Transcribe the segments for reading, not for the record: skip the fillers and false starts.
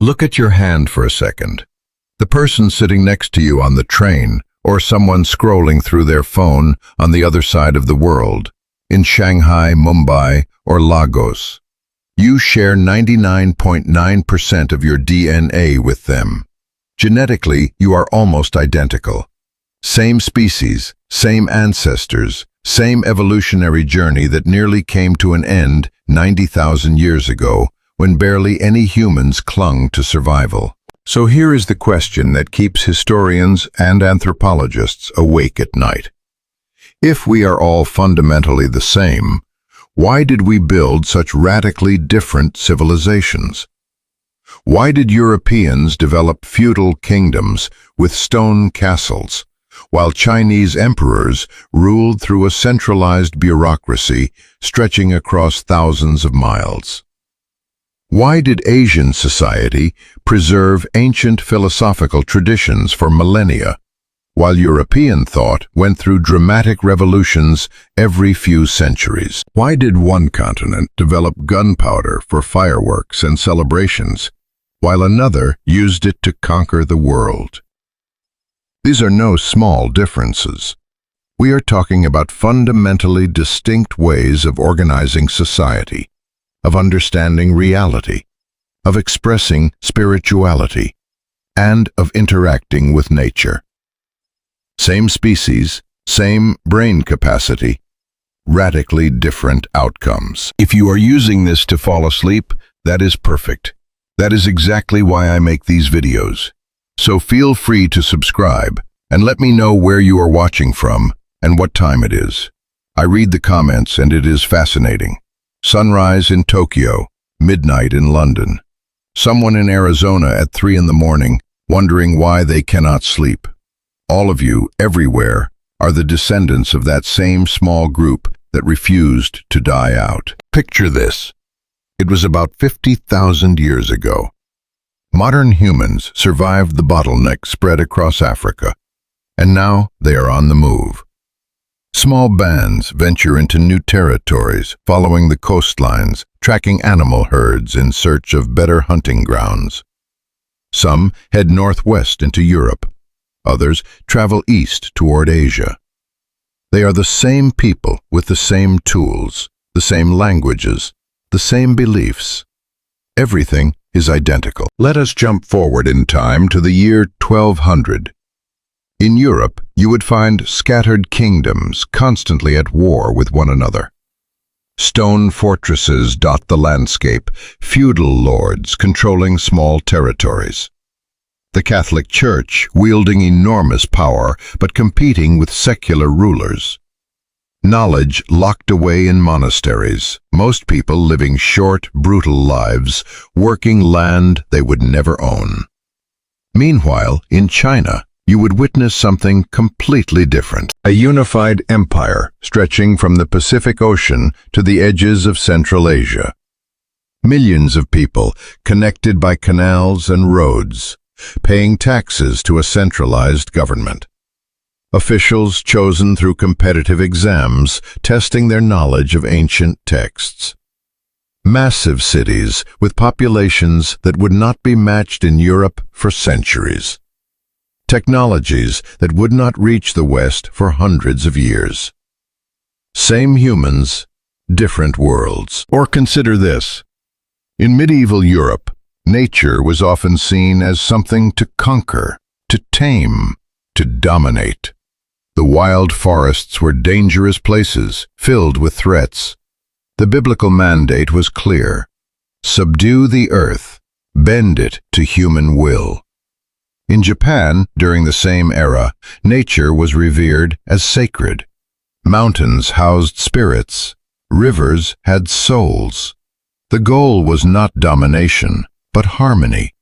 Look at your hand for a second. The person sitting next to you on the train, or someone scrolling through their phone on the other side of the world, in Shanghai, Mumbai, or Lagos. You share 99.9% of your DNA with them. Genetically, you are almost identical. Same species, same ancestors, same evolutionary journey that nearly came to an end 90,000 years ago, when barely any humans clung to survival. So here is the question that keeps historians and anthropologists awake at night. If we are all fundamentally the same, why did we build such radically different civilizations? Why did Europeans develop feudal kingdoms with stone castles, while Chinese emperors ruled through a centralized bureaucracy stretching across thousands of miles? Why did Asian society preserve ancient philosophical traditions for millennia, while European thought went through dramatic revolutions every few centuries? Why did one continent develop gunpowder for fireworks and celebrations, while another used it to conquer the world? These are no small differences. We are talking about fundamentally distinct ways of organizing society, of understanding reality, of expressing spirituality, and of interacting with nature. Same species, same brain capacity, radically different outcomes. If you are using this to fall asleep, that is perfect. That is exactly why I make these videos. So feel free to subscribe and let me know where you are watching from and what time it is. I read the comments and it is fascinating. Sunrise in Tokyo, midnight in London. Someone in Arizona at 3 in the morning, wondering why they cannot sleep. All of you, everywhere, are the descendants of that same small group that refused to die out. Picture this. It was about 50,000 years ago. Modern humans survived the bottleneck spread across Africa, and now they are on the move. Small bands venture into new territories, following the coastlines, tracking animal herds in search of better hunting grounds. Some head northwest into Europe. Others travel east toward Asia. They are the same people with the same tools, the same languages, the same beliefs. Everything is identical. Let us jump forward in time to the year 1200. In Europe, you would find scattered kingdoms constantly at war with one another. Stone fortresses dot the landscape, feudal lords controlling small territories. The Catholic Church wielding enormous power but competing with secular rulers. Knowledge locked away in monasteries, most people living short, brutal lives, working land they would never own. Meanwhile, in China, you would witness something completely different. A unified empire stretching from the Pacific Ocean to the edges of Central Asia. Millions of people connected by canals and roads, paying taxes to a centralized government. Officials chosen through competitive exams, testing their knowledge of ancient texts. Massive cities with populations that would not be matched in Europe for centuries. Technologies that would not reach the West for hundreds of years. Same humans, different worlds. Or consider this. In medieval Europe, nature was often seen as something to conquer, to tame, to dominate. The wild forests were dangerous places, filled with threats. The biblical mandate was clear. Subdue the earth, bend it to human will. In Japan, during the same era, nature was revered as sacred. Mountains housed spirits. Rivers had souls. The goal was not domination, but harmony.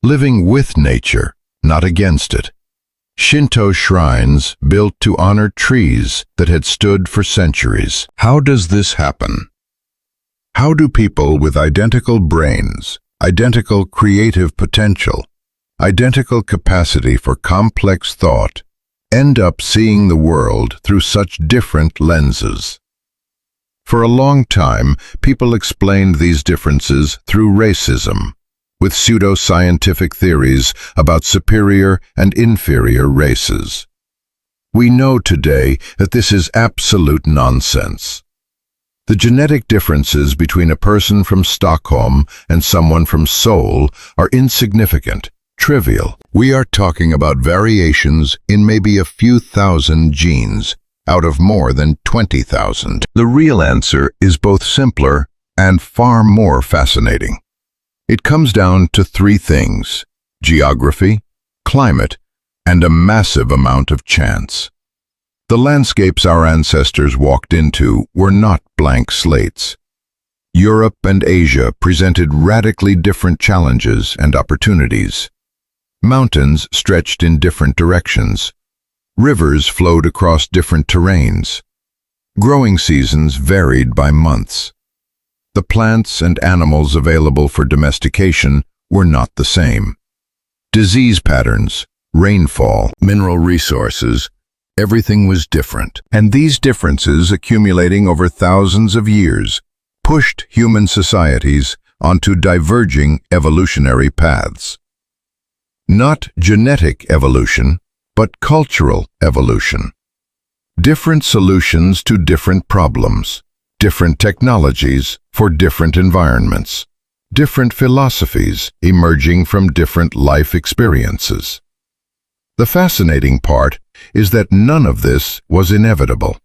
Living with nature, not against it. Shinto shrines built to honor trees that had stood for centuries. How does this happen? How do people with identical brains, identical creative potential, identical capacity for complex thought, end up seeing the world through such different lenses? For a long time, people explained these differences through racism. with pseudo-scientific theories about superior and inferior races. We know today that this is absolute nonsense. The genetic differences between a person from Stockholm and someone from Seoul are insignificant, trivial. We are talking about variations in maybe a few thousand genes out of more than 20,000. The real answer is both simpler and far more fascinating. It comes down to three things: geography, climate, and a massive amount of chance. The landscapes our ancestors walked into were not blank slates. Europe and Asia presented radically different challenges and opportunities. Mountains stretched in different directions. Rivers flowed across different terrains. Growing seasons varied by months. The plants and animals available for domestication were not the same. Disease patterns, rainfall, mineral resources, everything was different. And these differences, accumulating over thousands of years, pushed human societies onto diverging evolutionary paths. Not genetic evolution, but cultural evolution. Different solutions to different problems, different technologies for different environments, different philosophies emerging from different life experiences. The fascinating part is that none of this was inevitable.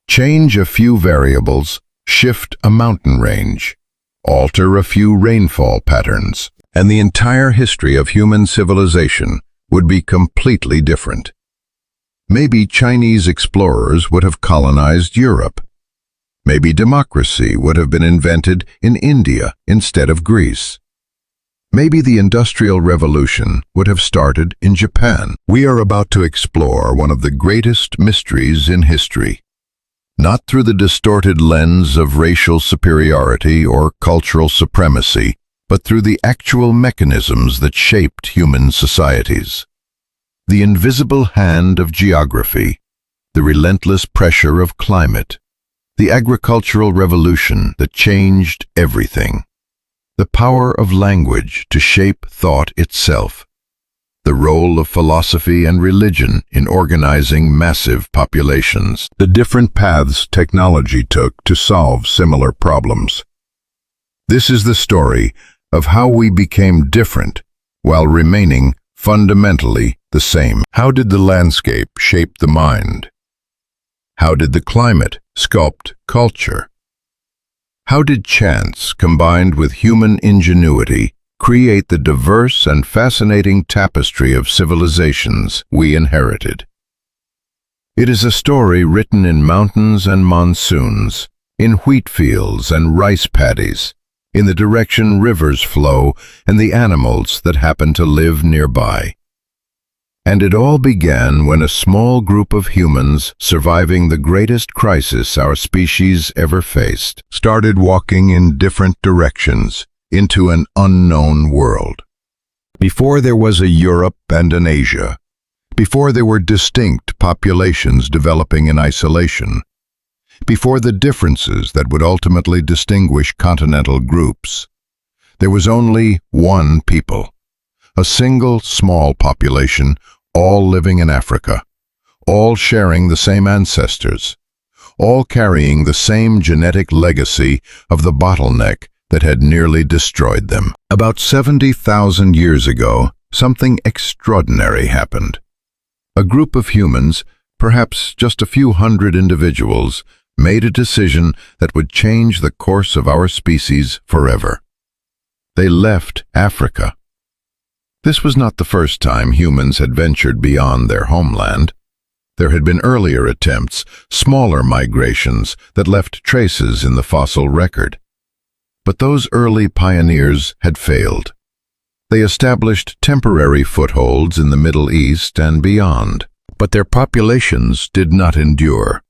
Change a few variables, shift a mountain range, alter a few rainfall patterns, and the entire history of human civilization would be completely different. Maybe Chinese explorers would have colonized Europe. Maybe democracy would have been invented in India instead of Greece. Maybe the Industrial Revolution would have started in Japan. We are about to explore one of the greatest mysteries in history. Not through the distorted lens of racial superiority or cultural supremacy, but through the actual mechanisms that shaped human societies. The invisible hand of geography, the relentless pressure of climate, the agricultural revolution that changed everything, the power of language to shape thought itself, the role of philosophy and religion in organizing massive populations, the different paths technology took to solve similar problems. This is the story of how we became different while remaining fundamentally the same. How did the landscape shape the mind? How did the climate sculpt culture? How did chance, combined with human ingenuity, create the diverse and fascinating tapestry of civilizations we inherited? It is a story written in mountains and monsoons, in wheat fields and rice paddies, in the direction rivers flow and the animals that happen to live nearby. And it all began when a small group of humans surviving the greatest crisis our species ever faced started walking in different directions into an unknown world. Before there was a Europe and an Asia, before there were distinct populations developing in isolation, before the differences that would ultimately distinguish continental groups, there was only one people, a single small population, all living in Africa, all sharing the same ancestors, all carrying the same genetic legacy of the bottleneck that had nearly destroyed them. About 70,000 years ago, something extraordinary happened. A group of humans, perhaps just a few hundred individuals, made a decision that would change the course of our species forever. They left Africa. This was not the first time humans had ventured beyond their homeland. There had been earlier attempts, smaller migrations that left traces in the fossil record. But those early pioneers had failed. They established temporary footholds in the Middle East and beyond, but their populations did not endure.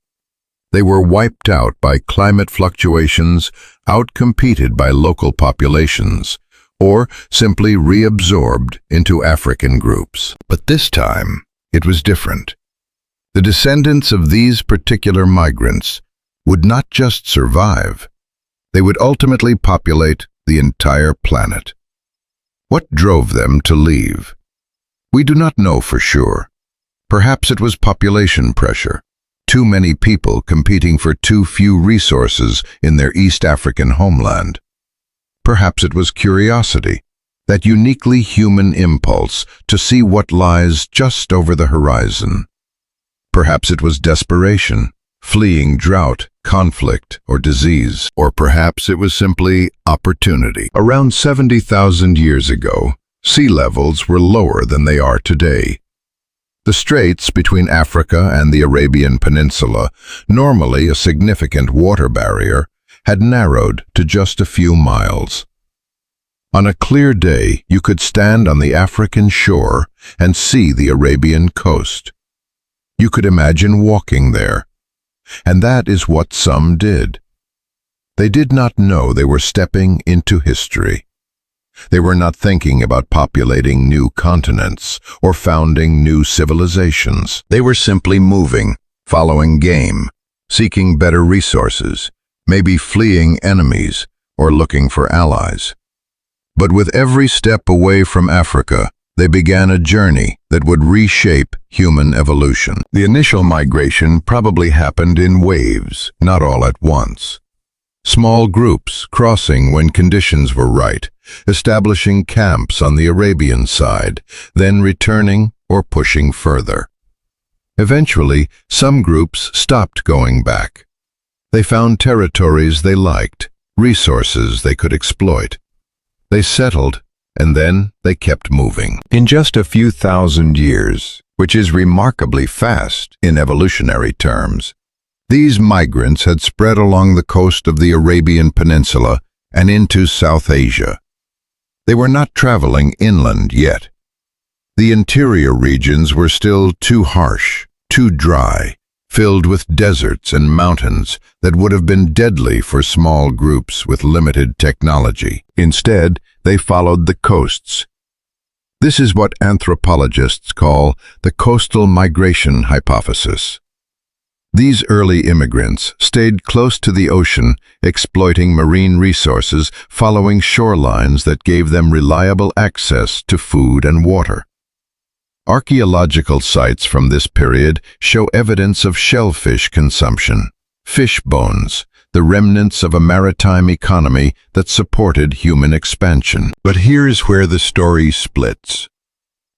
They were wiped out by climate fluctuations, outcompeted by local populations, or simply reabsorbed into African groups. But this time, it was different. The descendants of these particular migrants would not just survive, they would ultimately populate the entire planet. What drove them to leave? We do not know for sure. Perhaps it was population pressure. Too many people competing for too few resources in their East African homeland. Perhaps it was curiosity, that uniquely human impulse to see what lies just over the horizon. Perhaps it was desperation, fleeing drought, conflict, or disease. Or perhaps it was simply opportunity. Around 70,000 years ago, sea levels were lower than they are today. The straits between Africa and the Arabian Peninsula, normally a significant water barrier, had narrowed to just a few miles. On a clear day, you could stand on the African shore and see the Arabian coast. You could imagine walking there. And that is what some did. They did not know they were stepping into history. They were not thinking about populating new continents or founding new civilizations. They were simply moving, following game, seeking better resources, maybe fleeing enemies or looking for allies. But with every step away from Africa, they began a journey that would reshape human evolution. The initial migration probably happened in waves, not all at once. Small groups crossing when conditions were right, establishing camps on the Arabian side, then returning or pushing further. Eventually, some groups stopped going back. They found territories they liked, resources they could exploit. They settled, and then they kept moving. In just a few thousand years, which is remarkably fast in evolutionary terms, these migrants had spread along the coast of the Arabian Peninsula and into South Asia. They were not traveling inland yet. The interior regions were still too harsh, too dry, filled with deserts and mountains that would have been deadly for small groups with limited technology. Instead, they followed the coasts. This is what anthropologists call the coastal migration hypothesis. These early immigrants stayed close to the ocean, exploiting marine resources, following shorelines that gave them reliable access to food and water. Archaeological sites from this period show evidence of shellfish consumption, fish bones, the remnants of a maritime economy that supported human expansion. But here's where the story splits.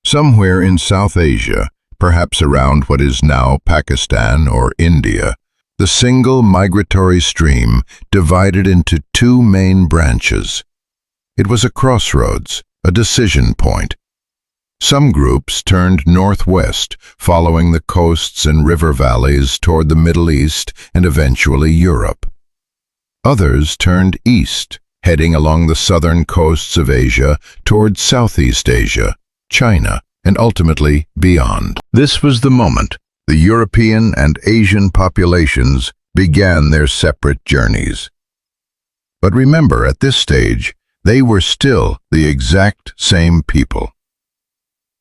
Somewhere in South Asia, perhaps around what is now Pakistan or India, the single migratory stream divided into two main branches. It was a crossroads, a decision point. Some groups turned northwest, following the coasts and river valleys toward the Middle East and eventually Europe. Others turned east, heading along the southern coasts of Asia toward Southeast Asia, China, and ultimately beyond. This was the moment the European and Asian populations began their separate journeys. But remember, at this stage, they were still the exact same people.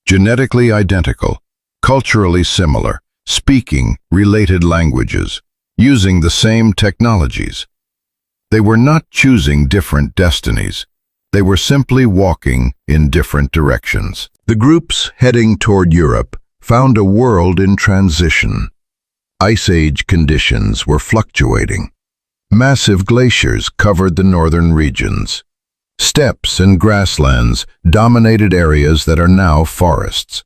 Genetically identical, culturally similar, speaking related languages, using the same technologies. They were not choosing different destinies. They were simply walking in different directions. The groups heading toward Europe found a world in transition. Ice Age conditions were fluctuating. Massive glaciers covered the northern regions. Steppes and grasslands dominated areas that are now forests.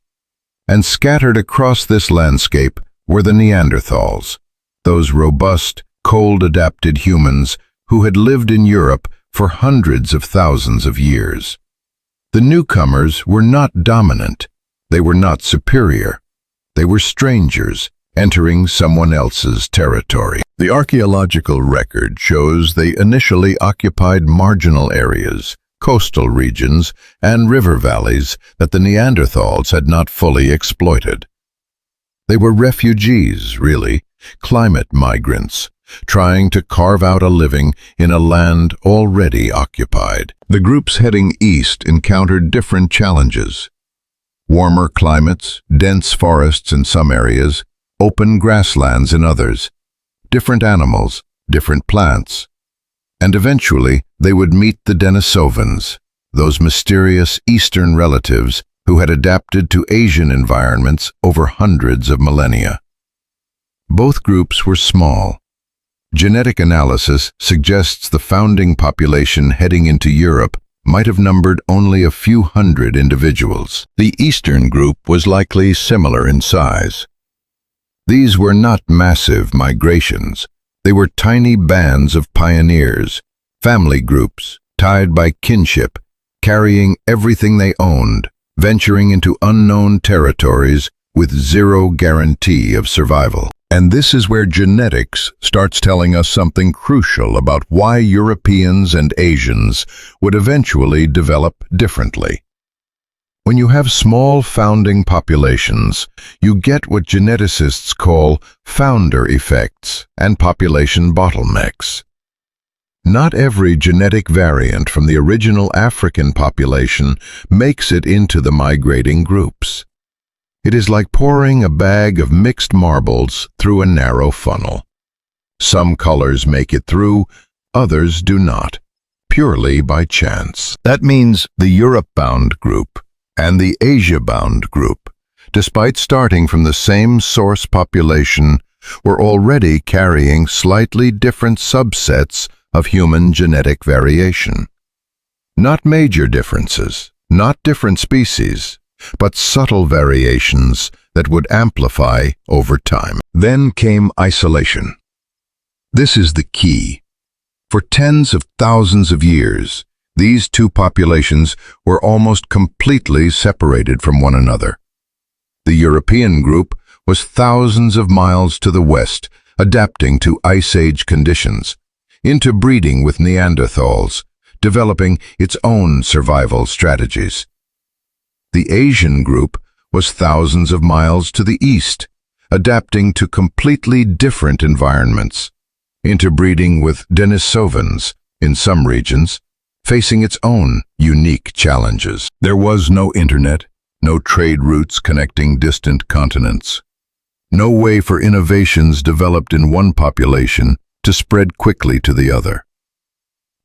And scattered across this landscape were the Neanderthals, those robust, cold-adapted humans who had lived in Europe for hundreds of thousands of years. The newcomers were not dominant. They were not superior. They were strangers entering someone else's territory. The archaeological record shows they initially occupied marginal areas, coastal regions, and river valleys that the Neanderthals had not fully exploited. They were refugees, really, climate migrants, trying to carve out a living in a land already occupied. The groups heading east encountered different challenges. Warmer climates, dense forests in some areas, open grasslands in others, different animals, different plants. And eventually they would meet the Denisovans, those mysterious Eastern relatives who had adapted to Asian environments over hundreds of millennia. Both groups were small. Genetic analysis suggests the founding population heading into Europe might have numbered only a few hundred individuals. The Eastern group was likely similar in size. These were not massive migrations. They were tiny bands of pioneers, family groups, tied by kinship, carrying everything they owned, venturing into unknown territories with zero guarantee of survival. And this is where genetics starts telling us something crucial about why Europeans and Asians would eventually develop differently. When you have small founding populations, you get what geneticists call founder effects and population bottlenecks. Not every genetic variant from the original African population makes it into the migrating groups. It is like pouring a bag of mixed marbles through a narrow funnel. Some colors make it through, others do not, purely by chance. That means the Europe-bound group and the Asia-bound group, despite starting from the same source population, were already carrying slightly different subsets of human genetic variation. Not major differences, not different species, but subtle variations that would amplify over time. Then came isolation. This is the key. For tens of thousands of years, these two populations were almost completely separated from one another. The European group was thousands of miles to the west, adapting to Ice Age conditions, interbreeding with Neanderthals, developing its own survival strategies. The Asian group was thousands of miles to the east, adapting to completely different environments, interbreeding with Denisovans in some regions, facing its own unique challenges. There was no internet, no trade routes connecting distant continents, no way for innovations developed in one population to spread quickly to the other.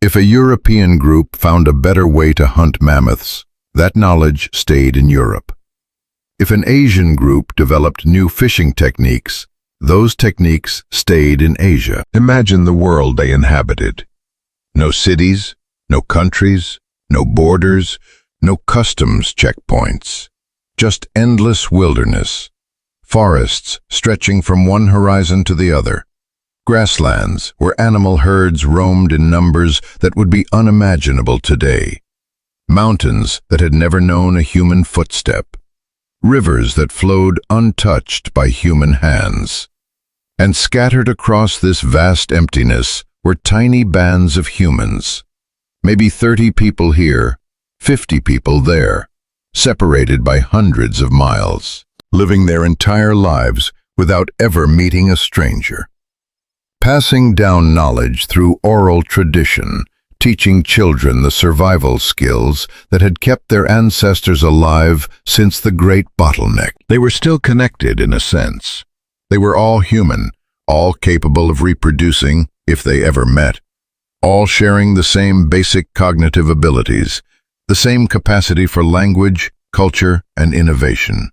If a European group found a better way to hunt mammoths, that knowledge stayed in Europe. If an Asian group developed new fishing techniques, those techniques stayed in Asia. Imagine the world they inhabited. No cities, no countries, no borders, no customs checkpoints. Just endless wilderness. Forests stretching from one horizon to the other. Grasslands where animal herds roamed in numbers that would be unimaginable today. Mountains that had never known a human footstep. Rivers that flowed untouched by human hands. And scattered across this vast emptiness were tiny bands of humans. Maybe 30 people here, 50 people there, separated by hundreds of miles, living their entire lives without ever meeting a stranger. Passing down knowledge through oral tradition, teaching children the survival skills that had kept their ancestors alive since the great bottleneck. They were still connected in a sense. They were all human, all capable of reproducing if they ever met, all sharing the same basic cognitive abilities, the same capacity for language, culture, and innovation.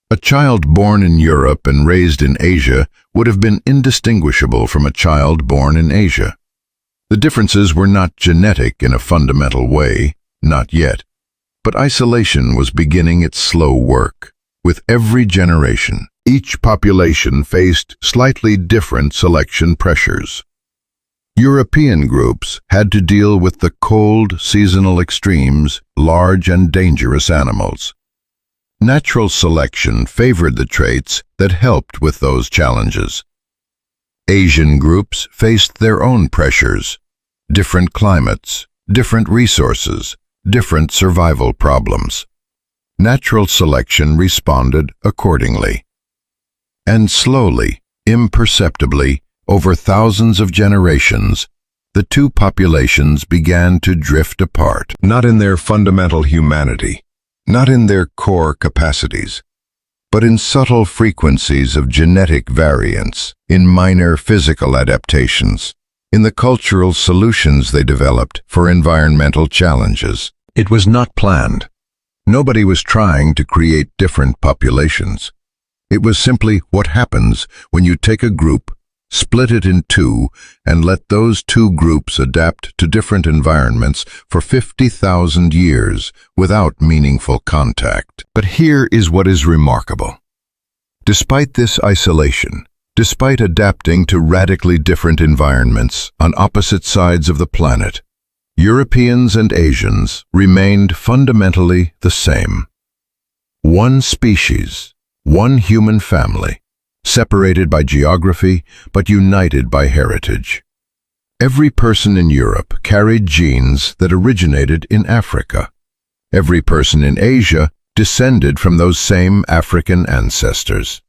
A child born in Europe and raised in Asia would have been indistinguishable from a child born in Asia. The differences were not genetic in a fundamental way, not yet, but isolation was beginning its slow work. With every generation, each population faced slightly different selection pressures. European groups had to deal with the cold, seasonal extremes, large and dangerous animals. Natural selection favored the traits that helped with those challenges. Asian groups faced their own pressures, different climates, different resources, different survival problems. Natural selection responded accordingly. And slowly, imperceptibly, over thousands of generations, the two populations began to drift apart, not in their fundamental humanity, not in their core capacities, but in subtle frequencies of genetic variance, in minor physical adaptations, in the cultural solutions they developed for environmental challenges. It was not planned. Nobody was trying to create different populations. It was simply what happens when you take a group, split it in two, and let those two groups adapt to different environments for 50,000 years without meaningful contact. But here is what is remarkable. Despite this isolation, despite adapting to radically different environments on opposite sides of the planet, Europeans and Asians remained fundamentally the same. One species, one human family, separated by geography but united by heritage. Every person in Europe carried genes that originated in Africa. Every person in Asia descended from those same African ancestors.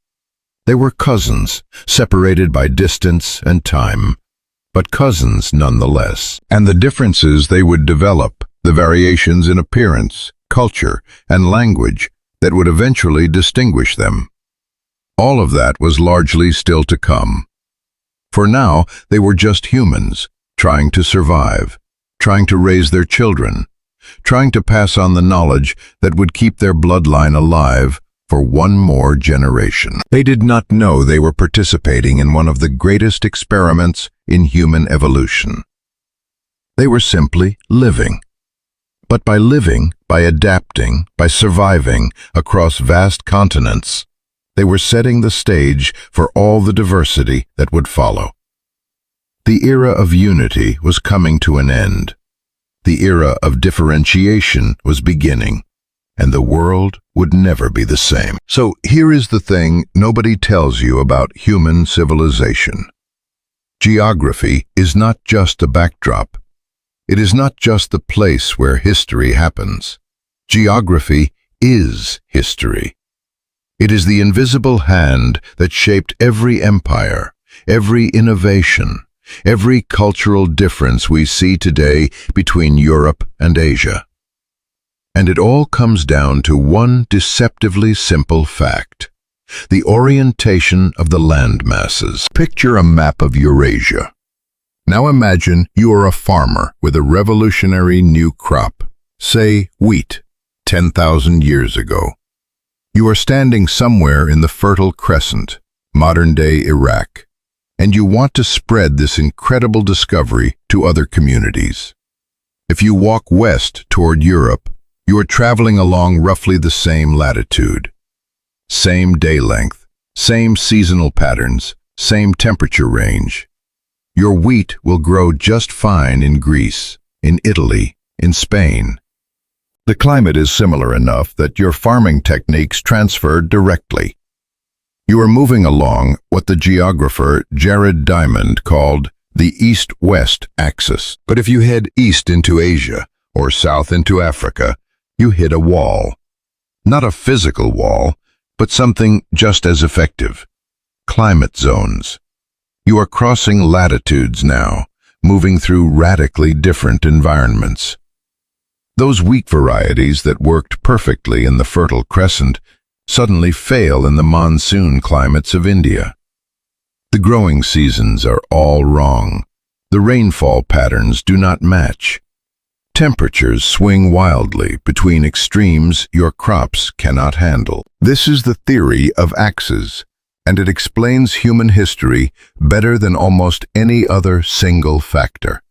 They were cousins, separated by distance and time, but cousins nonetheless. And the differences they would develop, the variations in appearance, culture, and language that would eventually distinguish them. All of that was largely still to come. For now, they were just humans, trying to survive, trying to raise their children, trying to pass on the knowledge that would keep their bloodline alive for one more generation. They did not know they were participating in one of the greatest experiments in human evolution. They were simply living. But by living, by adapting, by surviving across vast continents, they were setting the stage for all the diversity that would follow. The era of unity was coming to an end. The era of differentiation was beginning, and the world would never be the same. So here is the thing nobody tells you about human civilization. Geography is not just a backdrop. It is not just the place where history happens. Geography is history. It is the invisible hand that shaped every empire, every innovation, every cultural difference we see today between Europe and Asia. And it all comes down to one deceptively simple fact: the orientation of the land masses. Picture a map of Eurasia. Now imagine you are a farmer with a revolutionary new crop, say wheat, 10,000 years ago. You are standing somewhere in the Fertile Crescent, modern-day Iraq, and you want to spread this incredible discovery to other communities. If you walk west toward Europe, you are traveling along roughly the same latitude. Same day length, same seasonal patterns, same temperature range. Your wheat will grow just fine in Greece, in Italy, in Spain. The climate is similar enough that your farming techniques transfer directly. You are moving along what the geographer Jared Diamond called the east-west axis. But if you head east into Asia or south into Africa, you hit a wall. Not a physical wall, but something just as effective: climate zones. You are crossing latitudes now, moving through radically different environments. Those wheat varieties that worked perfectly in the Fertile Crescent suddenly fail in the monsoon climates of India. The growing seasons are all wrong. The rainfall patterns do not match. Temperatures swing wildly between extremes your crops cannot handle. This is the theory of axes, and it explains human history better than almost any other single factor.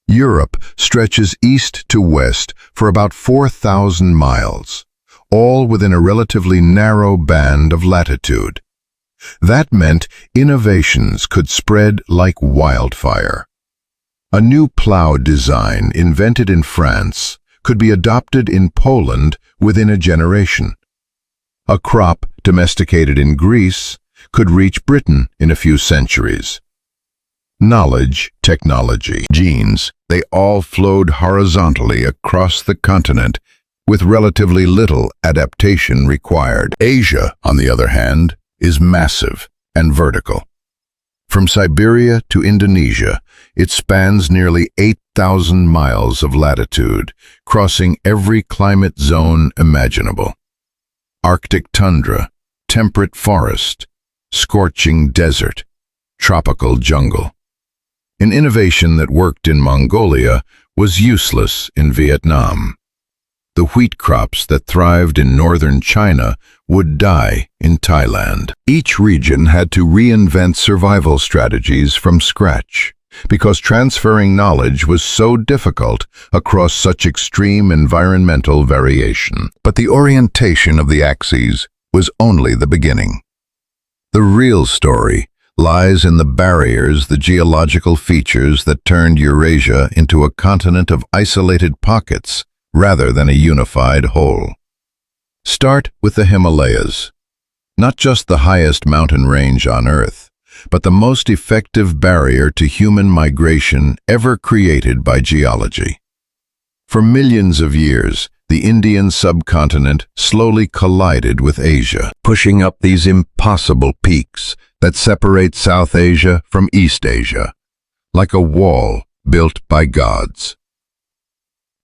Europe stretches east to west for about 4,000 miles, all within a relatively narrow band of latitude. That meant innovations could spread like wildfire. A new plow design invented in France could be adopted in Poland within a generation. A crop domesticated in Greece could reach Britain in a few centuries. Knowledge, technology, genes, they all flowed horizontally across the continent with relatively little adaptation required. Asia, on the other hand, is massive and vertical. From Siberia to Indonesia, it spans nearly 8,000 miles of latitude, crossing every climate zone imaginable. Arctic tundra, temperate forest, scorching desert, tropical jungle. An innovation that worked in Mongolia was useless in Vietnam. The wheat crops that thrived in northern China would die in Thailand. Each region had to reinvent survival strategies from scratch, because transferring knowledge was so difficult across such extreme environmental variation. But the orientation of the axes was only the beginning. The real story lies in the barriers, the geological features that turned Eurasia into a continent of isolated pockets rather than a unified whole. Start with the Himalayas. Not just the highest mountain range on Earth, but the most effective barrier to human migration ever created by geology. For millions of years, the Indian subcontinent slowly collided with Asia, pushing up these impossible peaks that separate South Asia from East Asia, like a wall built by gods.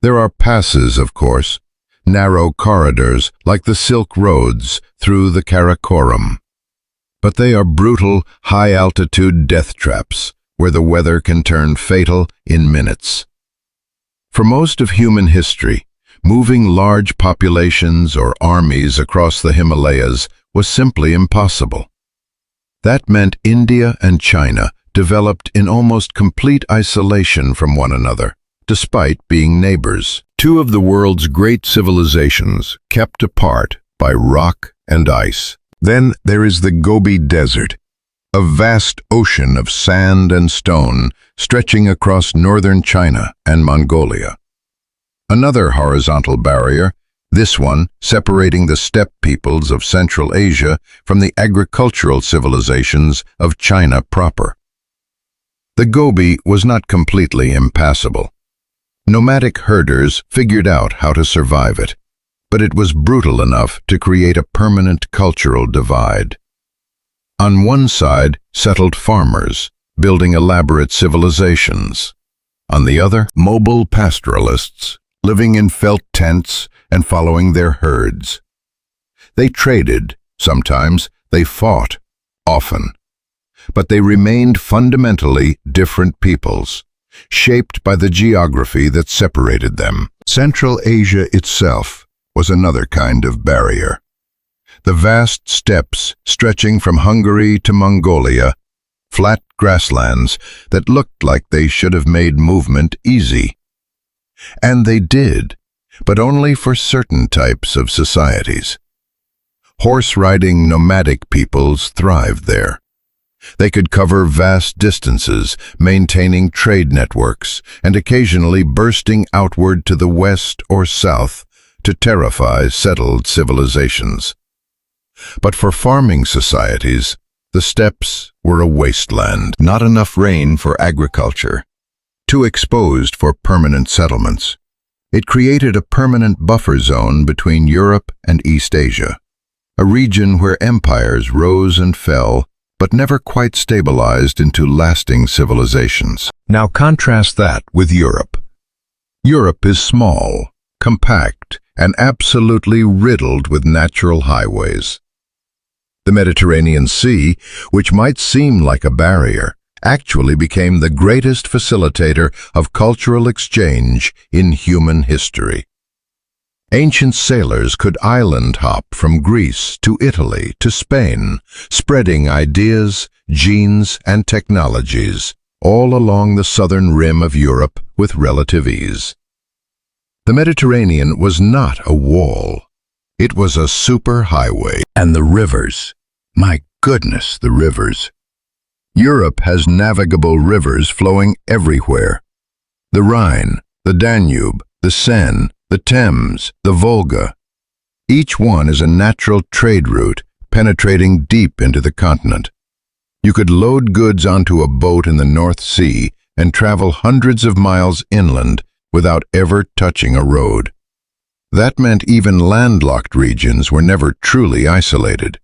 There are passes, of course, narrow corridors like the Silk Roads through the Karakoram. But they are brutal, high-altitude death traps where the weather can turn fatal in minutes. For most of human history, moving large populations or armies across the Himalayas was simply impossible. That meant India and China developed in almost complete isolation from one another, despite being neighbors. Two of the world's great civilizations kept apart by rock and ice. Then there is the Gobi Desert, a vast ocean of sand and stone stretching across northern China and Mongolia. Another horizontal barrier, this one separating the steppe peoples of Central Asia from the agricultural civilizations of China proper. The Gobi was not completely impassable. Nomadic herders figured out how to survive it, but it was brutal enough to create a permanent cultural divide. On one side settled farmers, building elaborate civilizations. On the other, mobile pastoralists, living in felt tents and following their herds. They traded, sometimes they fought, often. But they remained fundamentally different peoples, shaped by the geography that separated them. Central Asia itself was another kind of barrier. The vast steppes stretching from Hungary to Mongolia, flat grasslands that looked like they should have made movement easy. And they did, but only for certain types of societies. Horse-riding nomadic peoples thrived there. They could cover vast distances, maintaining trade networks, and occasionally bursting outward to the west or south to terrify settled civilizations. But for farming societies, the steppes were a wasteland. Not enough rain for agriculture, too exposed for permanent settlements. It created a permanent buffer zone between Europe and East Asia, a region where empires rose and fell, but never quite stabilized into lasting civilizations. Now contrast that with Europe. Europe is small, compact, and absolutely riddled with natural highways. The Mediterranean Sea, which might seem like a barrier, actually became the greatest facilitator of cultural exchange in human history. Ancient sailors could island hop from Greece to Italy to Spain, spreading ideas, genes, and technologies all along the southern rim of Europe with relative ease. The Mediterranean was not a wall. It was a superhighway. And the rivers. My goodness, the rivers. Europe has navigable rivers flowing everywhere. The Rhine, the Danube, the Seine, the Thames, the Volga. Each one is a natural trade route penetrating deep into the continent. You could load goods onto a boat in the North Sea and travel hundreds of miles inland without ever touching a road. That meant even landlocked regions were never truly isolated.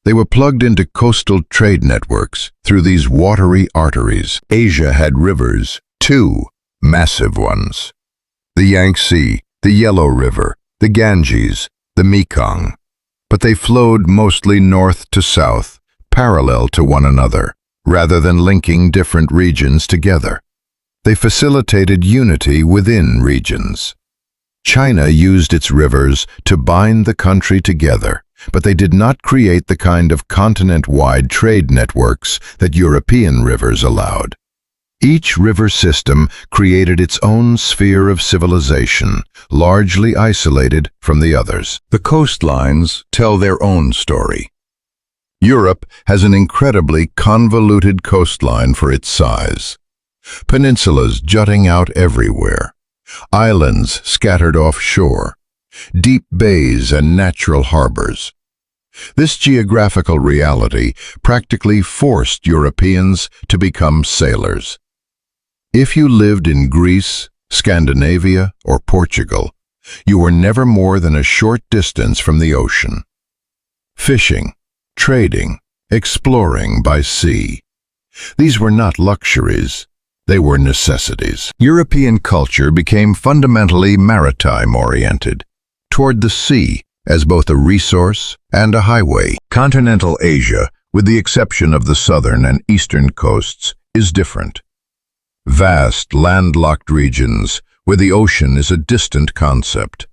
They were plugged into coastal trade networks through these watery arteries. Asia had rivers, too, massive ones. The Yangtze, the Yellow River, the Ganges, the Mekong. But they flowed mostly north to south, parallel to one another, rather than linking different regions together. They facilitated unity within regions. China used its rivers to bind the country together, but they did not create the kind of continent-wide trade networks that European rivers allowed. Each river system created its own sphere of civilization, largely isolated from the others. The coastlines tell their own story. Europe has an incredibly convoluted coastline for its size. Peninsulas jutting out everywhere, islands scattered offshore, deep bays and natural harbors. This geographical reality practically forced Europeans to become sailors. If you lived in Greece, Scandinavia, or Portugal, you were never more than a short distance from the ocean. Fishing, trading, exploring by sea. These were not luxuries, they were necessities. European culture became fundamentally maritime-oriented, toward the sea as both a resource and a highway. Continental Asia, with the exception of the southern and eastern coasts, is different. Vast, landlocked regions where the ocean is a distant concept.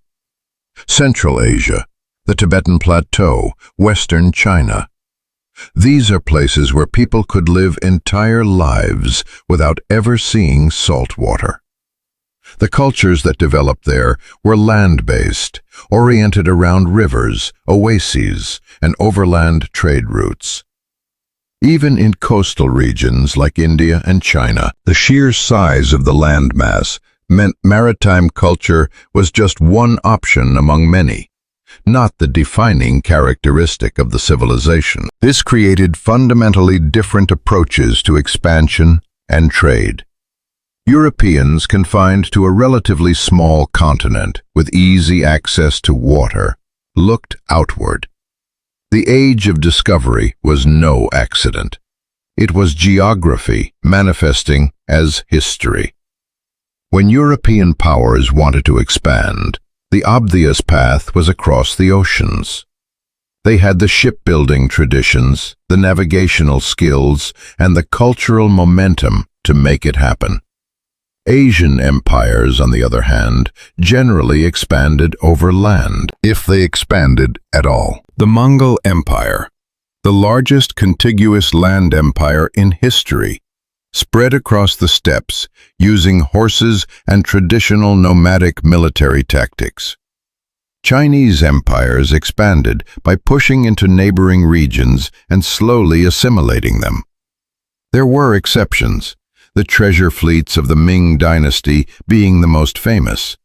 Central Asia, the Tibetan Plateau, Western China. These are places where people could live entire lives without ever seeing salt water. The cultures that developed there were land-based, oriented around rivers, oases, and overland trade routes. Even in coastal regions like India and China, the sheer size of the landmass meant maritime culture was just one option among many, not the defining characteristic of the civilization. This created fundamentally different approaches to expansion and trade. Europeans, confined to a relatively small continent with easy access to water, looked outward. The age of discovery was no accident. It was geography manifesting as history. When European powers wanted to expand, the obvious path was across the oceans. They had the shipbuilding traditions, the navigational skills, and the cultural momentum to make it happen. Asian empires, on the other hand, generally expanded over land, if they expanded at all. The Mongol Empire, the largest contiguous land empire in history, spread across the steppes using horses and traditional nomadic military tactics. Chinese empires expanded by pushing into neighboring regions and slowly assimilating them. There were exceptions, the treasure fleets of the Ming dynasty being the most famous.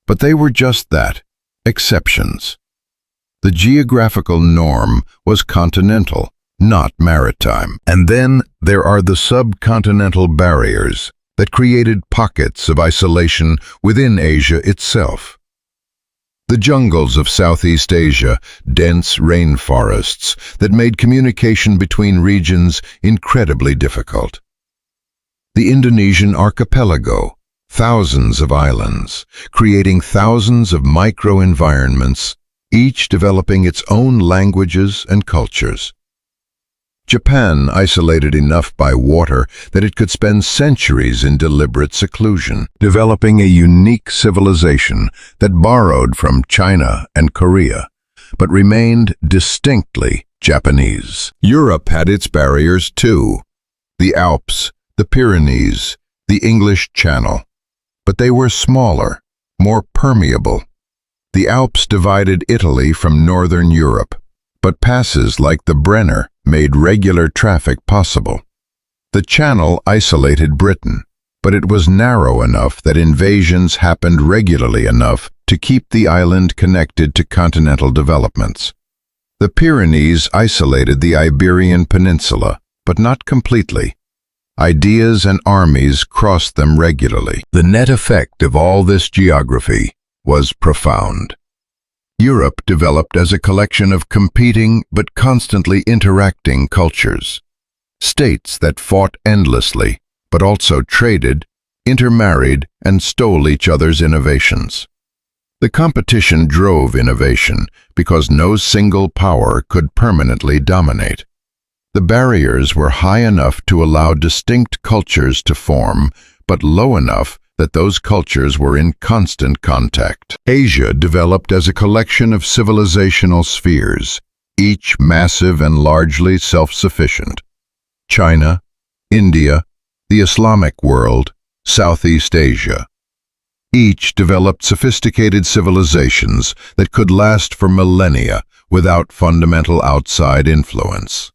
But they were just that, exceptions. The geographical norm was continental, not maritime. And then there are the subcontinental barriers that created pockets of isolation within Asia itself. The jungles of Southeast Asia, dense rainforests that made communication between regions incredibly difficult. The Indonesian archipelago, thousands of islands, creating thousands of micro-environments, each developing its own languages and cultures. Japan isolated enough by water that it could spend centuries in deliberate seclusion, developing a unique civilization that borrowed from China and Korea, but remained distinctly Japanese. Europe had its barriers too. The Alps, the Pyrenees, the English Channel. But they were smaller, more permeable. The Alps divided Italy from northern Europe, but passes like the Brenner made regular traffic possible. The Channel isolated Britain, but it was narrow enough that invasions happened regularly enough to keep the island connected to continental developments. The Pyrenees isolated the Iberian Peninsula, but not completely. Ideas and armies crossed them regularly. The net effect of all this geography was profound. Europe developed as a collection of competing but constantly interacting cultures. States that fought endlessly, but also traded, intermarried, and stole each other's innovations. The competition drove innovation because no single power could permanently dominate. The barriers were high enough to allow distinct cultures to form, but low enough that those cultures were in constant contact. Asia developed as a collection of civilizational spheres, each massive and largely self-sufficient. China, India, the Islamic world, Southeast Asia. Each developed sophisticated civilizations that could last for millennia without fundamental outside influence.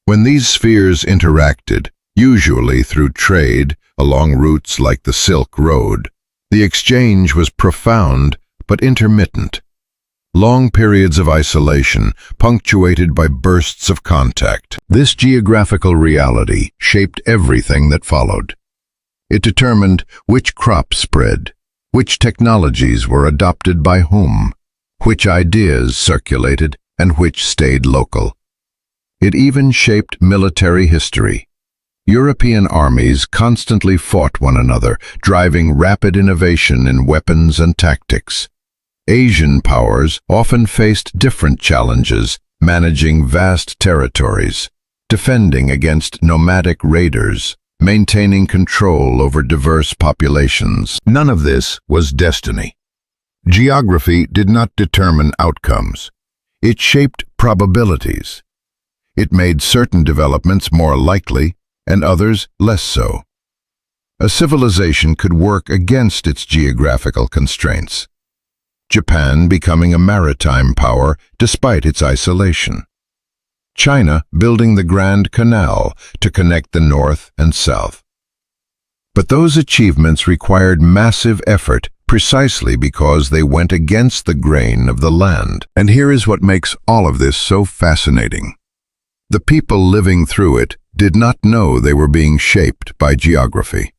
When these spheres interacted, usually through trade along routes like the Silk Road, the exchange was profound but intermittent. Long periods of isolation, punctuated by bursts of contact. This geographical reality shaped everything that followed. It determined which crops spread, which technologies were adopted by whom, which ideas circulated, and which stayed local. It even shaped military history. European armies constantly fought one another, driving rapid innovation in weapons and tactics. Asian powers often faced different challenges, managing vast territories, defending against nomadic raiders, maintaining control over diverse populations. None of this was destiny. Geography did not determine outcomes. It shaped probabilities. It made certain developments more likely and others less so. A civilization could work against its geographical constraints. Japan becoming a maritime power despite its isolation. China building the Grand Canal to connect the north and south. But those achievements required massive effort precisely because they went against the grain of the land. And here is what makes all of this so fascinating. The people living through it did not know they were being shaped by geography.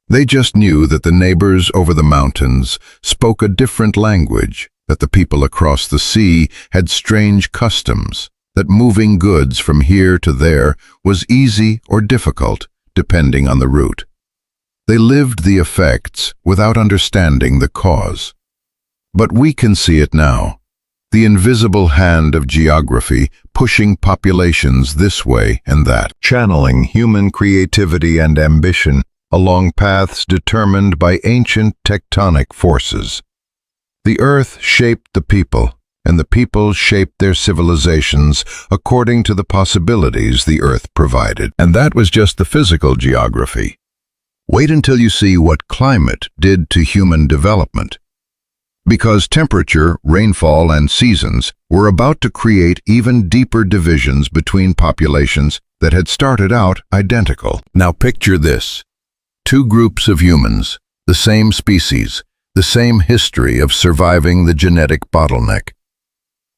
They just knew that the neighbors over the mountains spoke a different language, that the people across the sea had strange customs, that moving goods from here to there was easy or difficult, depending on the route. They lived the effects without understanding the cause. But we can see it now, the invisible hand of geography pushing populations this way and that, channeling human creativity and ambition along paths determined by ancient tectonic forces. The earth shaped the people, and the people shaped their civilizations according to the possibilities the earth provided. And that was just the physical geography. Wait until you see what climate did to human development. Because temperature, rainfall, and seasons were about to create even deeper divisions between populations that had started out identical. Now picture this. Two groups of humans, the same species, the same history of surviving the genetic bottleneck.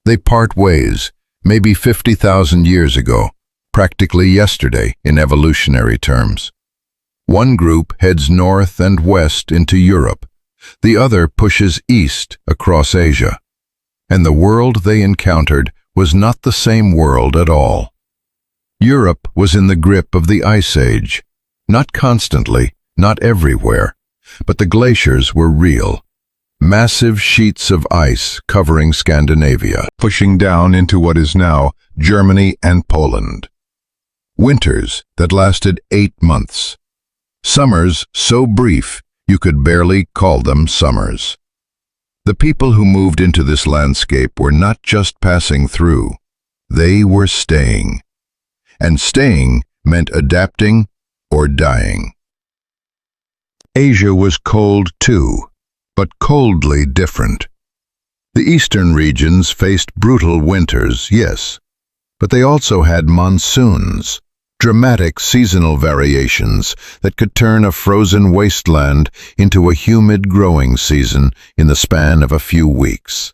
They part ways, maybe 50,000 years ago, practically yesterday in evolutionary terms. One group heads north and west into Europe. The other pushes east across Asia. And the world they encountered was not the same world at all. Europe was in the grip of the Ice Age, not constantly, not everywhere, but the glaciers were real. Massive sheets of ice covering Scandinavia, pushing down into what is now Germany and Poland. Winters that lasted 8 months. Summers so brief you could barely call them summers. The people who moved into this landscape were not just passing through, they were staying. And staying meant adapting or dying. Asia was cold too, but coldly different. The eastern regions faced brutal winters, yes, but they also had monsoons, dramatic seasonal variations that could turn a frozen wasteland into a humid growing season in the span of a few weeks.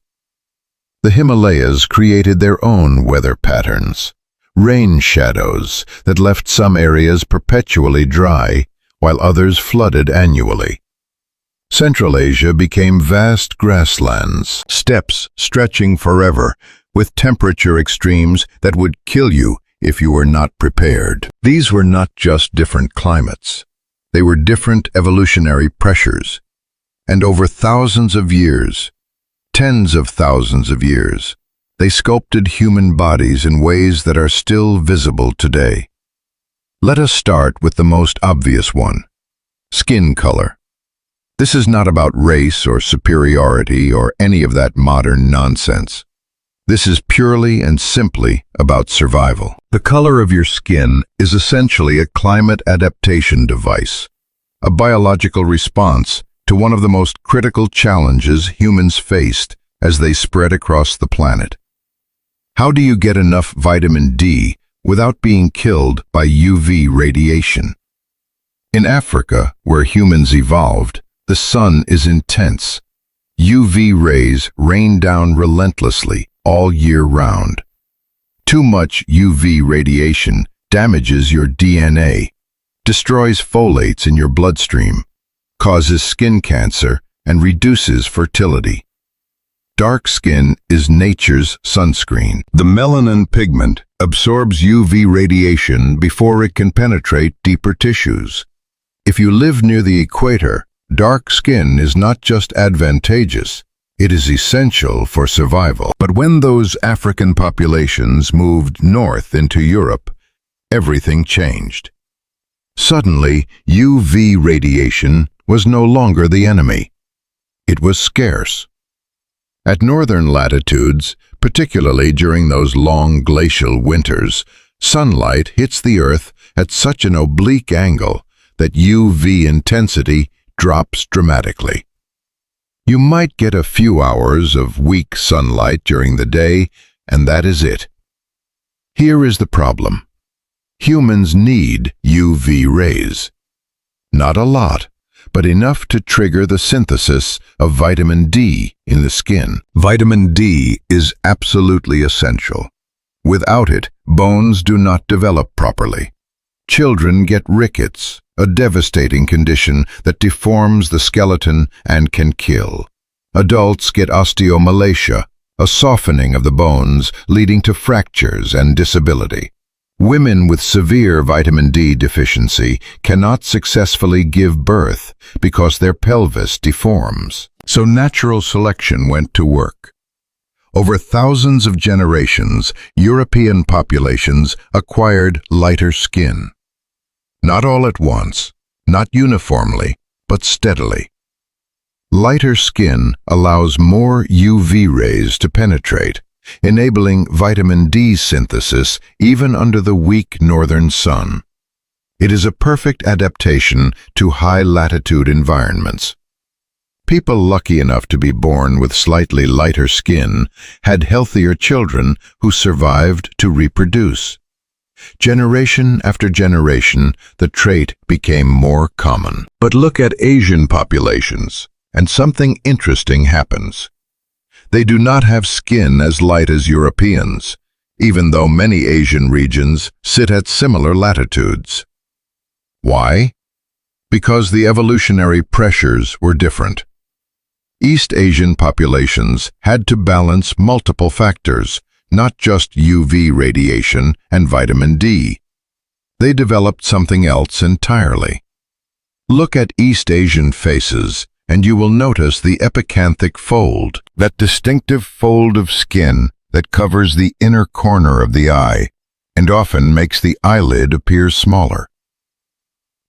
The Himalayas created their own weather patterns, rain shadows that left some areas perpetually dry, while others flooded annually. Central Asia became vast grasslands, steppes stretching forever, with temperature extremes that would kill you if you were not prepared. These were not just different climates. They were different evolutionary pressures. And over thousands of years, tens of thousands of years, they sculpted human bodies in ways that are still visible today. Let us start with the most obvious one: skin color. This is not about race or superiority or any of that modern nonsense. This is purely and simply about survival. The color of your skin is essentially a climate adaptation device, a biological response to one of the most critical challenges humans faced as they spread across the planet. How do you get enough vitamin D without being killed by UV radiation? In Africa, where humans evolved, the sun is intense. UV rays rain down relentlessly all year round. Too much UV radiation damages your DNA, destroys folates in your bloodstream, causes skin cancer, and reduces fertility. Dark skin is nature's sunscreen. The melanin pigment absorbs UV radiation before it can penetrate deeper tissues. If you live near the equator, dark skin is not just advantageous, it is essential for survival. But when those African populations moved north into Europe, everything changed. Suddenly, UV radiation was no longer the enemy. It was scarce. At northern latitudes, particularly during those long glacial winters, sunlight hits the Earth at such an oblique angle that UV intensity drops dramatically. You might get a few hours of weak sunlight during the day, and that is it. Here is the problem. Humans need UV rays. Not a lot, but enough to trigger the synthesis of vitamin D in the skin. Vitamin D is absolutely essential. Without it, bones do not develop properly. Children get rickets, a devastating condition that deforms the skeleton and can kill. Adults get osteomalacia, a softening of the bones leading to fractures and disability. Women with severe vitamin D deficiency cannot successfully give birth because their pelvis deforms. So natural selection went to work. Over thousands of generations, European populations acquired lighter skin. Not all at once, not uniformly, but steadily. Lighter skin allows more UV rays to penetrate, enabling vitamin D synthesis even under the weak northern sun. It is a perfect adaptation to high-latitude environments. People lucky enough to be born with slightly lighter skin had healthier children who survived to reproduce. Generation after generation, the trait became more common. But look at Asian populations, and something interesting happens. They do not have skin as light as Europeans, even though many Asian regions sit at similar latitudes. Why? Because the evolutionary pressures were different. East Asian populations had to balance multiple factors, not just UV radiation and vitamin D. They developed something else entirely. Look at East Asian faces, and you will notice the epicanthic fold, that distinctive fold of skin that covers the inner corner of the eye and often makes the eyelid appear smaller.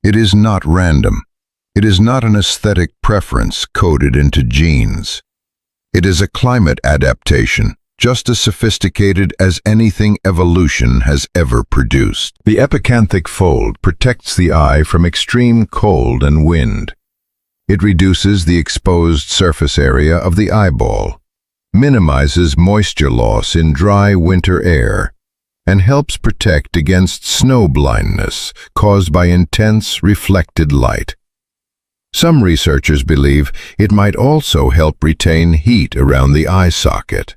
It is not random. It is not an aesthetic preference coded into genes. It is a climate adaptation, just as sophisticated as anything evolution has ever produced. The epicanthic fold protects the eye from extreme cold and wind. It reduces the exposed surface area of the eyeball, minimizes moisture loss in dry winter air, and helps protect against snow blindness caused by intense reflected light. Some researchers believe it might also help retain heat around the eye socket,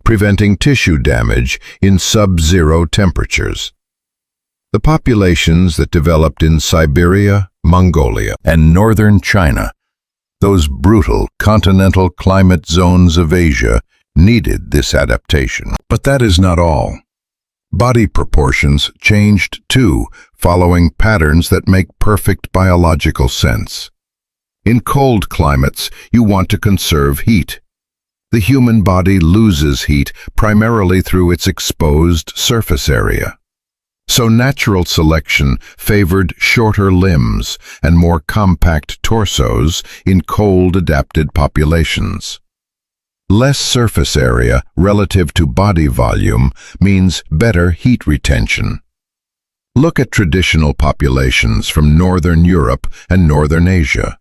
preventing tissue damage in sub-zero temperatures. The populations that developed in Siberia, Mongolia, and northern China, those brutal continental climate zones of Asia, needed this adaptation. But that is not all. Body proportions changed too, following patterns that make perfect biological sense. In cold climates, you want to conserve heat. The human body loses heat primarily through its exposed surface area. So natural selection favored shorter limbs and more compact torsos in cold-adapted populations. Less surface area relative to body volume means better heat retention. Look at traditional populations from Northern Europe and Northern Asia.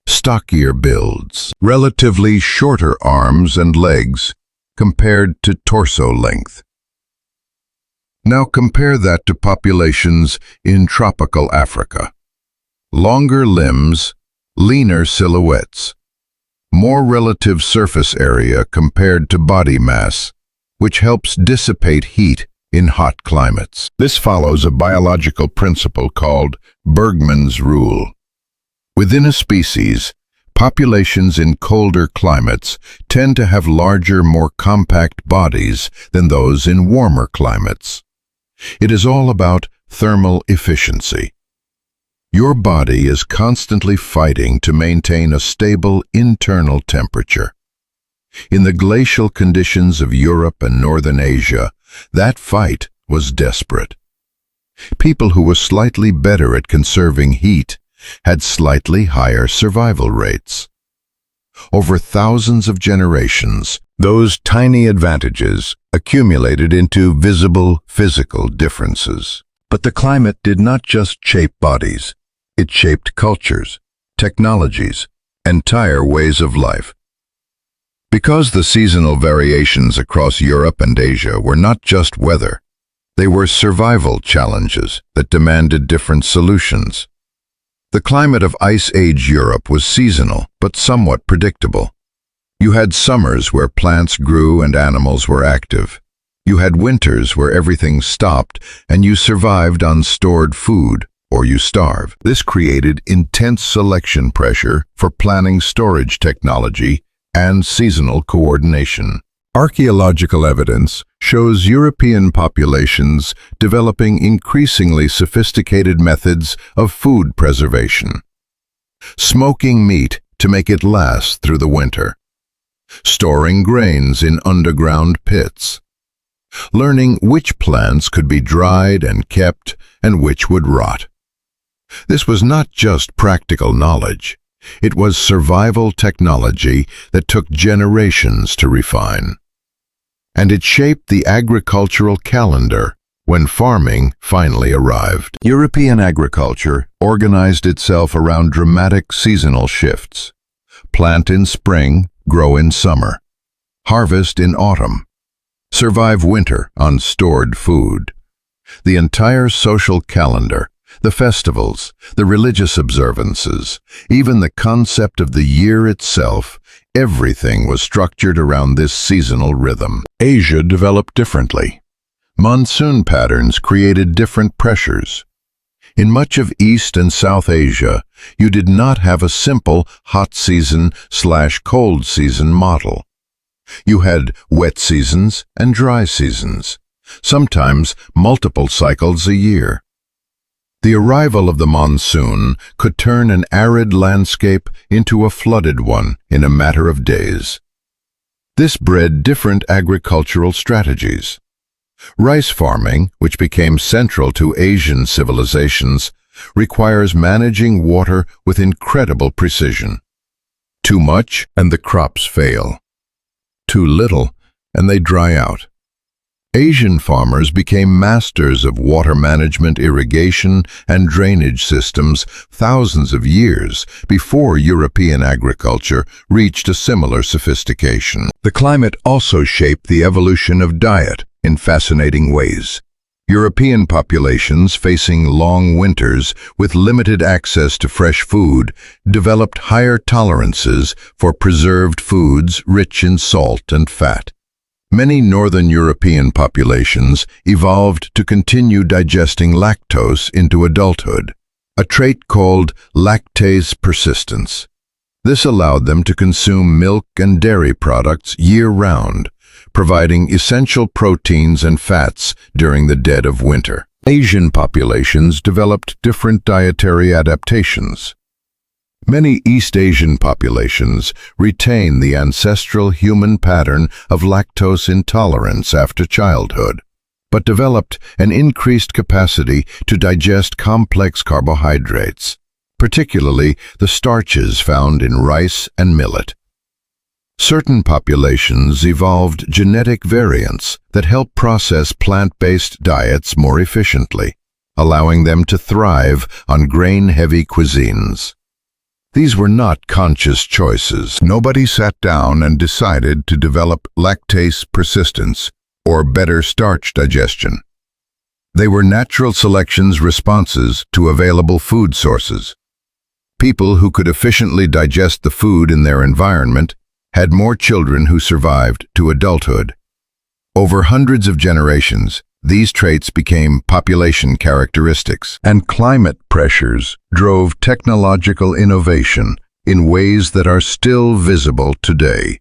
Stockier builds, relatively shorter arms and legs compared to torso length. Now compare that to populations in tropical Africa. Longer limbs, leaner silhouettes, more relative surface area compared to body mass, which helps dissipate heat in hot climates. This follows a biological principle called Bergmann's rule. Within a species, populations in colder climates tend to have larger, more compact bodies than those in warmer climates. It is all about thermal efficiency. Your body is constantly fighting to maintain a stable internal temperature. In the glacial conditions of Europe and Northern Asia, that fight was desperate. People who were slightly better at conserving heat had slightly higher survival rates. Over thousands of generations, those tiny advantages accumulated into visible physical differences. But the climate did not just shape bodies. It shaped cultures, technologies, entire ways of life. Because the seasonal variations across Europe and Asia were not just weather, they were survival challenges that demanded different solutions. The climate of Ice Age Europe was seasonal, but somewhat predictable. You had summers where plants grew and animals were active. You had winters where everything stopped and you survived on stored food, or you starved. This created intense selection pressure for planning storage technology and seasonal coordination. Archaeological evidence shows European populations developing increasingly sophisticated methods of food preservation. Smoking meat to make it last through the winter. Storing grains in underground pits. Learning which plants could be dried and kept and which would rot. This was not just practical knowledge. It was survival technology that took generations to refine. And it shaped the agricultural calendar when farming finally arrived. European agriculture organized itself around dramatic seasonal shifts. Plant in spring, grow in summer. Harvest in autumn. Survive winter on stored food. The entire social calendar, the festivals, the religious observances, even the concept of the year itself, everything was structured around this seasonal rhythm. Asia developed differently. Monsoon patterns created different pressures. In much of East and South Asia, you did not have a simple hot season/cold season model. You had wet seasons and dry seasons, sometimes multiple cycles a year. The arrival of the monsoon could turn an arid landscape into a flooded one in a matter of days. This bred different agricultural strategies. Rice farming, which became central to Asian civilizations, requires managing water with incredible precision. Too much, and the crops fail. Too little, and they dry out. Asian farmers became masters of water management, irrigation, and drainage systems thousands of years before European agriculture reached a similar sophistication. The climate also shaped the evolution of diet in fascinating ways. European populations facing long winters with limited access to fresh food developed higher tolerances for preserved foods rich in salt and fat. Many Northern European populations evolved to continue digesting lactose into adulthood, a trait called lactase persistence. This allowed them to consume milk and dairy products year-round, providing essential proteins and fats during the dead of winter. Asian populations developed different dietary adaptations. Many East Asian populations retain the ancestral human pattern of lactose intolerance after childhood. but developed an increased capacity to digest complex carbohydrates, particularly the starches found in rice and millet. Certain populations evolved genetic variants that help process plant-based diets more efficiently, allowing them to thrive on grain-heavy cuisines. These were not conscious choices. Nobody sat down and decided to develop lactase persistence or better starch digestion. They were natural selection's responses to available food sources. People who could efficiently digest the food in their environment had more children who survived to adulthood. Over hundreds of generations, these traits became population characteristics, and climate pressures drove technological innovation in ways that are still visible today.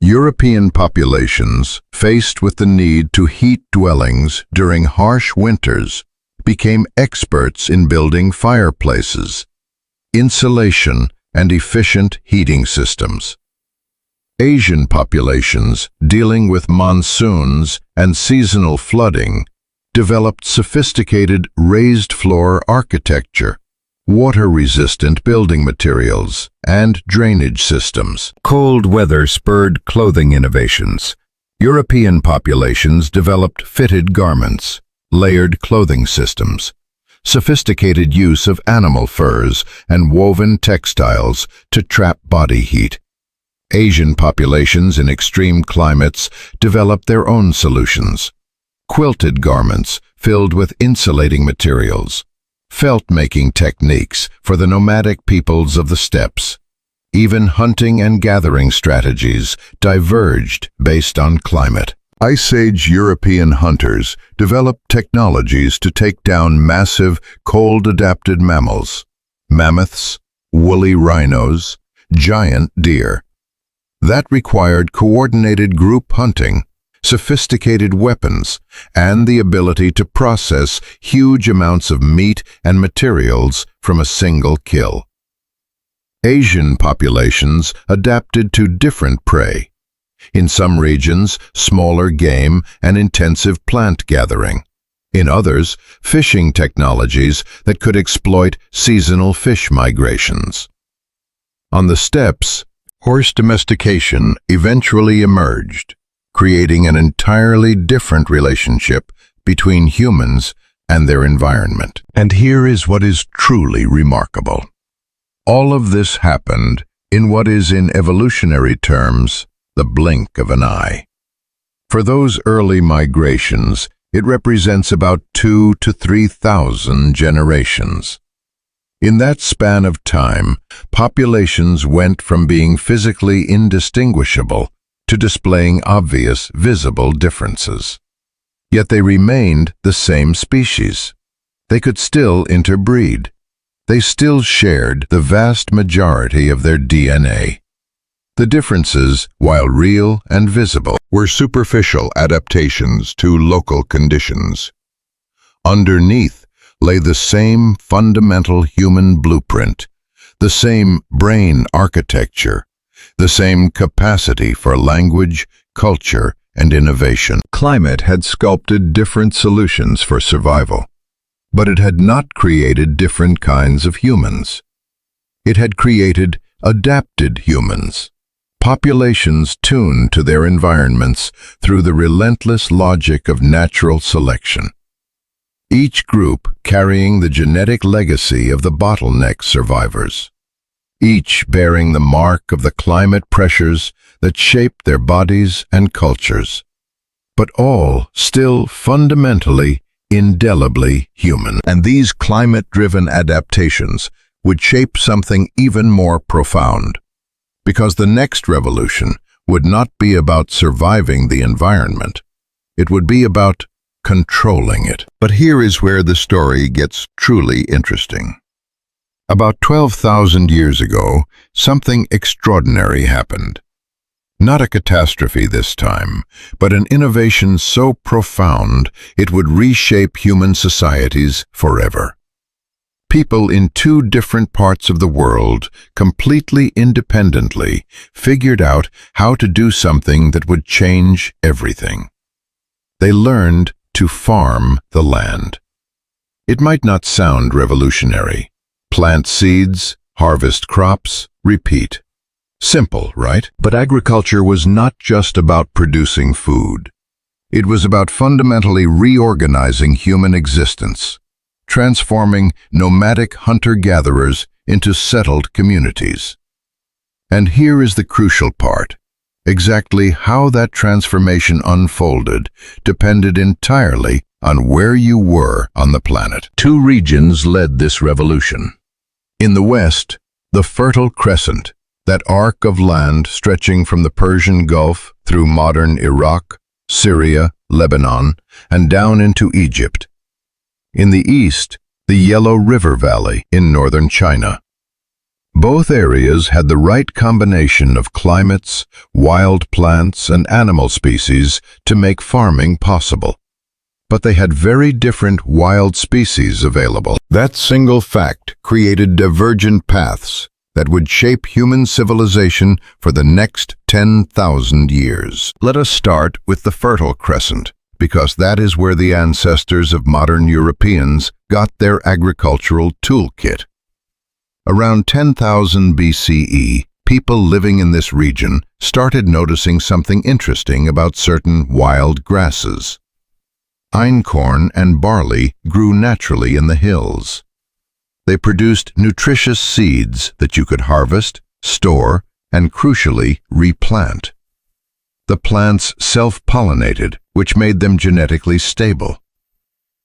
European populations, faced with the need to heat dwellings during harsh winters, became experts in building fireplaces, insulation, and efficient heating systems. Asian populations, dealing with monsoons and seasonal flooding, developed sophisticated raised floor architecture, water-resistant building materials, and drainage systems. Cold weather spurred clothing innovations. European populations developed fitted garments, layered clothing systems, sophisticated use of animal furs, and woven textiles to trap body heat. Asian populations in extreme climates developed their own solutions. Quilted garments filled with insulating materials, felt-making techniques for the nomadic peoples of the steppes. Even hunting and gathering strategies diverged based on climate. Ice Age European hunters developed technologies to take down massive, cold-adapted mammals, mammoths, woolly rhinos, giant deer. That required coordinated group hunting, sophisticated weapons, and the ability to process huge amounts of meat and materials from a single kill. Asian populations adapted to different prey. In some regions, smaller game and intensive plant gathering. In others, fishing technologies that could exploit seasonal fish migrations. On the steppes, horse domestication eventually emerged, creating an entirely different relationship between humans and their environment. And here is what is truly remarkable. All of this happened in what is, in evolutionary terms, the blink of an eye. For those early migrations, it represents about 2,000 to 3,000 generations. In that span of time, populations went from being physically indistinguishable to displaying obvious, visible differences. Yet they remained the same species. They could still interbreed. They still shared the vast majority of their DNA. The differences, while real and visible, were superficial adaptations to local conditions. Underneath lay the same fundamental human blueprint, the same brain architecture, the same capacity for language, culture, and innovation. Climate had sculpted different solutions for survival, but it had not created different kinds of humans. It had created adapted humans, populations tuned to their environments through the relentless logic of natural selection. Each group carrying the genetic legacy of the bottleneck survivors, each bearing the mark of the climate pressures that shaped their bodies and cultures, but all still fundamentally, indelibly human. And these climate-driven adaptations would shape something even more profound, because the next revolution would not be about surviving the environment. It would be about controlling it. But here is where the story gets truly interesting. About 12,000 years ago, something extraordinary happened. Not a catastrophe this time, but an innovation so profound it would reshape human societies forever. People in two different parts of the world, completely independently, figured out how to do something that would change everything. They learned to farm the land. It might not sound revolutionary. Plant seeds, harvest crops, repeat. Simple, right? But agriculture was not just about producing food. It was about fundamentally reorganizing human existence, transforming nomadic hunter-gatherers into settled communities. And here is the crucial part. Exactly how that transformation unfolded depended entirely on where you were on the planet. Two regions led this revolution. In the west, the Fertile Crescent, that arc of land stretching from the Persian Gulf through modern Iraq, Syria, Lebanon, and down into Egypt. In the east, the Yellow River Valley in northern China. Both areas had the right combination of climates, wild plants, and animal species to make farming possible. But they had very different wild species available. That single fact created divergent paths that would shape human civilization for the next 10,000 years. Let us start with the Fertile Crescent, because that is where the ancestors of modern Europeans got their agricultural toolkit. Around 10,000 BCE, people living in this region started noticing something interesting about certain wild grasses. Einkorn and barley grew naturally in the hills. They produced nutritious seeds that you could harvest, store, and crucially, replant. The plants self-pollinated, which made them genetically stable.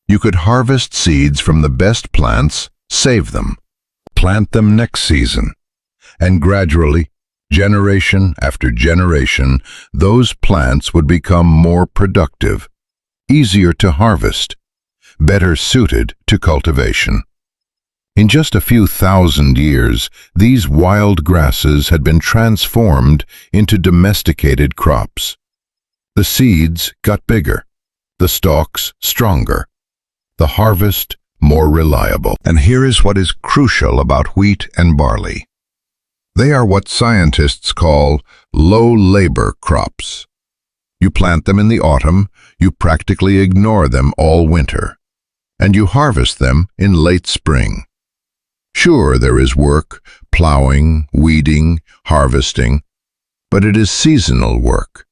You could harvest seeds from the best plants, save them, plant them next season, and gradually, generation after generation, those plants would become more productive, easier to harvest, better suited to cultivation. In just a few thousand years, these wild grasses had been transformed into domesticated crops. The seeds got bigger, the stalks stronger, the harvest more reliable. And here is what is crucial about wheat and barley. They are what scientists call low-labor crops. You plant them in the autumn, you practically ignore them all winter, and you harvest them in late spring. Sure, there is work, plowing, weeding, harvesting, but it is seasonal work.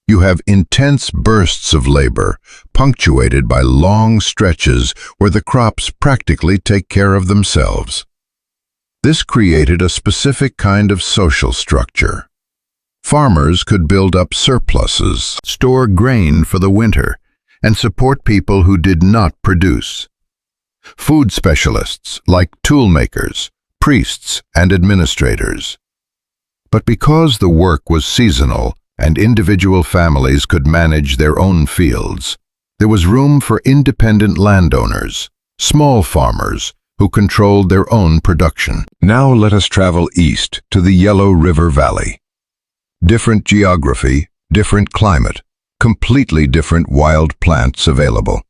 You have intense bursts of labor, punctuated by long stretches where the crops practically take care of themselves. This created a specific kind of social structure. Farmers could build up surpluses, store grain for the winter, and support people who did not produce. Food specialists like toolmakers, priests, and administrators. But because the work was seasonal and individual families could manage their own fields, there was room for independent landowners, small farmers, who controlled their own production. Now let us travel east to the Yellow River Valley. Different geography, different climate, completely different wild plants available.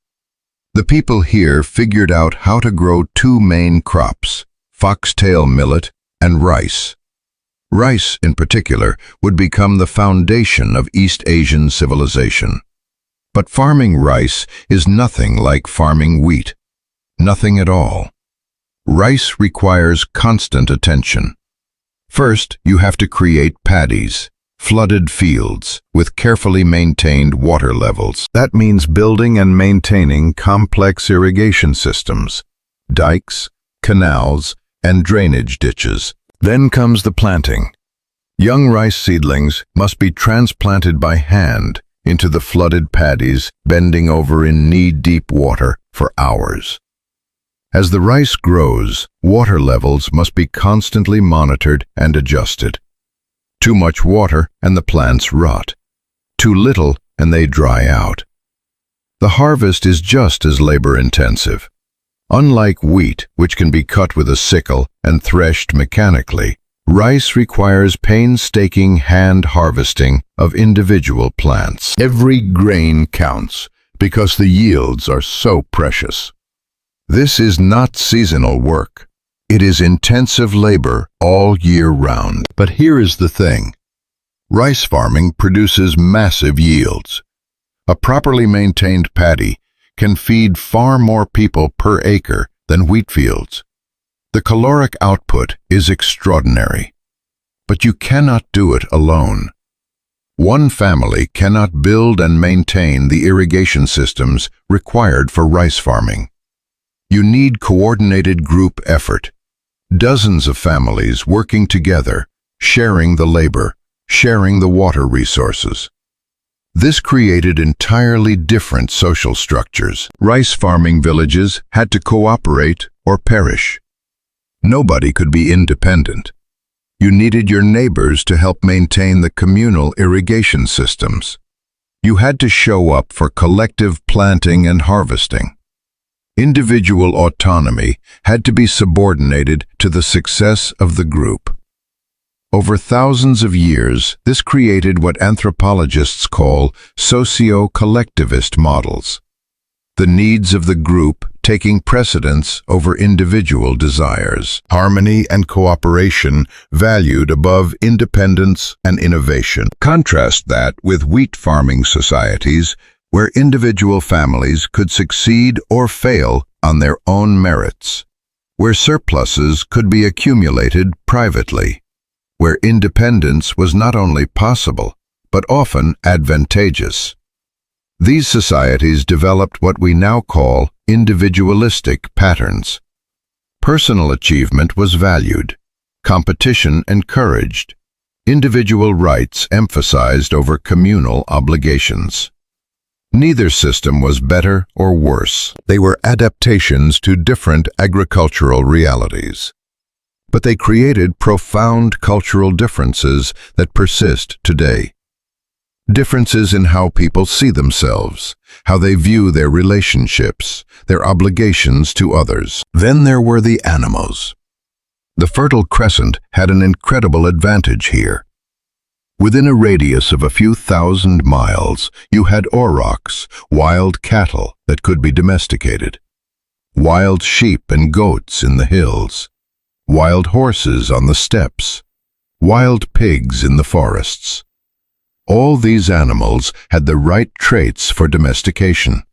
The people here figured out how to grow two main crops, foxtail millet and rice. Rice, in particular, would become the foundation of East Asian civilization. But farming rice is nothing like farming wheat. Nothing at all. Rice requires constant attention. First, you have to create paddies, flooded fields, with carefully maintained water levels. That means building and maintaining complex irrigation systems, dikes, canals, and drainage ditches. Then comes the planting. Young rice seedlings must be transplanted by hand into the flooded paddies, bending over in knee-deep water for hours. As the rice grows, water levels must be constantly monitored and adjusted. Too much water and the plants rot. Too little and they dry out. The harvest is just as labor-intensive. Unlike wheat, which can be cut with a sickle and threshed mechanically, rice requires painstaking hand harvesting of individual plants. Every grain counts because the yields are so precious. This is not seasonal work. It is intensive labor all year round. But here is the thing. Rice farming produces massive yields. A properly maintained paddy can feed far more people per acre than wheat fields. The caloric output is extraordinary, but you cannot do it alone. One family cannot build and maintain the irrigation systems required for rice farming. You need coordinated group effort. Dozens of families working together, sharing the labor, sharing the water resources. This created entirely different social structures. Rice farming villages had to cooperate or perish. Nobody could be independent. You needed your neighbors to help maintain the communal irrigation systems. You had to show up for collective planting and harvesting. Individual autonomy had to be subordinated to the success of the group. Over thousands of years, this created what anthropologists call socio-collectivist models. The needs of the group taking precedence over individual desires. Harmony and cooperation valued above independence and innovation. Contrast that with wheat farming societies, where individual families could succeed or fail on their own merits, where surpluses could be accumulated privately, where independence was not only possible, but often advantageous. These societies developed what we now call individualistic patterns. Personal achievement was valued, competition encouraged, individual rights emphasized over communal obligations. Neither system was better or worse. They were adaptations to different agricultural realities. But they created profound cultural differences that persist today. Differences in how people see themselves, how they view their relationships, their obligations to others. Then there were the animals. The Fertile Crescent had an incredible advantage here. Within a radius of a few thousand miles, you had aurochs, wild cattle that could be domesticated, wild sheep and goats in the hills, wild horses on the steppes, wild pigs in the forests. All these animals had the right traits for domestication.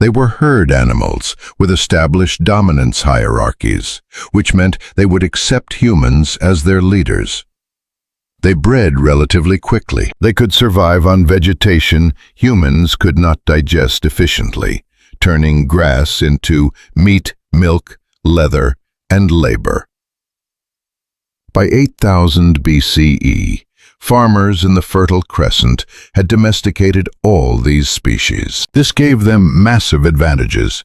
They were herd animals with established dominance hierarchies, which meant they would accept humans as their leaders. They bred relatively quickly. They could survive on vegetation humans could not digest efficiently, turning grass into meat, milk, leather, and labor. By 8000 BCE, farmers in the Fertile Crescent had domesticated all these species. This gave them massive advantages.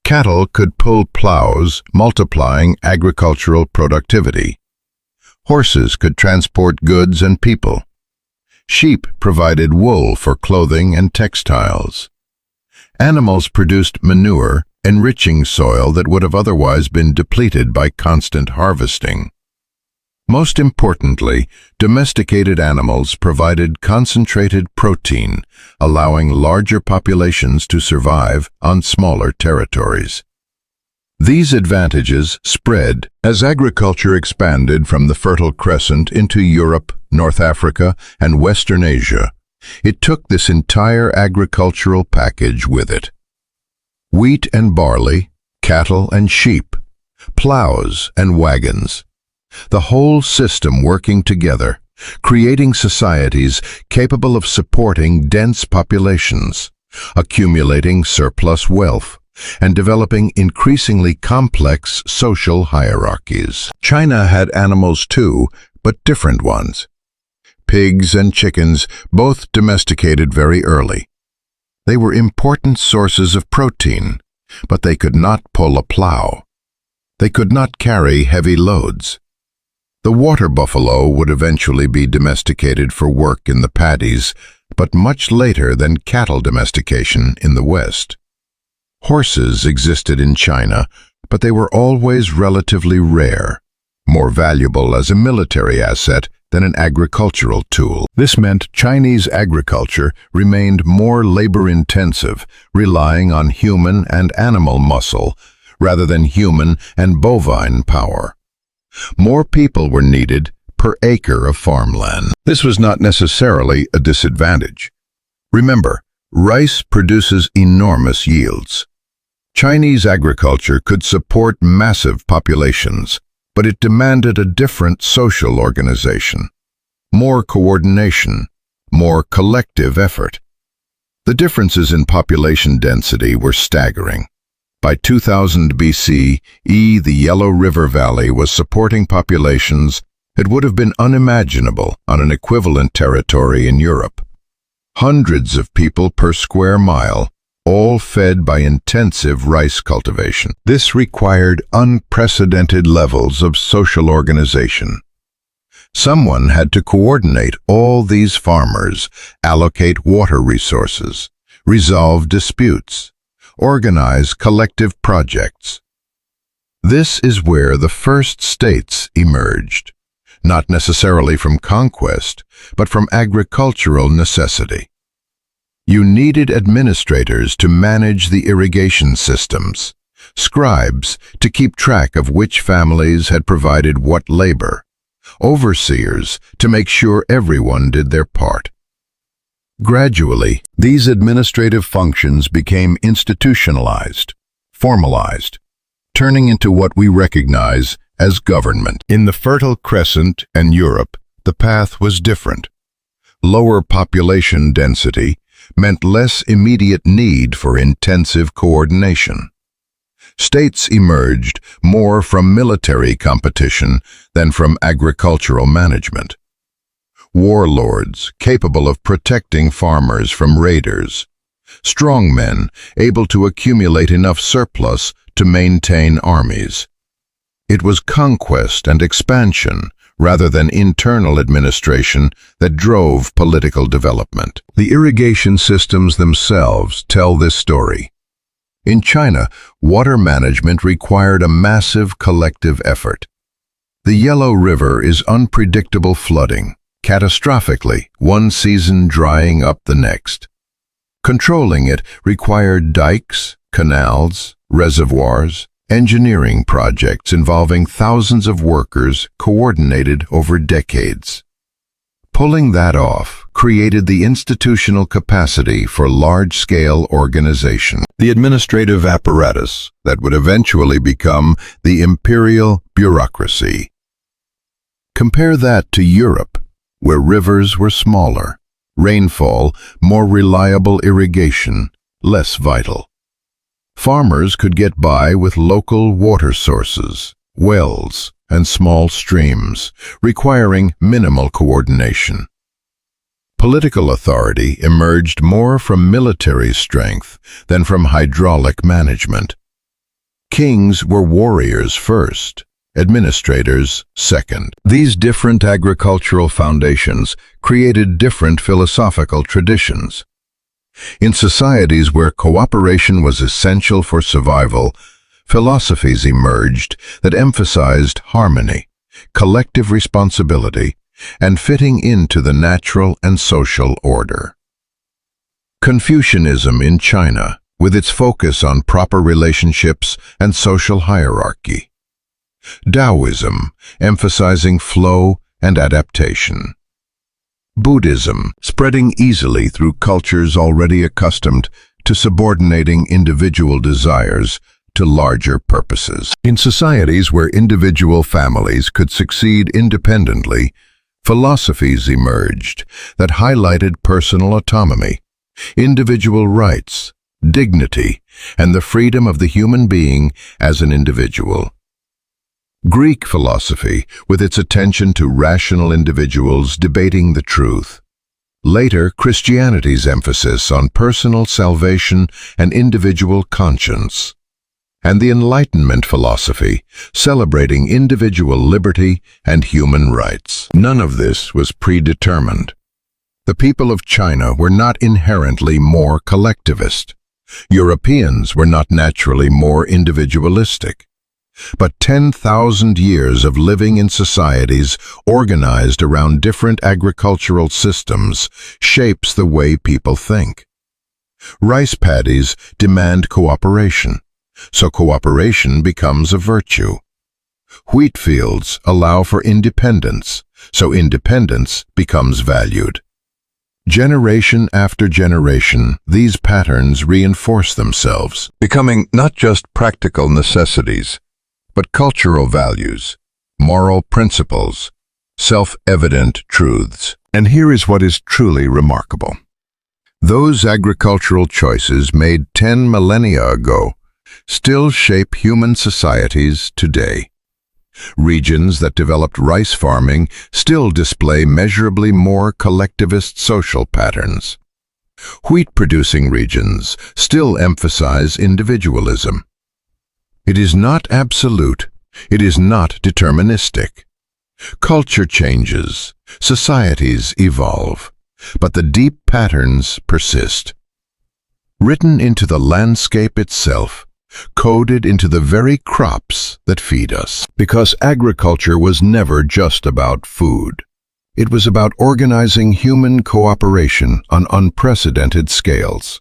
Cattle could pull plows, multiplying agricultural productivity. Horses could transport goods and people. Sheep provided wool for clothing and textiles. Animals produced manure, enriching soil that would have otherwise been depleted by constant harvesting. Most importantly, domesticated animals provided concentrated protein, allowing larger populations to survive on smaller territories. These advantages spread as agriculture expanded from the Fertile Crescent into Europe, North Africa, and Western Asia. It took this entire agricultural package with it. Wheat and barley, cattle and sheep, plows and wagons. The whole system working together, creating societies capable of supporting dense populations, accumulating surplus wealth, and developing increasingly complex social hierarchies. China had animals too, but different ones. Pigs and chickens, both domesticated very early. They were important sources of protein, but they could not pull a plow. They could not carry heavy loads. The water buffalo would eventually be domesticated for work in the paddies, but much later than cattle domestication in the West. Horses existed in China, but they were always relatively rare, more valuable as a military asset than an agricultural tool. This meant Chinese agriculture remained more labor-intensive, relying on human and animal muscle rather than human and bovine power. More people were needed per acre of farmland. This was not necessarily a disadvantage. Remember, rice produces enormous yields. Chinese agriculture could support massive populations, but it demanded a different social organization, more coordination, more collective effort. The differences in population density were staggering. By 2000 BCE, the Yellow River Valley was supporting populations that would have been unimaginable on an equivalent territory in Europe. Hundreds of people per square mile, all fed by intensive rice cultivation. This required unprecedented levels of social organization. Someone had to coordinate all these farmers, allocate water resources, resolve disputes, organize collective projects. This is where the first states emerged, not necessarily from conquest, but from agricultural necessity. You needed administrators to manage the irrigation systems, scribes to keep track of which families had provided what labor, overseers to make sure everyone did their part. Gradually, these administrative functions became institutionalized, formalized, turning into what we recognize as government. In the Fertile Crescent and Europe, the path was different. Lower population density meant less immediate need for intensive coordination. States emerged more from military competition than from agricultural management. Warlords capable of protecting farmers from raiders. Strongmen able to accumulate enough surplus to maintain armies. It was conquest and expansion rather than internal administration that drove political development. The irrigation systems themselves tell this story. In China, water management required a massive collective effort. The Yellow River is unpredictable flooding, catastrophically, one season drying up the next. Controlling it required dikes, canals, reservoirs, engineering projects involving thousands of workers coordinated over decades. Pulling that off created the institutional capacity for large-scale organization, the administrative apparatus that would eventually become the imperial bureaucracy. Compare that to Europe, where rivers were smaller, rainfall more reliable, irrigation less vital. Farmers could get by with local water sources, wells, and small streams, requiring minimal coordination. Political authority emerged more from military strength than from hydraulic management. Kings were warriors first, administrators second. These different agricultural foundations created different philosophical traditions. In societies where cooperation was essential for survival, philosophies emerged that emphasized harmony, collective responsibility, and fitting into the natural and social order. Confucianism in China, with its focus on proper relationships and social hierarchy. Taoism, emphasizing flow and adaptation. Buddhism, spreading easily through cultures already accustomed to subordinating individual desires to larger purposes. In societies where individual families could succeed independently, philosophies emerged that highlighted personal autonomy, individual rights, dignity, and the freedom of the human being as an individual. Greek philosophy, with its attention to rational individuals debating the truth. Later, Christianity's emphasis on personal salvation and individual conscience. And the Enlightenment philosophy, celebrating individual liberty and human rights. None of this was predetermined. The people of China were not inherently more collectivist. Europeans were not naturally more individualistic. But 10,000 years of living in societies organized around different agricultural systems shapes the way people think. Rice paddies demand cooperation, so cooperation becomes a virtue. Wheat fields allow for independence, so independence becomes valued. Generation after generation, these patterns reinforce themselves, becoming not just practical necessities, but cultural values, moral principles, self-evident truths. And here is what is truly remarkable. Those agricultural choices made 10 millennia ago still shape human societies today. Regions that developed rice farming still display measurably more collectivist social patterns. Wheat-producing regions still emphasize individualism. It is not absolute, it is not deterministic. Culture changes, societies evolve, but the deep patterns persist. Written into the landscape itself, coded into the very crops that feed us. Because agriculture was never just about food. It was about organizing human cooperation on unprecedented scales.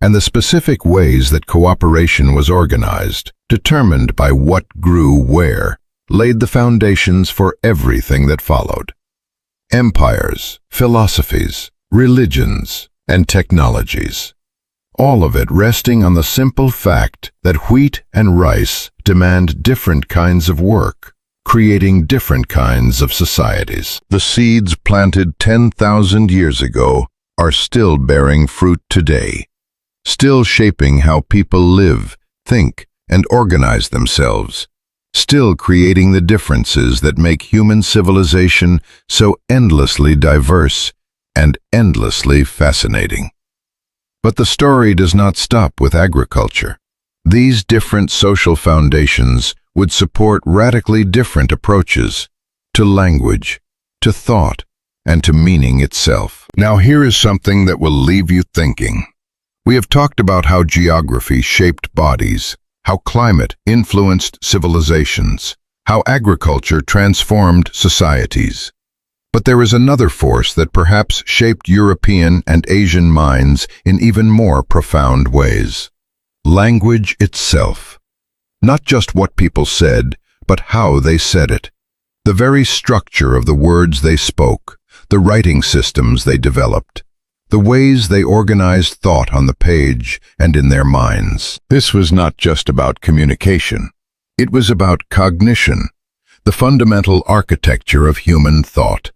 And the specific ways that cooperation was organized, determined by what grew where, laid the foundations for everything that followed. Empires, philosophies, religions, and technologies. All of it resting on the simple fact that wheat and rice demand different kinds of work, creating different kinds of societies. The seeds planted 10,000 years ago are still bearing fruit today, still shaping how people live, think, and organize themselves, still creating the differences that make human civilization so endlessly diverse and endlessly fascinating. But the story does not stop with agriculture. These different social foundations would support radically different approaches to language, to thought, and to meaning itself. Now here is something that will leave you thinking. We have talked about how geography shaped bodies, how climate influenced civilizations, how agriculture transformed societies. But there is another force that perhaps shaped European and Asian minds in even more profound ways. Language itself. Not just what people said, but how they said it. The very structure of the words they spoke, the writing systems they developed, the ways they organized thought on the page and in their minds. This was not just about communication. It was about cognition, the fundamental architecture of human thought.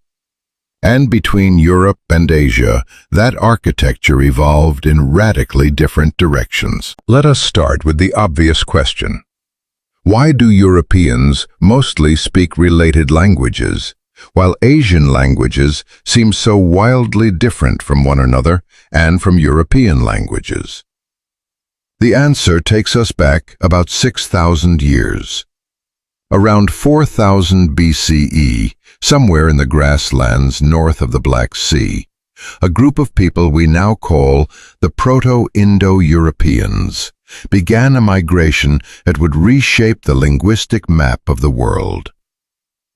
And between Europe and Asia, that architecture evolved in radically different directions. Let us start with the obvious question. Why do Europeans mostly speak related languages, while Asian languages seem so wildly different from one another and from European languages? The answer takes us back about 6,000 years. Around 4000 BCE, somewhere in the grasslands north of the Black Sea, a group of people we now call the Proto-Indo-Europeans began a migration that would reshape the linguistic map of the world.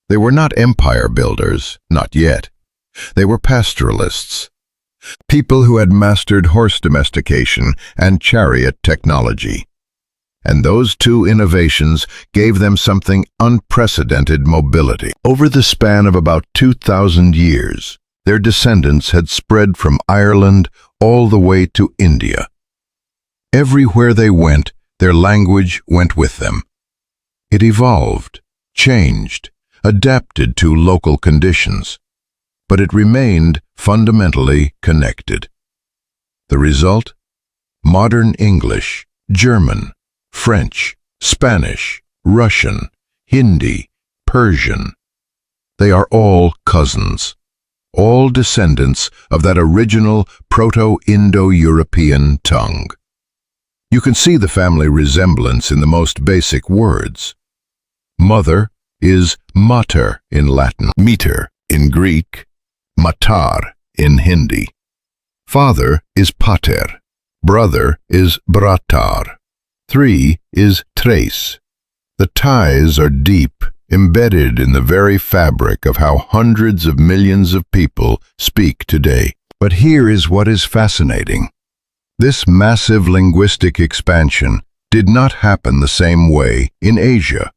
They were not empire builders, not yet. They were pastoralists, people who had mastered horse domestication and chariot technology. And those two innovations gave them something unprecedented mobility. Over the span of about 2,000 years, their descendants had spread from Ireland all the way to India. Everywhere they went, their language went with them. It evolved, changed, adapted to local conditions, but it remained fundamentally connected. The result? Modern English, German, French, Spanish, Russian, Hindi, Persian. They are all cousins, all descendants of that original Proto-Indo-European tongue. You can see the family resemblance in the most basic words. Mother is mater in Latin, meter in Greek, matar in Hindi. Father is pater, brother is bratar. 3 is tres. The ties are deep, embedded in the very fabric of how hundreds of millions of people speak today. But here is what is fascinating. This massive linguistic expansion did not happen the same way in Asia.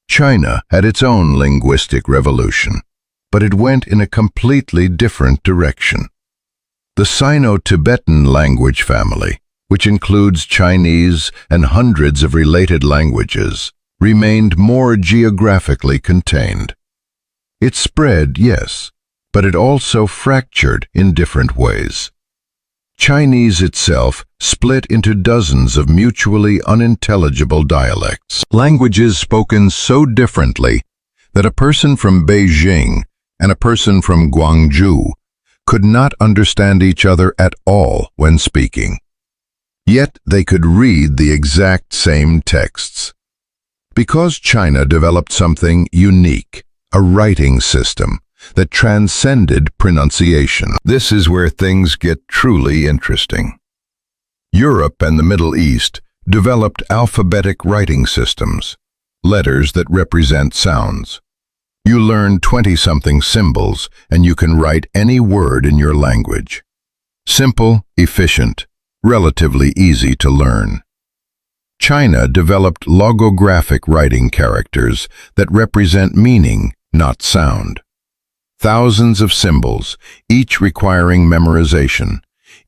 China had its own linguistic revolution, but it went in a completely different direction. The Sino-Tibetan language family, which includes Chinese and hundreds of related languages, remained more geographically contained. It spread, yes, but it also fractured in different ways. Chinese itself split into dozens of mutually unintelligible dialects, languages spoken so differently that a person from Beijing and a person from Guangzhou could not understand each other at all when speaking. Yet they could read the exact same texts. Because China developed something unique, a writing system that transcended pronunciation. This is where things get truly interesting. Europe and the Middle East developed alphabetic writing systems, letters that represent sounds. You learn 20-something symbols and you can write any word in your language. Simple, efficient, relatively easy to learn. China developed logographic writing characters that represent meaning, not sound. Thousands of symbols, each requiring memorization,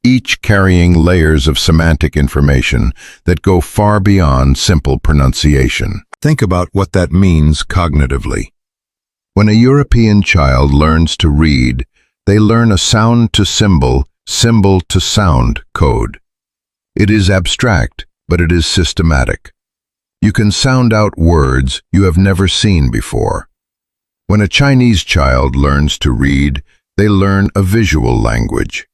each carrying layers of semantic information that go far beyond simple pronunciation. Think about what that means cognitively. When a European child learns to read, they learn a sound-to-symbol, symbol-to-sound code. It is abstract, but it is systematic. You can sound out words you have never seen before. When a Chinese child learns to read, they learn a visual language.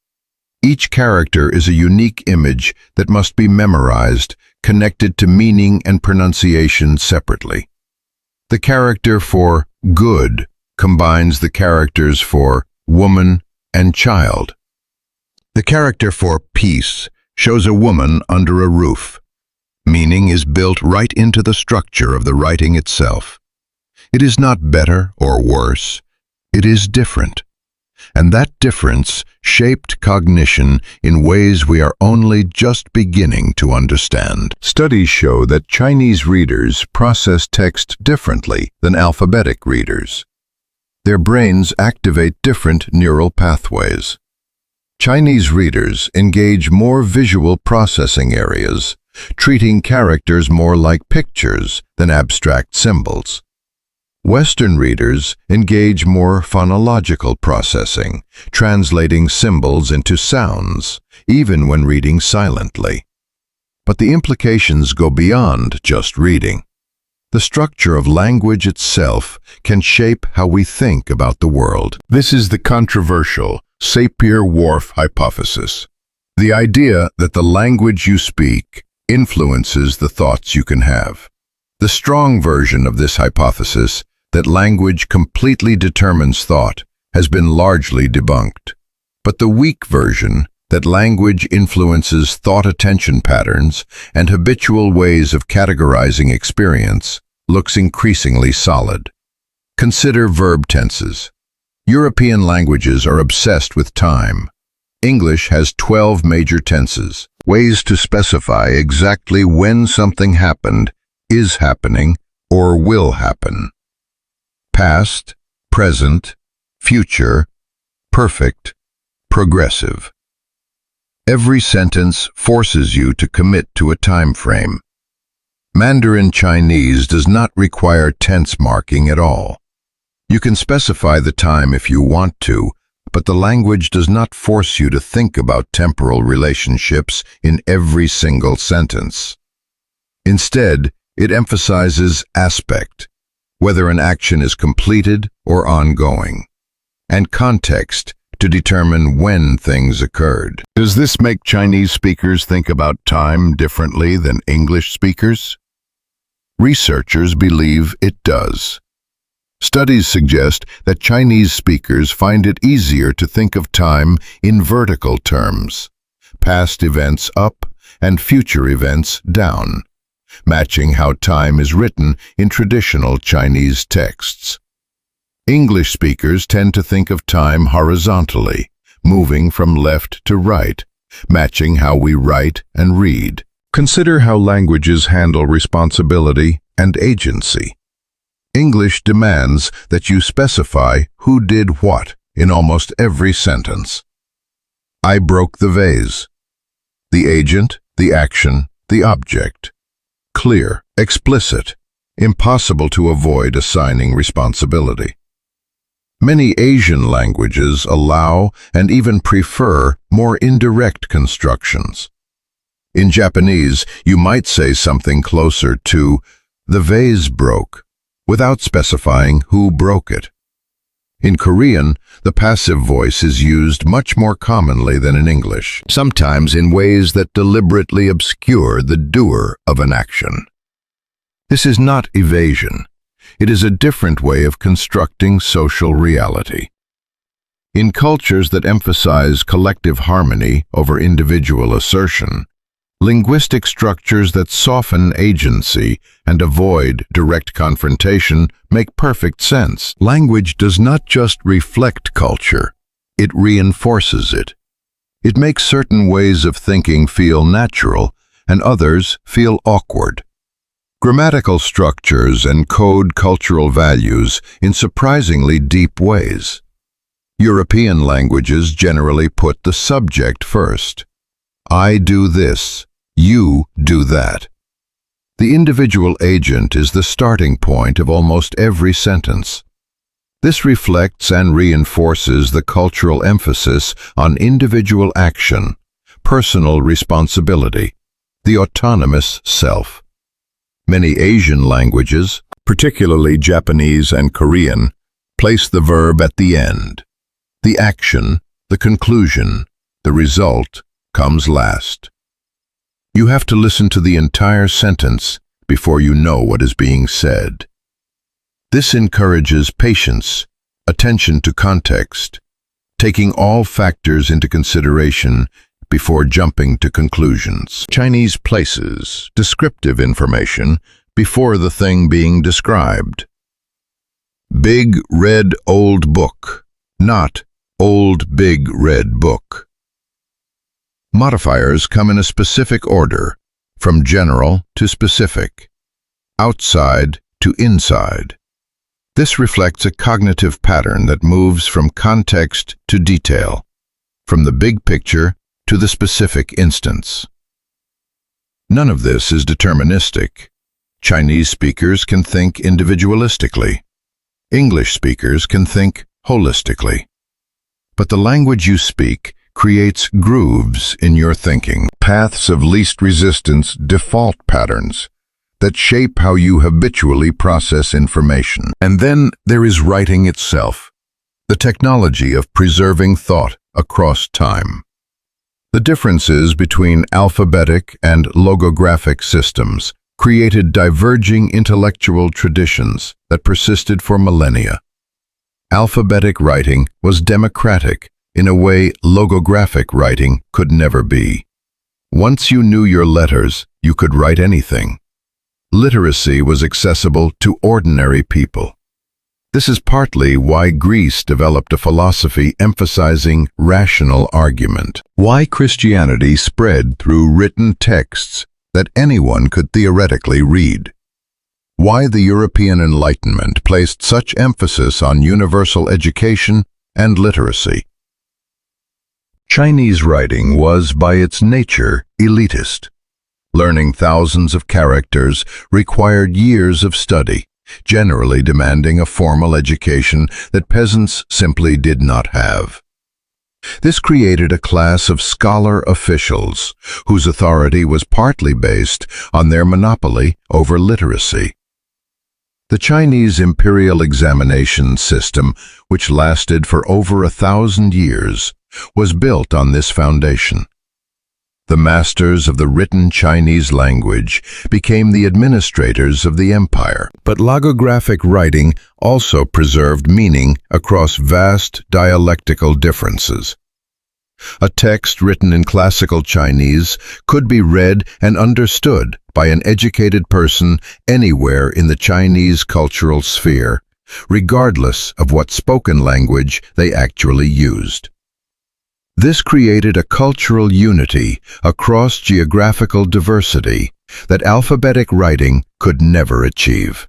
Each character is a unique image that must be memorized, connected to meaning and pronunciation separately. The character for good combines the characters for woman and child. The character for peace shows a woman under a roof. Meaning is built right into the structure of the writing itself. It is not better or worse, it is different. And that difference shaped cognition in ways we are only just beginning to understand. Studies show that Chinese readers process text differently than alphabetic readers. Their brains activate different neural pathways. Chinese readers engage more visual processing areas, treating characters more like pictures than abstract symbols. Western readers engage more phonological processing, translating symbols into sounds, even when reading silently. But the implications go beyond just reading. The structure of language itself can shape how we think about the world. This is the controversial Sapir-Whorf hypothesis. The idea that the language you speak influences the thoughts you can have. The strong version of this hypothesis, that language completely determines thought, has been largely debunked. But the weak version, that language influences thought attention patterns and habitual ways of categorizing experience, looks increasingly solid. Consider verb tenses. European languages are obsessed with time. English has 12 major tenses, ways to specify exactly when something happened, is happening, or will happen. Past, present, future, perfect, progressive. Every sentence forces you to commit to a time frame. Mandarin Chinese does not require tense marking at all. You can specify the time if you want to, but the language does not force you to think about temporal relationships in every single sentence. Instead, it emphasizes aspect, whether an action is completed or ongoing, and context to determine when things occurred. Does this make Chinese speakers think about time differently than English speakers? Researchers believe it does. Studies suggest that Chinese speakers find it easier to think of time in vertical terms, past events up and future events down, matching how time is written in traditional Chinese texts. English speakers tend to think of time horizontally, moving from left to right, matching how we write and read. Consider how languages handle responsibility and agency. English demands that you specify who did what in almost every sentence. I broke the vase. The agent, the action, the object. Clear, explicit, impossible to avoid assigning responsibility. Many Asian languages allow and even prefer more indirect constructions. In Japanese, you might say something closer to, "The vase broke," without specifying who broke it. In Korean, the passive voice is used much more commonly than in English, sometimes in ways that deliberately obscure the doer of an action. This is not evasion. It is a different way of constructing social reality. In cultures that emphasize collective harmony over individual assertion, linguistic structures that soften agency and avoid direct confrontation make perfect sense. Language does not just reflect culture, it reinforces it. It makes certain ways of thinking feel natural and others feel awkward. Grammatical structures encode cultural values in surprisingly deep ways. European languages generally put the subject first. I do this, you do that. The individual agent is the starting point of almost every sentence. This reflects and reinforces the cultural emphasis on individual action, personal responsibility, the autonomous self. Many Asian languages, particularly Japanese and Korean, place the verb at the end. The action, the conclusion, the result comes last. You have to listen to the entire sentence before you know what is being said. This encourages patience, attention to context, taking all factors into consideration before jumping to conclusions. Chinese places descriptive information before the thing being described. Big red old book, not old big red book. Modifiers come in a specific order, from general to specific, outside to inside. This reflects a cognitive pattern that moves from context to detail, from the big picture to the specific instance. None of this is deterministic. Chinese speakers can think individualistically. English speakers can think holistically. But the language you speak creates grooves in your thinking, paths of least resistance, default patterns that shape how you habitually process information. And then there is writing itself, the technology of preserving thought across time. The differences between alphabetic and logographic systems created diverging intellectual traditions that persisted for millennia. Alphabetic writing was democratic in a way logographic writing could never be. Once you knew your letters, you could write anything. Literacy was accessible to ordinary people. This is partly why Greece developed a philosophy emphasizing rational argument, why Christianity spread through written texts that anyone could theoretically read, why the European Enlightenment placed such emphasis on universal education and literacy. Chinese writing was, by its nature, elitist. Learning thousands of characters required years of study, generally demanding a formal education that peasants simply did not have. This created a class of scholar officials whose authority was partly based on their monopoly over literacy. The Chinese imperial examination system, which lasted for over 1,000 years, was built on this foundation. The masters of the written Chinese language became the administrators of the empire. But logographic writing also preserved meaning across vast dialectical differences. A text written in classical Chinese could be read and understood by an educated person anywhere in the Chinese cultural sphere, regardless of what spoken language they actually used. This created a cultural unity across geographical diversity that alphabetic writing could never achieve.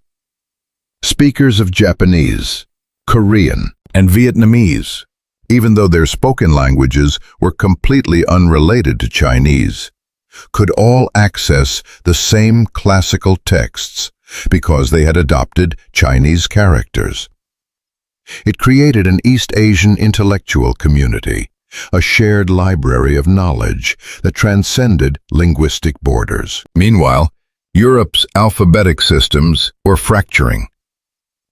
Speakers of Japanese, Korean, and Vietnamese even though their spoken languages were completely unrelated to Chinese, could all access the same classical texts because they had adopted Chinese characters. It created an East Asian intellectual community, a shared library of knowledge that transcended linguistic borders. Meanwhile, Europe's alphabetic systems were fracturing.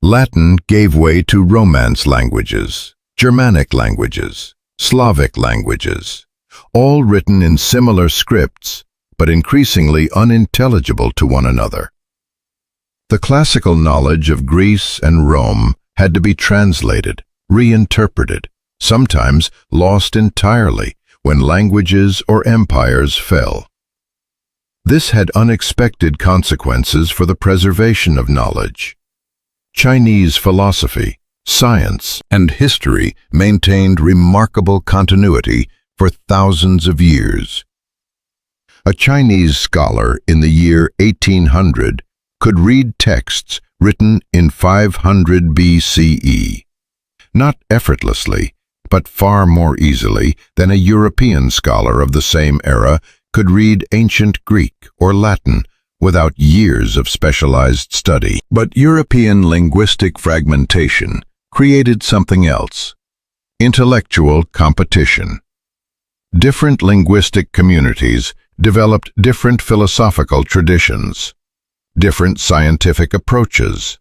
Latin gave way to Romance languages, Germanic languages, Slavic languages, all written in similar scripts, but increasingly unintelligible to one another. The classical knowledge of Greece and Rome had to be translated, reinterpreted, sometimes lost entirely when languages or empires fell. This had unexpected consequences for the preservation of knowledge. Chinese philosophy, science, and history maintained remarkable continuity for thousands of years. A Chinese scholar in the year 1800 could read texts written in 500 BCE, not effortlessly, but far more easily than a European scholar of the same era could read ancient Greek or Latin without years of specialized study. But European linguistic fragmentation created something else: intellectual competition. Different linguistic communities developed different philosophical traditions, different scientific approaches,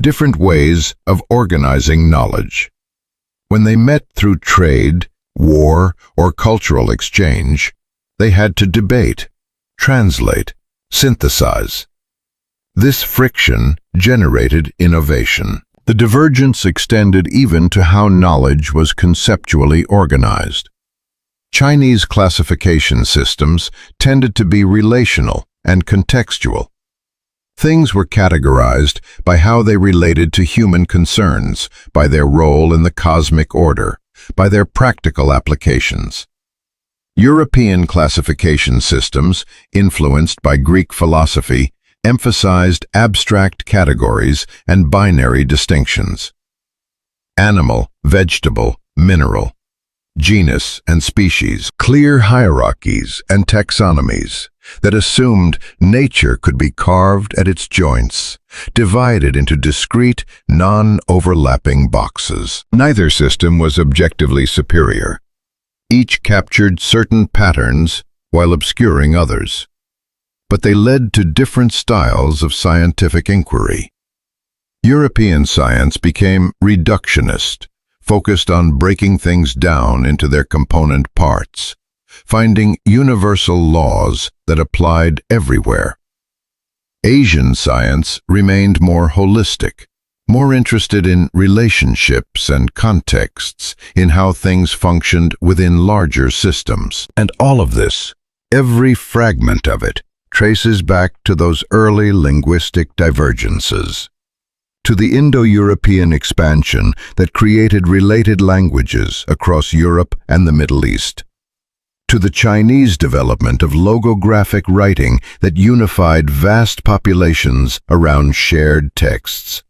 different ways of organizing knowledge. When they met through trade, war, or cultural exchange, they had to debate, translate, synthesize. This friction generated innovation. The divergence extended even to how knowledge was conceptually organized. Chinese classification systems tended to be relational and contextual. Things were categorized by how they related to human concerns, by their role in the cosmic order, by their practical applications. European classification systems, influenced by Greek philosophy, emphasized abstract categories and binary distinctions. Animal, vegetable, mineral, genus and species, clear hierarchies and taxonomies that assumed nature could be carved at its joints, divided into discrete, non-overlapping boxes. Neither system was objectively superior. Each captured certain patterns while obscuring others. But they led to different styles of scientific inquiry. European science became reductionist, focused on breaking things down into their component parts, finding universal laws that applied everywhere. Asian science remained more holistic, more interested in relationships and contexts, in how things functioned within larger systems. And all of this, every fragment of it, traces back to those early linguistic divergences, to the Indo-European expansion that created related languages across Europe and the Middle East, to the Chinese development of logographic writing that unified vast populations around shared texts,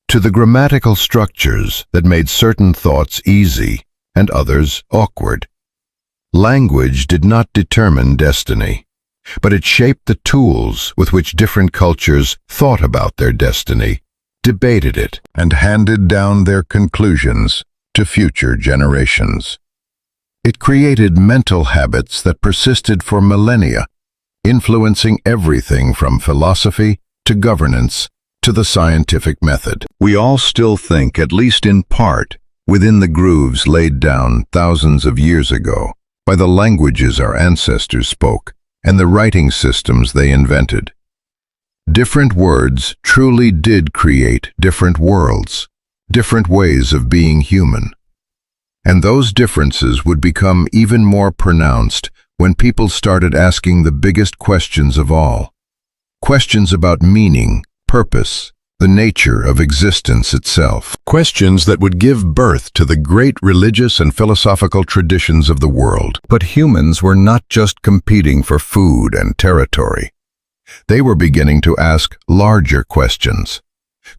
to the grammatical structures that made certain thoughts easy and others awkward. Language did not determine destiny, but it shaped the tools with which different cultures thought about their destiny, debated it, and handed down their conclusions to future generations. It created mental habits that persisted for millennia, influencing everything from philosophy to governance to the scientific method. We all still think, at least in part, within the grooves laid down thousands of years ago by the languages our ancestors spoke and the writing systems they invented. Different words truly did create different worlds, different ways of being human. And those differences would become even more pronounced when people started asking the biggest questions of all. Questions about meaning, purpose, the nature of existence itself. Questions that would give birth to the great religious and philosophical traditions of the world. But humans were not just competing for food and territory. They were beginning to ask larger questions,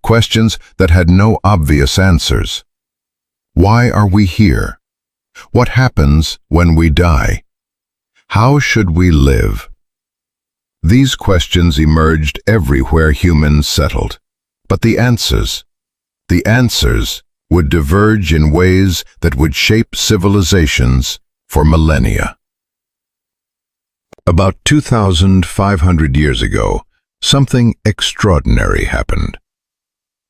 questions that had no obvious answers. Why are we here? What happens when we die? How should we live? These questions emerged everywhere humans settled. But the answers would diverge in ways that would shape civilizations for millennia. About 2,500 years ago, something extraordinary happened.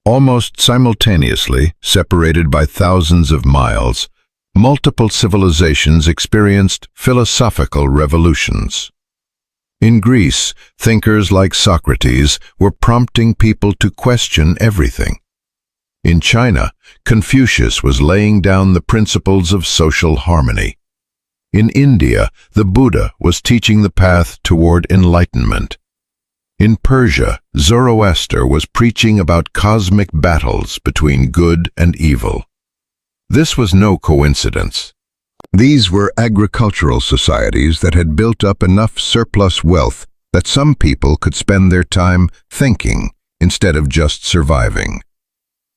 Almost simultaneously, separated by thousands of miles, multiple civilizations experienced philosophical revolutions. In Greece, thinkers like Socrates were prompting people to question everything. In China, Confucius was laying down the principles of social harmony. In India, the Buddha was teaching the path toward enlightenment. In Persia, Zoroaster was preaching about cosmic battles between good and evil. This was no coincidence. These were agricultural societies that had built up enough surplus wealth that some people could spend their time thinking instead of just surviving.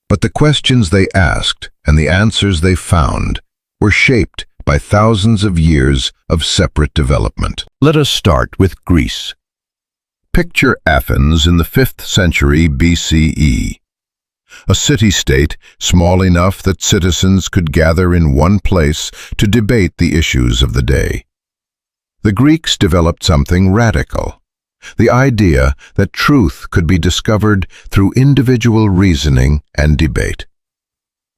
But the questions they asked and the answers they found were shaped by thousands of years of separate development. Let us start with Greece. Picture Athens in the 5th century BCE. A city-state small enough that citizens could gather in one place to debate the issues of the day. The Greeks developed something radical, the idea that truth could be discovered through individual reasoning and debate.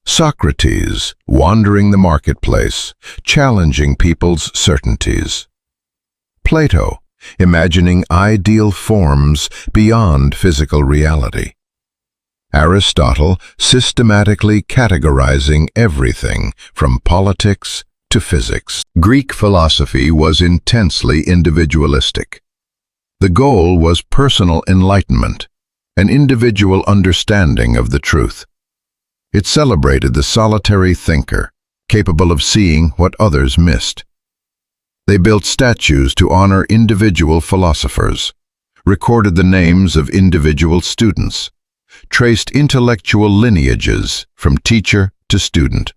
Socrates, wandering the marketplace, challenging people's certainties. Plato, imagining ideal forms beyond physical reality. Aristotle, systematically categorizing everything from politics to physics. Greek philosophy was intensely individualistic. The goal was personal enlightenment, an individual understanding of the truth. It celebrated the solitary thinker, capable of seeing what others missed. They built statues to honor individual philosophers, recorded the names of individual students, traced intellectual lineages from teacher to student.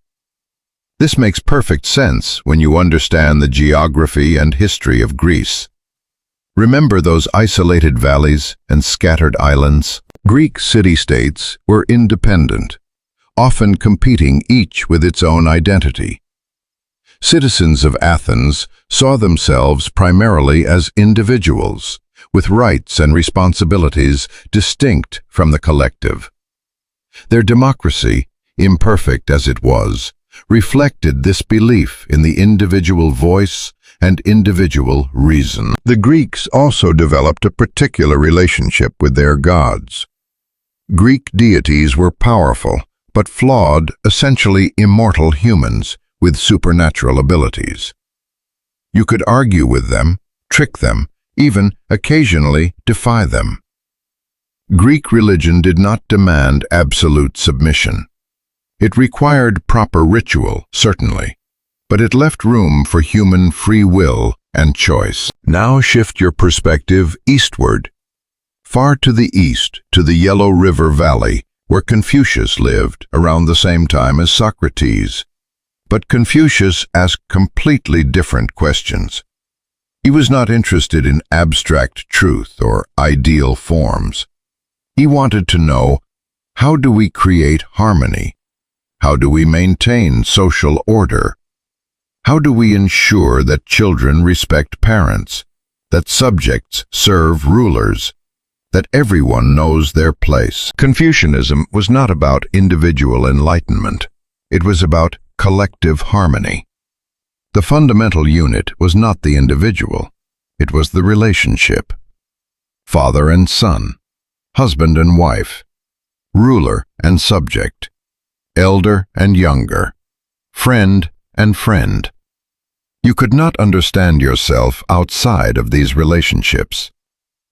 This makes perfect sense when you understand the geography and history of Greece. Remember those isolated valleys and scattered islands? Greek city-states were independent, often competing each with its own identity. Citizens of Athens saw themselves primarily as individuals, with rights and responsibilities distinct from the collective. Their democracy, imperfect as it was, reflected this belief in the individual voice and individual reason. The Greeks also developed a particular relationship with their gods. Greek deities were powerful, but flawed, essentially immortal humans with supernatural abilities. You could argue with them, trick them, even occasionally defy them. Greek religion did not demand absolute submission. It required proper ritual, certainly, but it left room for human free will and choice. Now shift your perspective eastward, far to the east, to the Yellow River Valley, where Confucius lived around the same time as Socrates. But Confucius asked completely different questions. He was not interested in abstract truth or ideal forms. He wanted to know, how do we create harmony? How do we maintain social order? How do we ensure that children respect parents, that subjects serve rulers, that everyone knows their place? Confucianism was not about individual enlightenment. It was about collective harmony. The fundamental unit was not the individual. It was the relationship. Father and son, husband and wife, ruler and subject, elder and younger, friend and friend. You could not understand yourself outside of these relationships.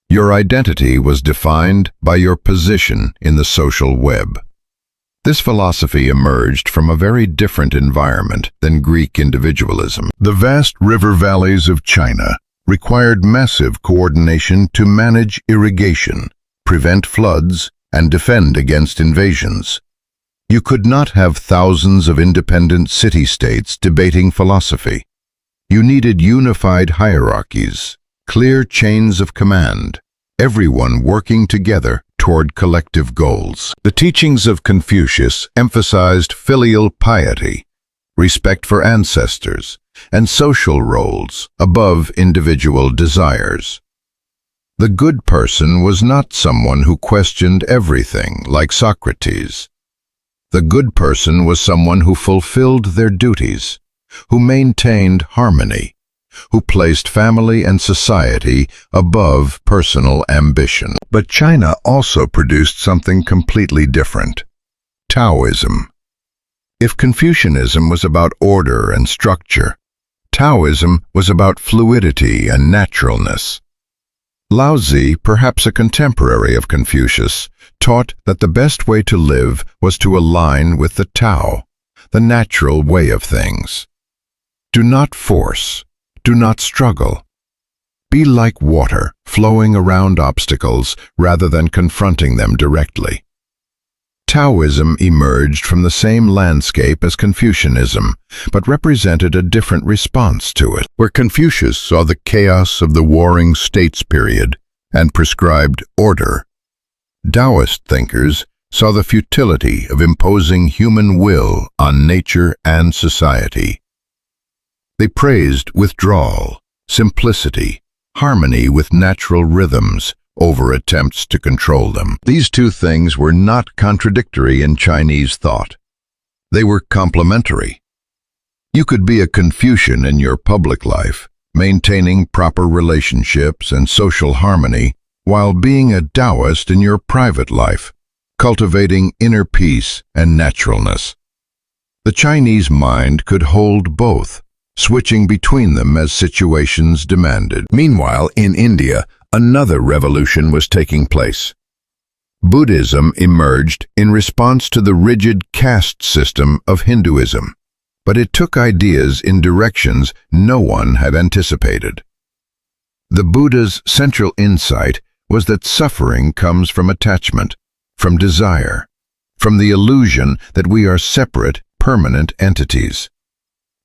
Your identity was defined by your position in the social web. This philosophy emerged from a very different environment than Greek individualism. The vast river valleys of China required massive coordination to manage irrigation, prevent floods, and defend against invasions. You could not have thousands of independent city-states debating philosophy. You needed unified hierarchies, clear chains of command, everyone working together toward collective goals. The teachings of Confucius emphasized filial piety, respect for ancestors, and social roles above individual desires. The good person was not someone who questioned everything like Socrates. The good person was someone who fulfilled their duties, who maintained harmony, who placed family and society above personal ambition. But China also produced something completely different: Taoism. If Confucianism was about order and structure, Taoism was about fluidity and naturalness. Laozi, perhaps a contemporary of Confucius, taught that the best way to live was to align with the Tao, the natural way of things. Do not force, do not struggle. Be like water, flowing around obstacles rather than confronting them directly. Taoism emerged from the same landscape as Confucianism, but represented a different response to it. Where Confucius saw the chaos of the warring states period and prescribed order, Taoist thinkers saw the futility of imposing human will on nature and society. They praised withdrawal, simplicity, harmony with natural rhythms over attempts to control them. These two things were not contradictory in Chinese thought. They were complementary. You could be a Confucian in your public life, maintaining proper relationships and social harmony, while being a Taoist in your private life, cultivating inner peace and naturalness. The Chinese mind could hold both, switching between them as situations demanded. Meanwhile, in India, another revolution was taking place. Buddhism emerged in response to the rigid caste system of Hinduism, but it took ideas in directions no one had anticipated. The Buddha's central insight was that suffering comes from attachment, from desire, from the illusion that we are separate, permanent entities.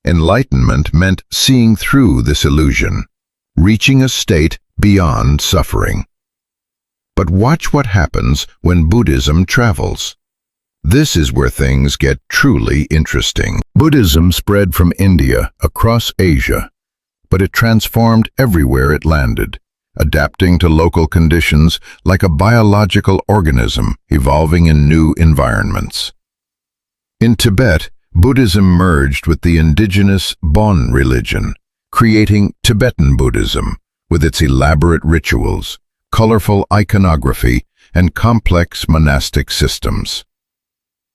Enlightenment meant seeing through this illusion, reaching a state beyond suffering. But watch what happens when Buddhism travels. This is where things get truly interesting. Buddhism spread from India across Asia, but it transformed everywhere it landed, adapting to local conditions like a biological organism evolving in new environments. In Tibet, Buddhism merged with the indigenous Bon religion, creating Tibetan Buddhism, with its elaborate rituals, colorful iconography, and complex monastic systems.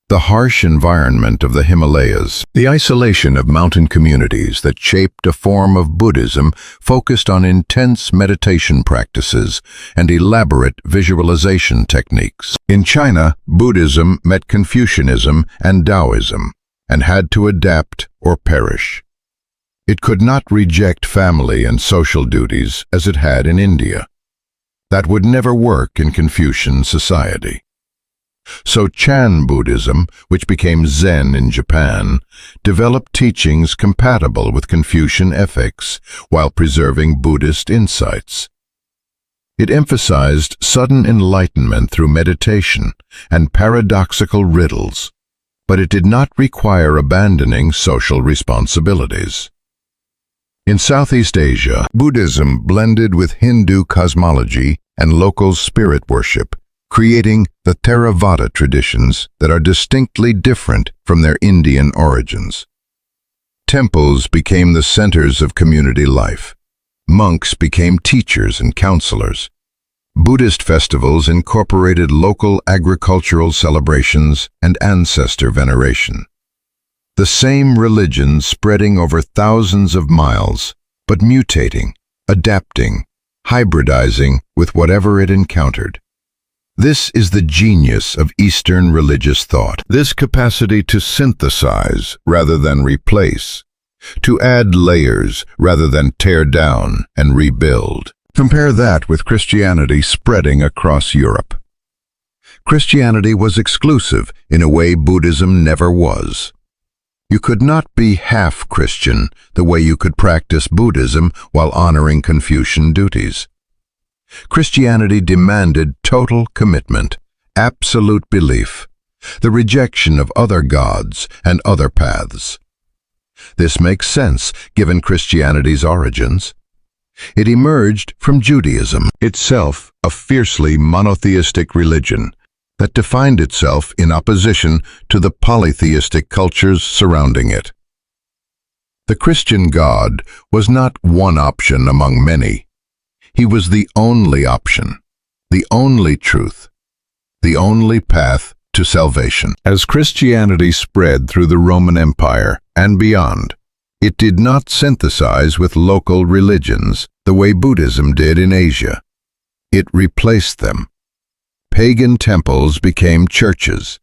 The harsh environment of the Himalayas, the isolation of mountain communities that shaped a form of Buddhism focused on intense meditation practices and elaborate visualization techniques. In China, Buddhism met Confucianism and Taoism, and had to adapt or perish. It could not reject family and social duties as it had in India. That would never work in Confucian society. So Chan Buddhism, which became Zen in Japan, developed teachings compatible with Confucian ethics while preserving Buddhist insights. It emphasized sudden enlightenment through meditation and paradoxical riddles, but it did not require abandoning social responsibilities. In Southeast Asia, Buddhism blended with Hindu cosmology and local spirit worship, creating the Theravada traditions that are distinctly different from their Indian origins. Temples became the centers of community life. Monks became teachers and counselors. Buddhist festivals incorporated local agricultural celebrations and ancestor veneration. The same religion spreading over thousands of miles, but mutating, adapting, hybridizing with whatever it encountered. This is the genius of Eastern religious thought. This capacity to synthesize rather than replace, to add layers rather than tear down and rebuild. Compare that with Christianity spreading across Europe. Christianity was exclusive in a way Buddhism never was. You could not be half Christian the way you could practice Buddhism while honoring Confucian duties. Christianity demanded total commitment, absolute belief, the rejection of other gods and other paths. This makes sense given Christianity's origins. It emerged from Judaism, itself a fiercely monotheistic religion that defined itself in opposition to the polytheistic cultures surrounding it. The Christian God was not one option among many. He was the only option, the only truth, the only path to salvation. As Christianity spread through the Roman Empire and beyond, it did not synthesize with local religions the way Buddhism did in Asia. It replaced them. Pagan temples became churches.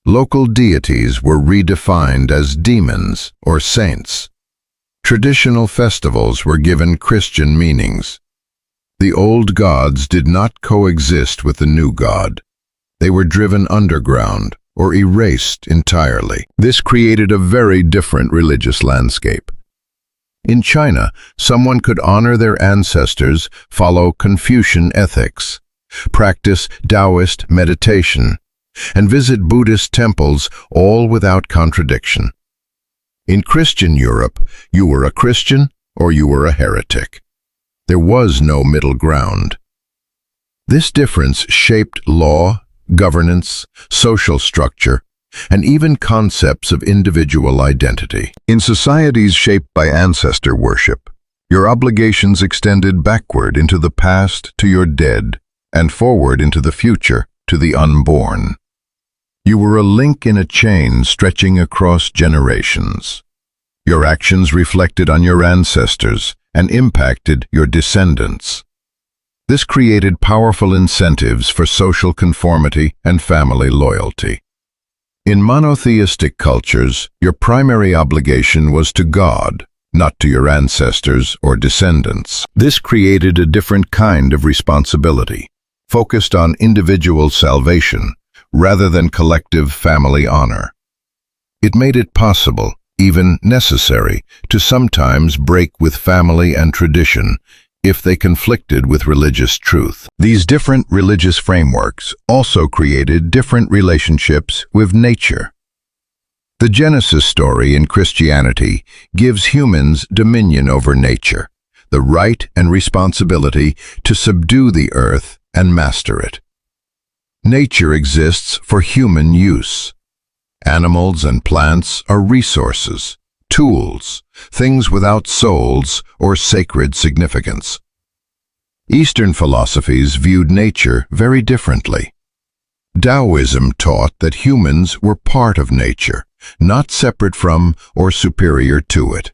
Local deities were redefined as demons or saints. Traditional festivals were given Christian meanings. The old gods did not coexist with the new God. They were driven underground or erased entirely. This created a very different religious landscape. In China, someone could honor their ancestors, follow Confucian ethics, practice Taoist meditation, and visit Buddhist temples, all without contradiction. In Christian Europe, you were a Christian or you were a heretic. There was no middle ground. This difference shaped law, governance, social structure, and even concepts of individual identity. In societies shaped by ancestor worship, your obligations extended backward into the past to your dead, and forward into the future to the unborn. You were a link in a chain stretching across generations. Your actions reflected on your ancestors and impacted your descendants. This created powerful incentives for social conformity and family loyalty. In monotheistic cultures, your primary obligation was to God, not to your ancestors or descendants. This created a different kind of responsibility, focused on individual salvation rather than collective family honor. It made it possible, even necessary, to sometimes break with family and tradition if they conflicted with religious truth. These different religious frameworks also created different relationships with nature. The Genesis story in Christianity gives humans dominion over nature, the right and responsibility to subdue the earth and master it. Nature exists for human use. Animals and plants are resources, tools, things without souls or sacred significance. Eastern philosophies viewed nature very differently. Taoism taught that humans were part of nature, not separate from or superior to it.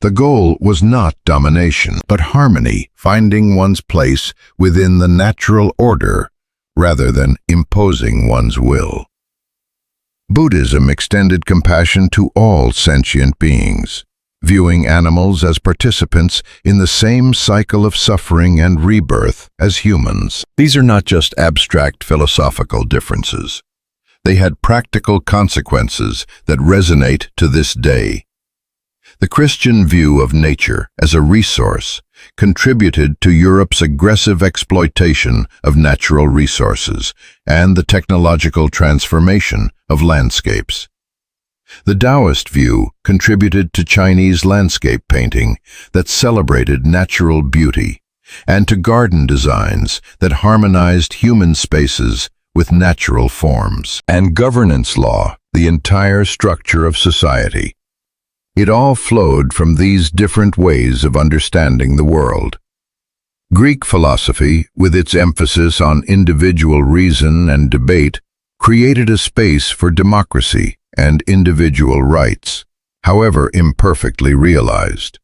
The goal was not domination, but harmony, finding one's place within the natural order rather than imposing one's will. Buddhism extended compassion to all sentient beings, viewing animals as participants in the same cycle of suffering and rebirth as humans. These are not just abstract philosophical differences. They had practical consequences that resonate to this day. The Christian view of nature as a resource contributed to Europe's aggressive exploitation of natural resources and the technological transformation of landscapes. The Taoist view contributed to Chinese landscape painting that celebrated natural beauty and to garden designs that harmonized human spaces with natural forms. And governance law, the entire structure of society. It all flowed from these different ways of understanding the world. Greek philosophy, with its emphasis on individual reason and debate, created a space for democracy and individual rights, however imperfectly realized.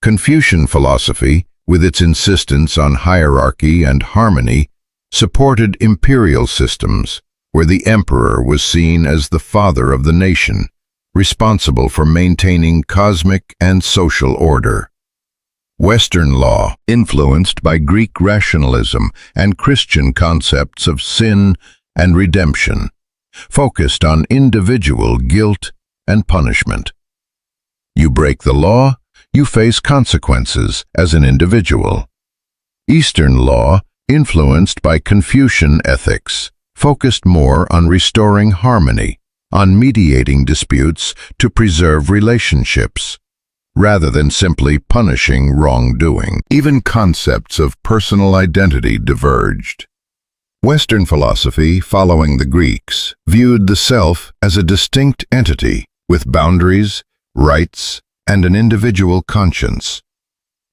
Confucian philosophy, with its insistence on hierarchy and harmony, supported imperial systems, where the emperor was seen as the father of the nation, responsible for maintaining cosmic and social order. Western law, influenced by Greek rationalism and Christian concepts of sin and redemption, focused on individual guilt and punishment. You break the law, you face consequences as an individual. Eastern law, influenced by Confucian ethics, focused more on restoring harmony, on mediating disputes to preserve relationships, rather than simply punishing wrongdoing. Even concepts of personal identity diverged. Western philosophy, following the Greeks, viewed the self as a distinct entity with boundaries, rights, and an individual conscience.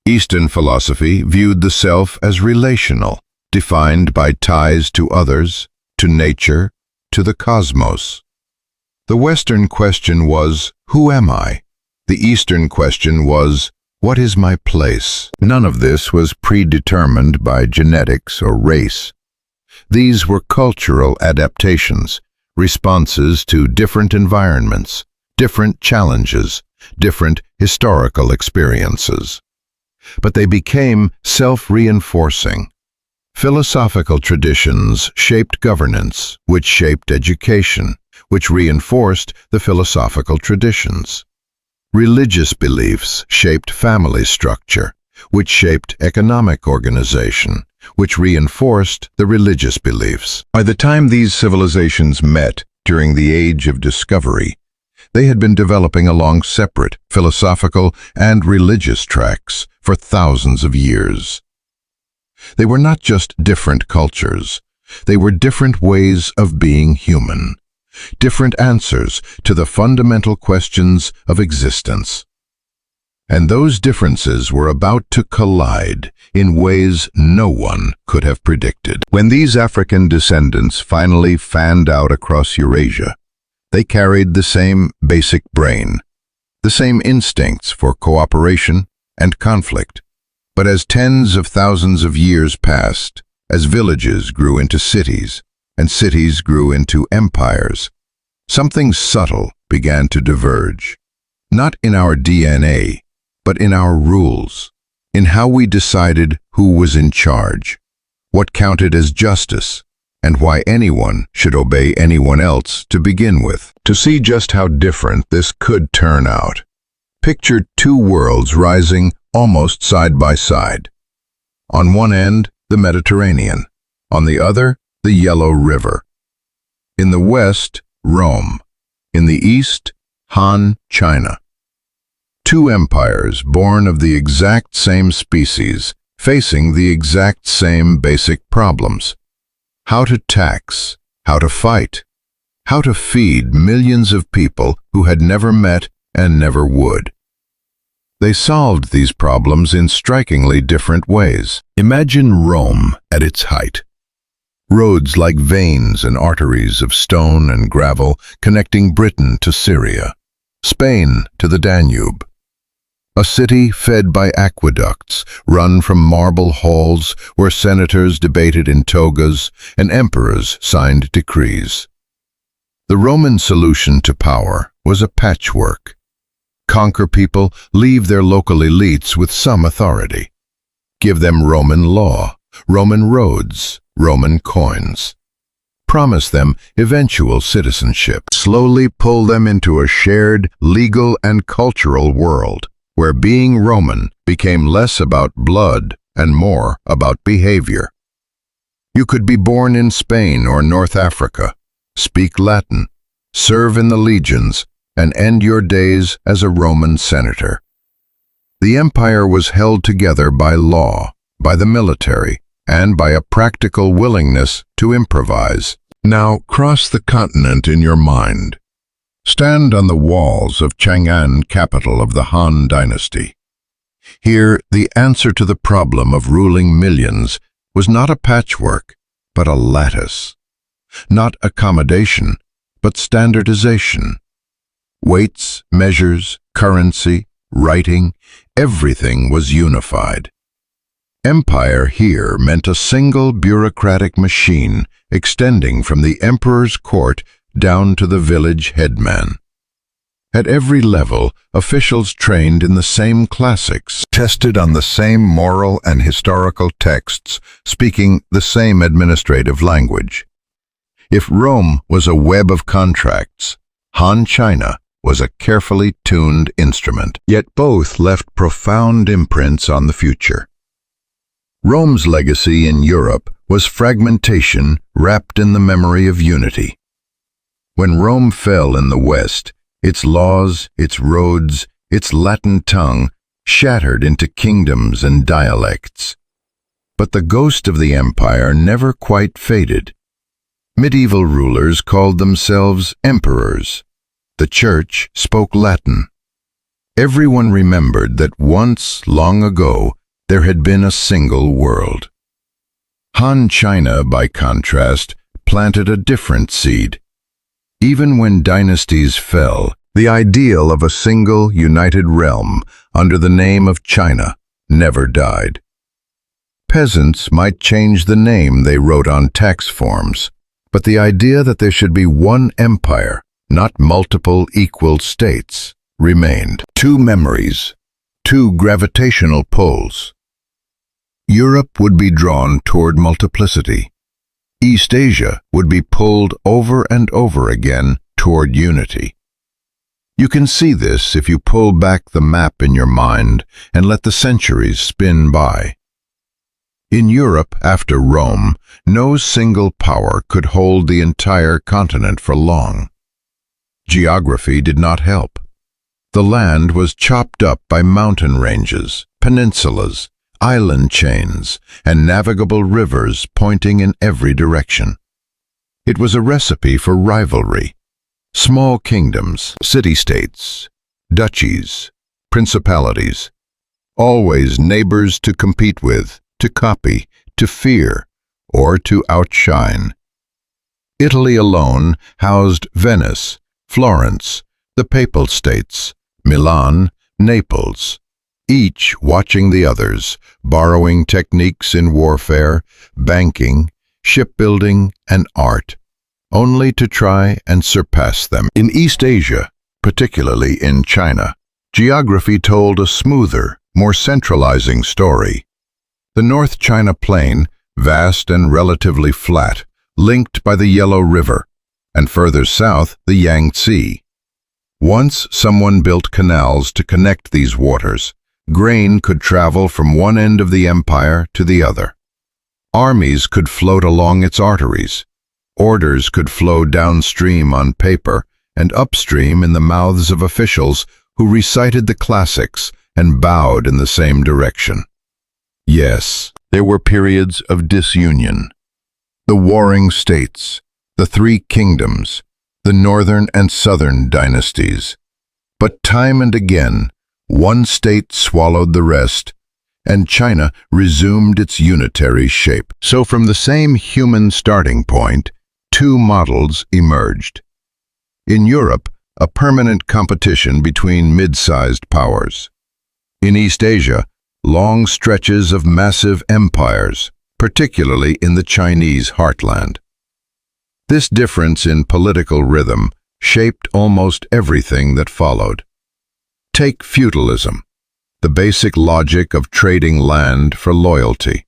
Eastern philosophy viewed the self as relational, defined by ties to others, to nature, to the cosmos. The Western question was, who am I? The Eastern question was, what is my place? None of this was predetermined by genetics or race. These were cultural adaptations, responses to different environments, different challenges, different historical experiences. But they became self-reinforcing. Philosophical traditions shaped governance, which shaped education, which reinforced the philosophical traditions. Religious beliefs shaped family structure, which shaped economic organization, which reinforced the religious beliefs. By the time these civilizations met during the Age of Discovery, they had been developing along separate philosophical and religious tracks for thousands of years. They were not just different cultures, they were different ways of being human, different answers to the fundamental questions of existence. And those differences were about to collide in ways no one could have predicted. When these African descendants finally fanned out across Eurasia, they carried the same basic brain, the same instincts for cooperation and conflict. But as tens of thousands of years passed, as villages grew into cities, and cities grew into empires, something subtle began to diverge. Not in our DNA, but in our rules, in how we decided who was in charge, what counted as justice, and why anyone should obey anyone else to begin with. To see just how different this could turn out, picture two worlds rising almost side by side. On one end, the Mediterranean, on the other, the Yellow River. In the west, Rome. In the east, Han, China. Two empires born of the exact same species, facing the exact same basic problems. How to tax, how to fight, how to feed millions of people who had never met and never would. They solved these problems in strikingly different ways. Imagine Rome at its height. Roads like veins and arteries of stone and gravel connecting Britain to Syria, Spain to the Danube. A city fed by aqueducts, run from marble halls where senators debated in togas and emperors signed decrees. The Roman solution to power was a patchwork. Conquer people, leave their local elites with some authority. Give them Roman law, Roman roads, Roman coins. Promise them eventual citizenship. Slowly pull them into a shared legal and cultural world, where being Roman became less about blood and more about behavior. You could be born in Spain or North Africa, speak Latin, serve in the legions, and end your days as a Roman senator. The empire was held together by law, by the military, and by a practical willingness to improvise. Now cross the continent in your mind. Stand on the walls of Chang'an, capital of the Han dynasty. Here, the answer to the problem of ruling millions was not a patchwork, but a lattice. Not accommodation, but standardization. Weights, measures, currency, writing, everything was unified. Empire here meant a single bureaucratic machine extending from the emperor's court down to the village headman. At every level, officials trained in the same classics, tested on the same moral and historical texts, speaking the same administrative language. If Rome was a web of contracts, Han China was a carefully tuned instrument, yet both left profound imprints on the future. Rome's legacy in Europe was fragmentation wrapped in the memory of unity. When Rome fell in the West, its laws, its roads, its Latin tongue shattered into kingdoms and dialects. But the ghost of the empire never quite faded. Medieval rulers called themselves emperors. The church spoke Latin. Everyone remembered that once, long ago, there had been a single world. Han China, by contrast, planted a different seed. Even when dynasties fell, the ideal of a single, united realm under the name of China never died. Peasants might change the name they wrote on tax forms, but the idea that there should be one empire, not multiple equal states, remained. Two memories, two gravitational poles. Europe would be drawn toward multiplicity. East Asia would be pulled over and over again toward unity. You can see this if you pull back the map in your mind and let the centuries spin by. In Europe, after Rome, no single power could hold the entire continent for long. Geography did not help. The land was chopped up by mountain ranges, peninsulas, island chains, and navigable rivers pointing in every direction. It was a recipe for rivalry. Small kingdoms, city-states, duchies, principalities, always neighbors to compete with, to copy, to fear, or to outshine. Italy alone housed Venice, Florence, the Papal States, Milan, Naples, each watching the others, borrowing techniques in warfare, banking, shipbuilding, and art, only to try and surpass them. In East Asia, particularly in China, geography told a smoother, more centralizing story. The North China Plain, vast and relatively flat, linked by the Yellow River, and further south the Yangtze. Once someone built canals to connect these waters, grain could travel from one end of the empire to the other. Armies could float along its arteries. Orders could flow downstream on paper and upstream in the mouths of officials who recited the classics and bowed in the same direction. Yes, there were periods of disunion. The warring states, the three kingdoms, the northern and southern dynasties. But time and again, one state swallowed the rest, and China resumed its unitary shape. So from the same human starting point, two models emerged. In Europe, a permanent competition between mid-sized powers. In East Asia, long stretches of massive empires, particularly in the Chinese heartland. This difference in political rhythm shaped almost everything that followed. Take feudalism, the basic logic of trading land for loyalty.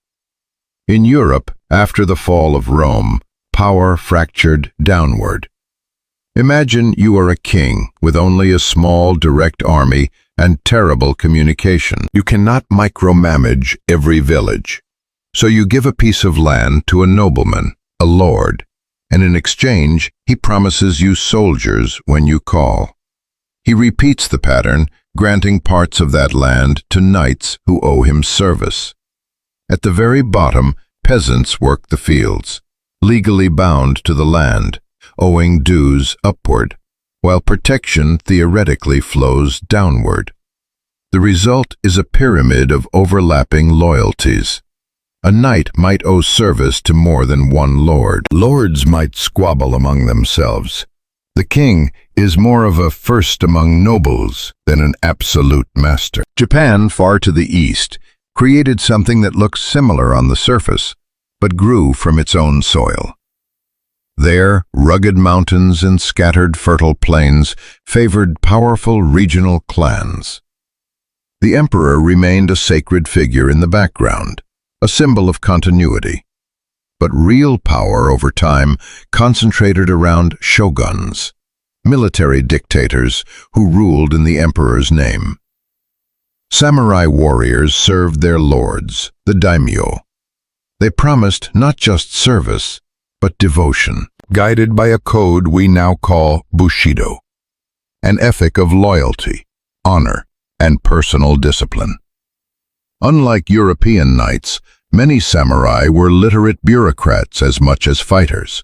In Europe, after the fall of Rome, power fractured downward. Imagine you are a king with only a small direct army and terrible communication. You cannot micromanage every village. So you give a piece of land to a nobleman, a lord, and in exchange he promises you soldiers when you call. He repeats the pattern, granting parts of that land to knights who owe him service. At the very bottom, peasants work the fields, legally bound to the land, owing dues upward, while protection theoretically flows downward. The result is a pyramid of overlapping loyalties. A knight might owe service to more than one lord. Lords might squabble among themselves. The king is more of a first among nobles than an absolute master. Japan, far to the east, created something that looks similar on the surface, but grew from its own soil. There, rugged mountains and scattered fertile plains favored powerful regional clans. The emperor remained a sacred figure in the background, a symbol of continuity. But real power over time concentrated around shoguns, military dictators who ruled in the emperor's name. Samurai warriors served their lords, the daimyo. They promised not just service, but devotion, guided by a code we now call Bushido, an ethic of loyalty, honor, and personal discipline. Unlike European knights, many samurai were literate bureaucrats as much as fighters,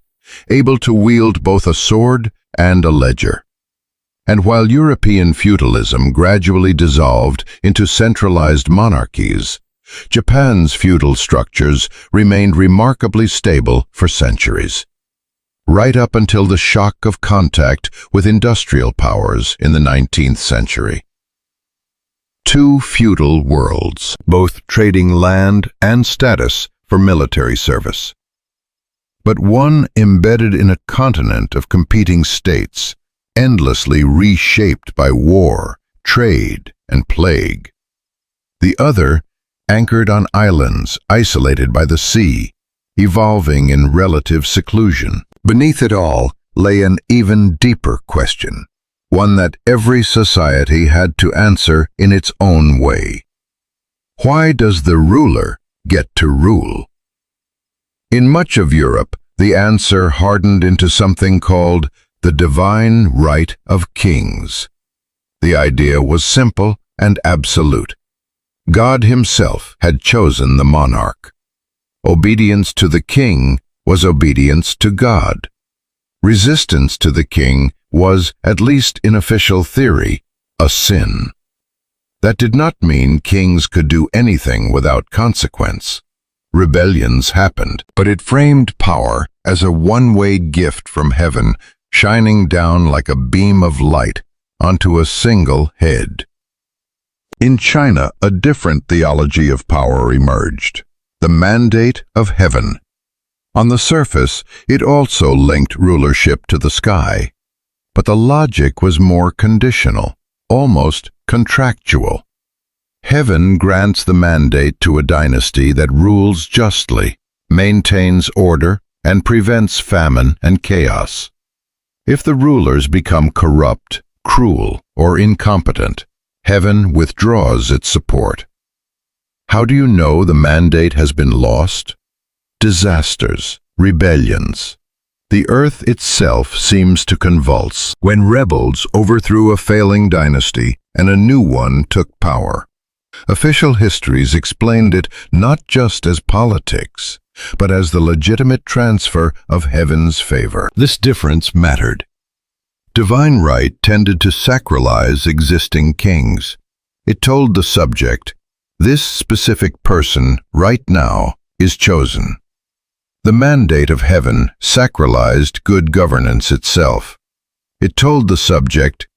able to wield both a sword and a ledger. And while European feudalism gradually dissolved into centralized monarchies, Japan's feudal structures remained remarkably stable for centuries, right up until the shock of contact with industrial powers in the 19th century. Two feudal worlds, both trading land and status for military service. But one embedded in a continent of competing states, endlessly reshaped by war, trade, and plague. The other, anchored on islands, isolated by the sea, evolving in relative seclusion. Beneath it all lay an even deeper question, one that every society had to answer in its own way. Why does the ruler get to rule? In much of Europe, the answer hardened into something called the divine right of kings. The idea was simple and absolute. God himself had chosen the monarch. Obedience to the king was obedience to God. Resistance to the king was, at least in official theory, a sin. That did not mean kings could do anything without consequence. Rebellions happened, but it framed power as a one-way gift from heaven, shining down like a beam of light onto a single head. In China, a different theology of power emerged, the mandate of heaven. On the surface, it also linked rulership to the sky, but the logic was more conditional, almost contractual. Heaven grants the mandate to a dynasty that rules justly, maintains order, and prevents famine and chaos. If the rulers become corrupt, cruel, or incompetent, heaven withdraws its support. How do you know the mandate has been lost? Disasters, rebellions. The earth itself seems to convulse when rebels overthrew a failing dynasty and a new one took power. Official histories explained it not just as politics, but as the legitimate transfer of heaven's favor. This difference mattered. Divine right tended to sacralize existing kings. It told the subject, this specific person, right now, is chosen. The mandate of heaven sacralized good governance itself. It told the subject,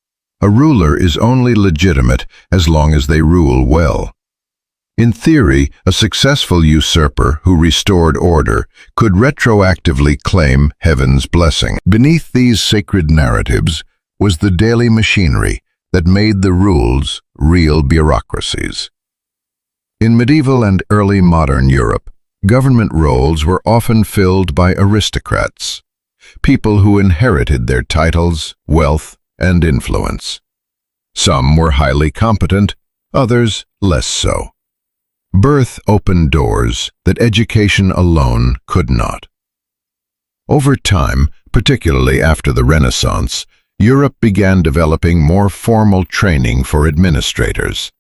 a ruler is only legitimate as long as they rule well. In theory, a successful usurper who restored order could retroactively claim heaven's blessing. Beneath these sacred narratives was the daily machinery that made the rules real bureaucracies. In medieval and early modern Europe, government roles were often filled by aristocrats, people who inherited their titles, wealth, and influence. Some were highly competent, others less so. Birth opened doors that education alone could not. Over time, particularly after the Renaissance, Europe began developing more formal training for administrators.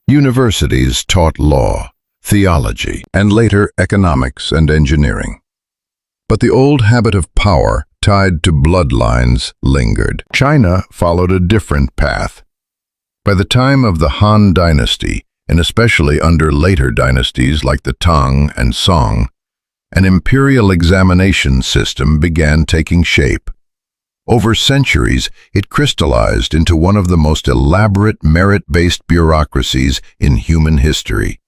Universities taught law, theology, and later economics and engineering. But the old habit of power tied to bloodlines lingered. China followed a different path. By the time of the Han Dynasty, and especially under later dynasties like the Tang and Song, an imperial examination system began taking shape. Over centuries, it crystallized into one of the most elaborate merit-based bureaucracies in human history.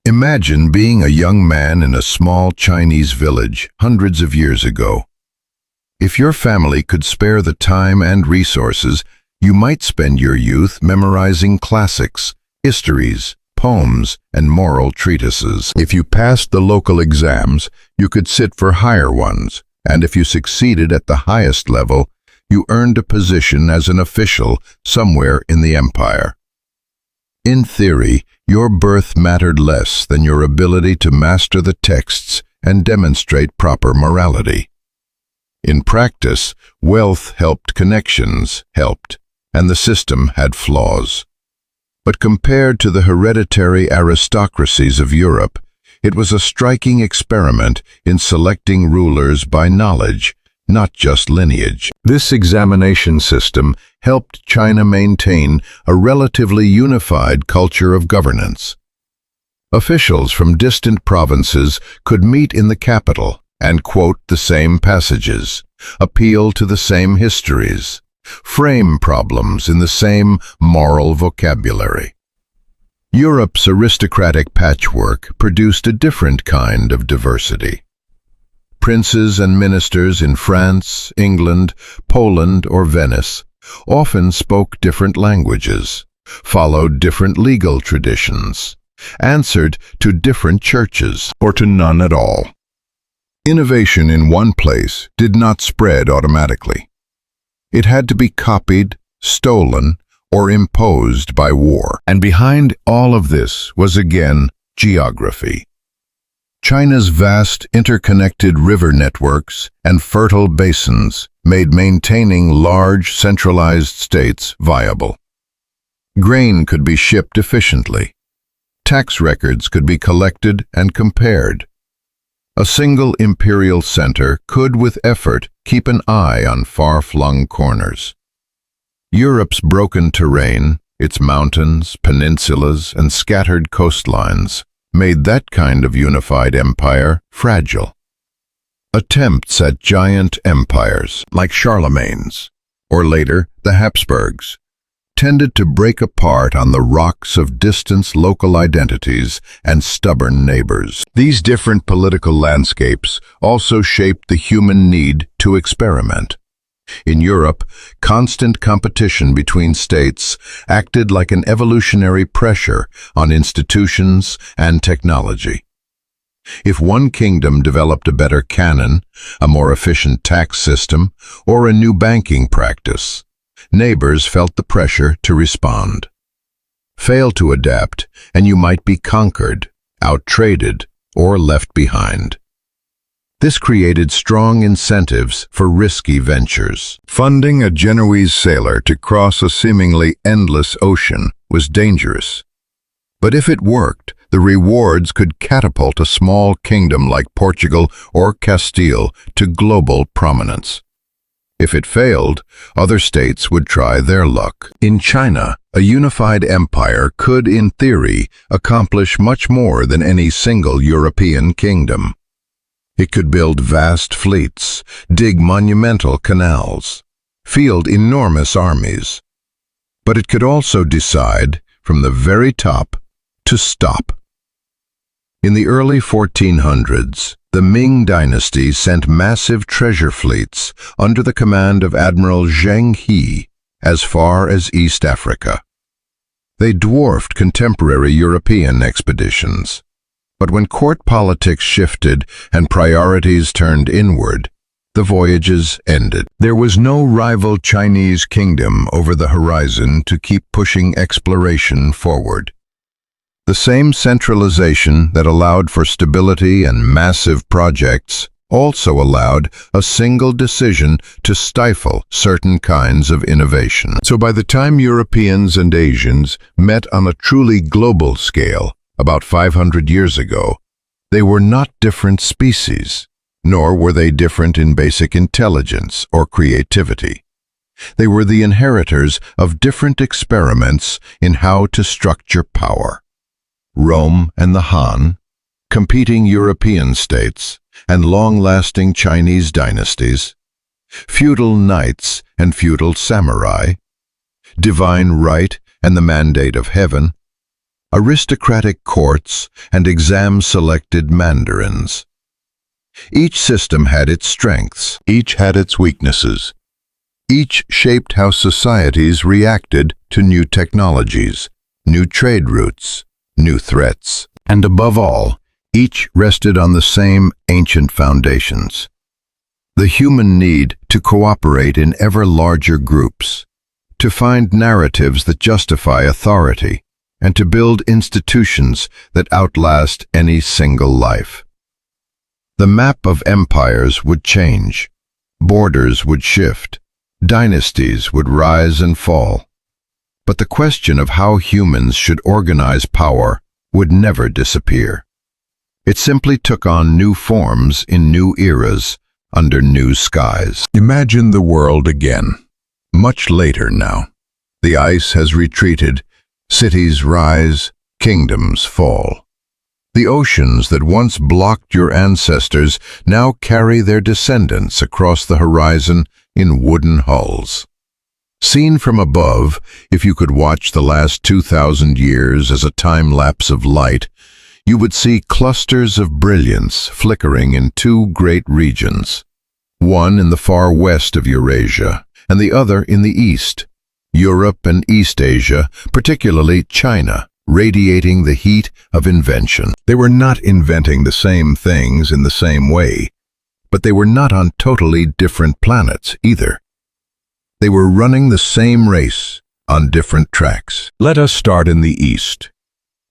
Imagine being a young man in a small Chinese village hundreds of years ago. If your family could spare the time and resources, you might spend your youth memorizing classics, histories, poems, and moral treatises. If you passed the local exams, you could sit for higher ones, and if you succeeded at the highest level, you earned a position as an official somewhere in the empire. In theory, your birth mattered less than your ability to master the texts and demonstrate proper morality. In practice, wealth helped, connections helped, and the system had flaws. But compared to the hereditary aristocracies of Europe, it was a striking experiment in selecting rulers by knowledge, not just lineage. This examination system helped China maintain a relatively unified culture of governance. Officials from distant provinces could meet in the capital and quote the same passages, appeal to the same histories, frame problems in the same moral vocabulary. Europe's aristocratic patchwork produced a different kind of diversity. Princes and ministers in France, England, Poland, or Venice often spoke different languages, followed different legal traditions, answered to different churches, or to none at all. Innovation in one place did not spread automatically. It had to be copied, stolen, or imposed by war. And behind all of this was again geography. China's vast interconnected river networks and fertile basins made maintaining large centralized states viable. Grain could be shipped efficiently. Tax records could be collected and compared. A single imperial center could with effort keep an eye on far-flung corners. Europe's broken terrain, its mountains, peninsulas, and scattered coastlines, made that kind of unified empire fragile. Attempts at giant empires, like Charlemagne's, or later the Habsburgs, tended to break apart on the rocks of distant local identities and stubborn neighbors. These different political landscapes also shaped the human need to experiment. In Europe, constant competition between states acted like an evolutionary pressure on institutions and technology. If one kingdom developed a better canon, a more efficient tax system, or a new banking practice, neighbors felt the pressure to respond. Fail to adapt, and you might be conquered, outtraded, or left behind. This created strong incentives for risky ventures. Funding a Genoese sailor to cross a seemingly endless ocean was dangerous. But if it worked, the rewards could catapult a small kingdom like Portugal or Castile to global prominence. If it failed, other states would try their luck. In China, a unified empire could, in theory, accomplish much more than any single European kingdom. It could build vast fleets, dig monumental canals, field enormous armies. But it could also decide, from the very top, to stop. In the early 1400s, the Ming dynasty sent massive treasure fleets under the command of Admiral Zheng He as far as East Africa. They dwarfed contemporary European expeditions. But when court politics shifted and priorities turned inward, the voyages ended. There was no rival Chinese kingdom over the horizon to keep pushing exploration forward. The same centralization that allowed for stability and massive projects also allowed a single decision to stifle certain kinds of innovation. So by the time Europeans and Asians met on a truly global scale, about 500 years ago, they were not different species, nor were they different in basic intelligence or creativity. They were the inheritors of different experiments in how to structure power. Rome and the Han, competing European states, and long-lasting Chinese dynasties, feudal knights and feudal samurai, divine right and the mandate of heaven, aristocratic courts and exam-selected mandarins. Each system had its strengths. Each had its weaknesses. Each shaped how societies reacted to new technologies, new trade routes, new threats. And above all, each rested on the same ancient foundations. The human need to cooperate in ever larger groups, to find narratives that justify authority, and to build institutions that outlast any single life. The map of empires would change, borders would shift, dynasties would rise and fall. But the question of how humans should organize power would never disappear. It simply took on new forms in new eras, under new skies. Imagine the world again, much later now. The ice has retreated, cities rise, kingdoms fall. The oceans that once blocked your ancestors now carry their descendants across the horizon in wooden hulls. Seen from above, if you could watch the last 2,000 years as a time-lapse of light, you would see clusters of brilliance flickering in two great regions, one in the far west of Eurasia and the other in the east, Europe and East Asia, particularly China, radiating the heat of invention. They were not inventing the same things in the same way, but they were not on totally different planets either. They were running the same race on different tracks. Let us start in the East.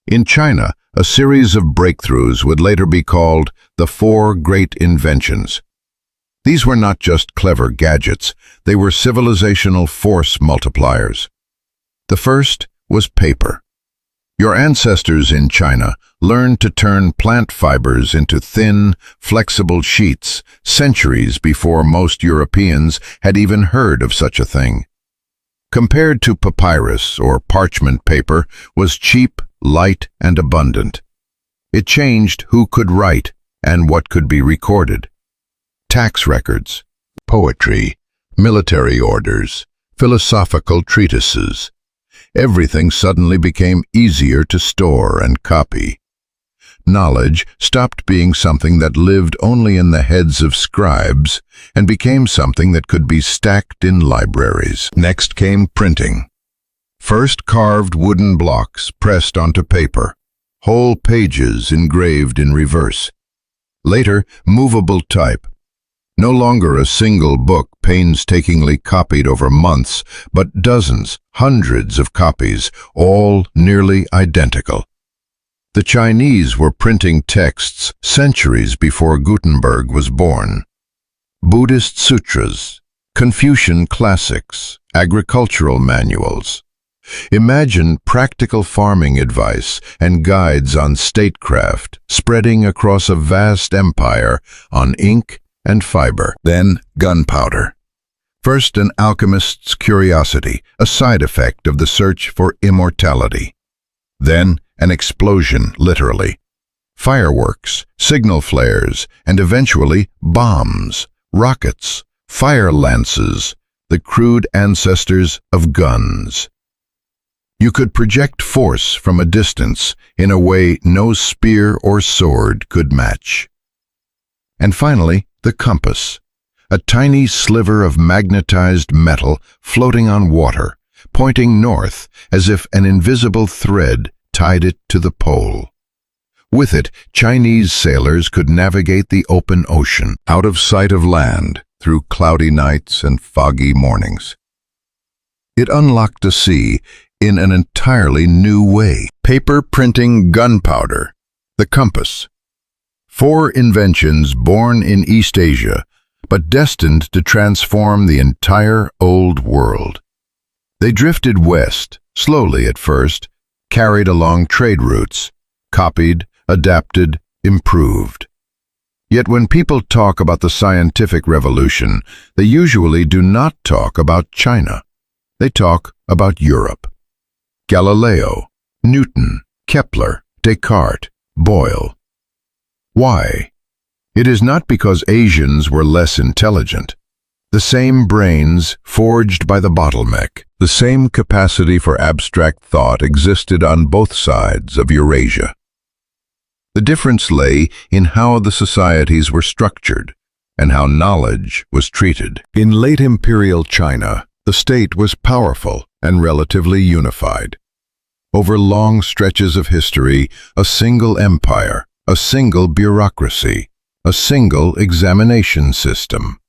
In China, a series of breakthroughs would later be called the Four Great Inventions. These were not just clever gadgets, they were civilizational force multipliers. The first was paper. Your ancestors in China learned to turn plant fibers into thin, flexible sheets centuries before most Europeans had even heard of such a thing. Compared to papyrus or parchment paper was cheap, light, and abundant. It changed who could write and what could be recorded. Tax records, poetry, military orders, philosophical treatises. Everything suddenly became easier to store and copy. Knowledge stopped being something that lived only in the heads of scribes and became something that could be stacked in libraries. Next came printing. First carved wooden blocks pressed onto paper, whole pages engraved in reverse. Later, movable type. No longer a single book painstakingly copied over months, but dozens, hundreds of copies, all nearly identical. The Chinese were printing texts centuries before Gutenberg was born. Buddhist sutras, Confucian classics, agricultural manuals. Imagine practical farming advice and guides on statecraft spreading across a vast empire on ink and fiber. Then gunpowder. First an alchemist's curiosity, a side effect of the search for immortality. Then an explosion, literally. Fireworks, signal flares, and eventually bombs, rockets, fire lances, the crude ancestors of guns. You could project force from a distance in a way no spear or sword could match. And finally, the compass, a tiny sliver of magnetized metal floating on water, pointing north as if an invisible thread tied it to the pole. With it, Chinese sailors could navigate the open ocean, out of sight of land, through cloudy nights and foggy mornings. It unlocked a sea in an entirely new way. Paper printing, gunpowder, the compass. Four inventions born in East Asia, but destined to transform the entire old world. They drifted west, slowly at first, carried along trade routes, copied, adapted, improved. Yet when people talk about the scientific revolution, they usually do not talk about China. They talk about Europe. Galileo, Newton, Kepler, Descartes, Boyle. Why? It is not because Asians were less intelligent. The same brains forged by the bottleneck, the same capacity for abstract thought existed on both sides of Eurasia. The difference lay in how the societies were structured and how knowledge was treated. In late imperial China, the state was powerful and relatively unified. Over long stretches of history, a single empire, a single bureaucracy, a single examination system.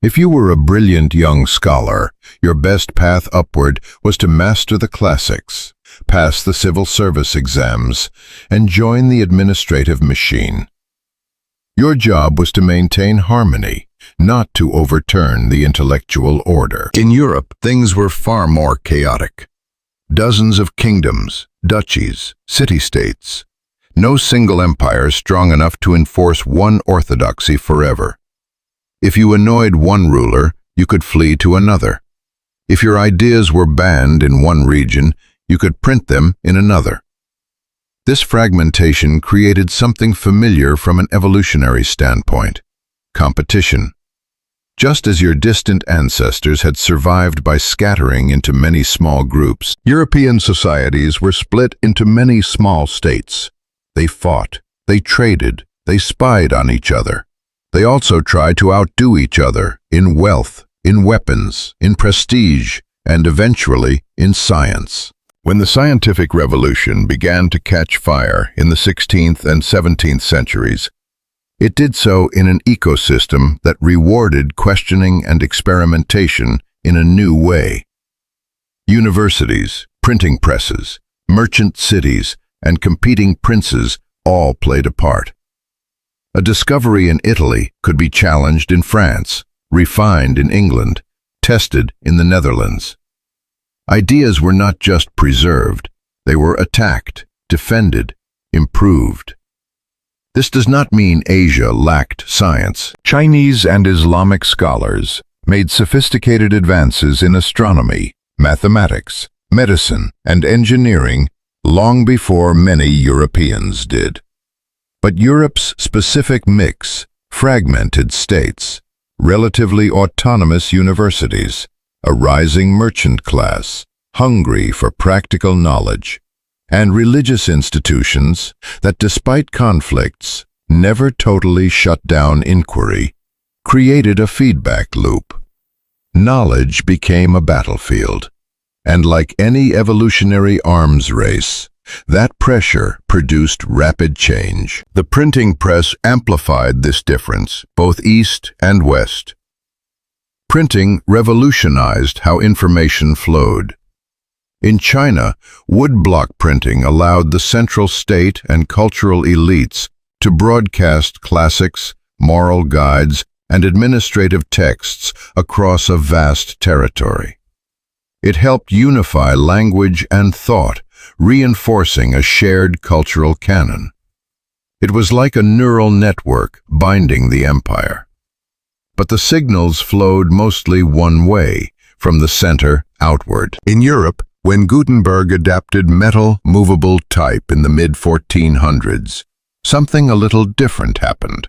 If you were a brilliant young scholar, your best path upward was to master the classics, pass the civil service exams, and join the administrative machine. Your job was to maintain harmony, not to overturn the intellectual order. In Europe, things were far more chaotic. Dozens of kingdoms, duchies, city-states. No single empire strong enough to enforce one orthodoxy forever. If you annoyed one ruler, you could flee to another. If your ideas were banned in one region, you could print them in another. This fragmentation created something familiar from an evolutionary standpoint: competition. Just as your distant ancestors had survived by scattering into many small groups, European societies were split into many small states. They fought, they traded, they spied on each other. They also tried to outdo each other in wealth, in weapons, in prestige, and eventually in science. When the scientific revolution began to catch fire in the 16th and 17th centuries, it did so in an ecosystem that rewarded questioning and experimentation in a new way. Universities, printing presses, merchant cities, and competing princes all played a part. A discovery in Italy could be challenged in France, refined in England, tested in the Netherlands. Ideas were not just preserved, they were attacked, defended, improved. This does not mean Asia lacked science. Chinese and Islamic scholars made sophisticated advances in astronomy, mathematics, medicine, and engineering long before many Europeans did. But Europe's specific mix, fragmented states, relatively autonomous universities, a rising merchant class, hungry for practical knowledge, and religious institutions that, despite conflicts, never totally shut down inquiry, created a feedback loop. Knowledge became a battlefield, and like any evolutionary arms race, that pressure produced rapid change. The printing press amplified this difference, both east and west. Printing revolutionized how information flowed. In China, woodblock printing allowed the central state and cultural elites to broadcast classics, moral guides, and administrative texts across a vast territory. It helped unify language and thought, reinforcing a shared cultural canon. It was like a neural network binding the empire. But the signals flowed mostly one way, from the center outward. In Europe, when Gutenberg adapted metal movable type in the mid-1400s, something a little different happened.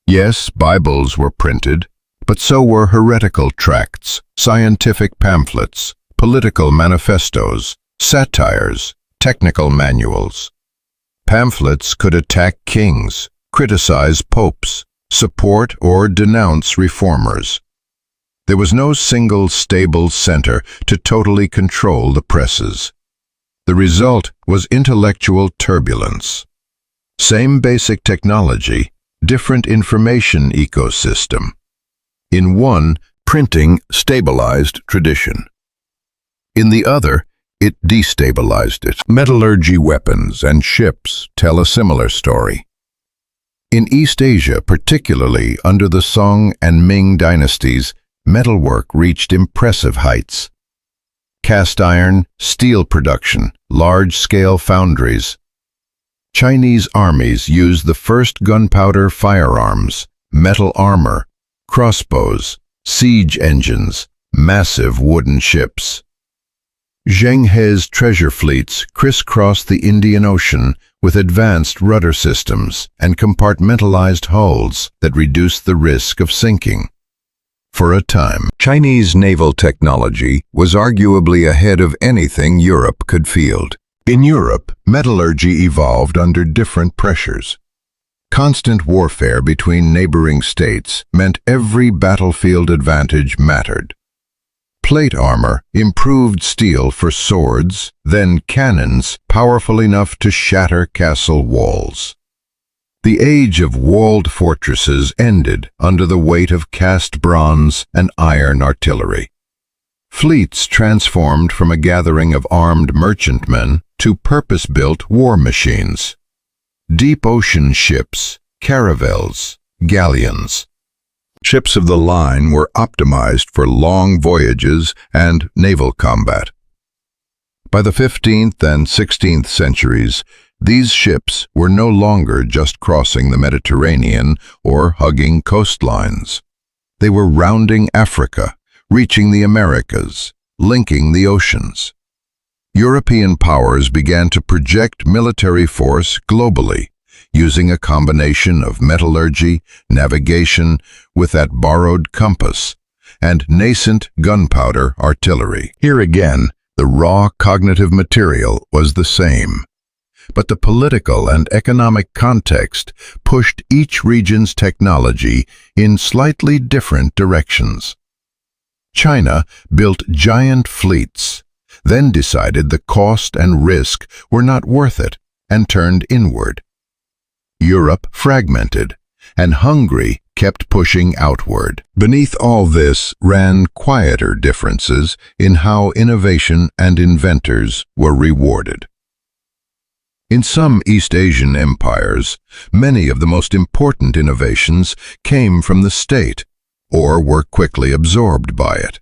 Yes, Bibles were printed, but so were heretical tracts, scientific pamphlets, political manifestos, satires, technical manuals. Pamphlets could attack kings, criticize popes, support or denounce reformers. There was no single stable center to totally control the presses. The result was intellectual turbulence. Same basic technology, different information ecosystem. In one, printing stabilized tradition. In the other, it destabilized it. Metallurgy, weapons, and ships tell a similar story. In East Asia, particularly under the Song and Ming dynasties, metalwork reached impressive heights. Cast iron, steel production, large-scale foundries. Chinese armies used the first gunpowder firearms, metal armor, crossbows, siege engines, massive wooden ships. Zheng He's treasure fleets crisscrossed the Indian Ocean with advanced rudder systems and compartmentalized hulls that reduced the risk of sinking. For a time, Chinese naval technology was arguably ahead of anything Europe could field. In Europe, metallurgy evolved under different pressures. Constant warfare between neighboring states meant every battlefield advantage mattered. Plate armor improved steel for swords, then cannons powerful enough to shatter castle walls. The age of walled fortresses ended under the weight of cast bronze and iron artillery. Fleets transformed from a gathering of armed merchantmen to purpose-built war machines. Deep ocean ships, caravels, galleons. Ships of the line were optimized for long voyages and naval combat. By the 15th and 16th centuries, these ships were no longer just crossing the Mediterranean or hugging coastlines. They were rounding Africa, reaching the Americas, linking the oceans. European powers began to project military force globally, using a combination of metallurgy, navigation with that borrowed compass, and nascent gunpowder artillery. Here again, the raw cognitive material was the same, but the political and economic context pushed each region's technology in slightly different directions. China built giant fleets, then decided the cost and risk were not worth it and turned inward. Europe fragmented, and Hungary kept pushing outward. Beneath all this ran quieter differences in how innovation and inventors were rewarded. In some East Asian empires, many of the most important innovations came from the state, or were quickly absorbed by it.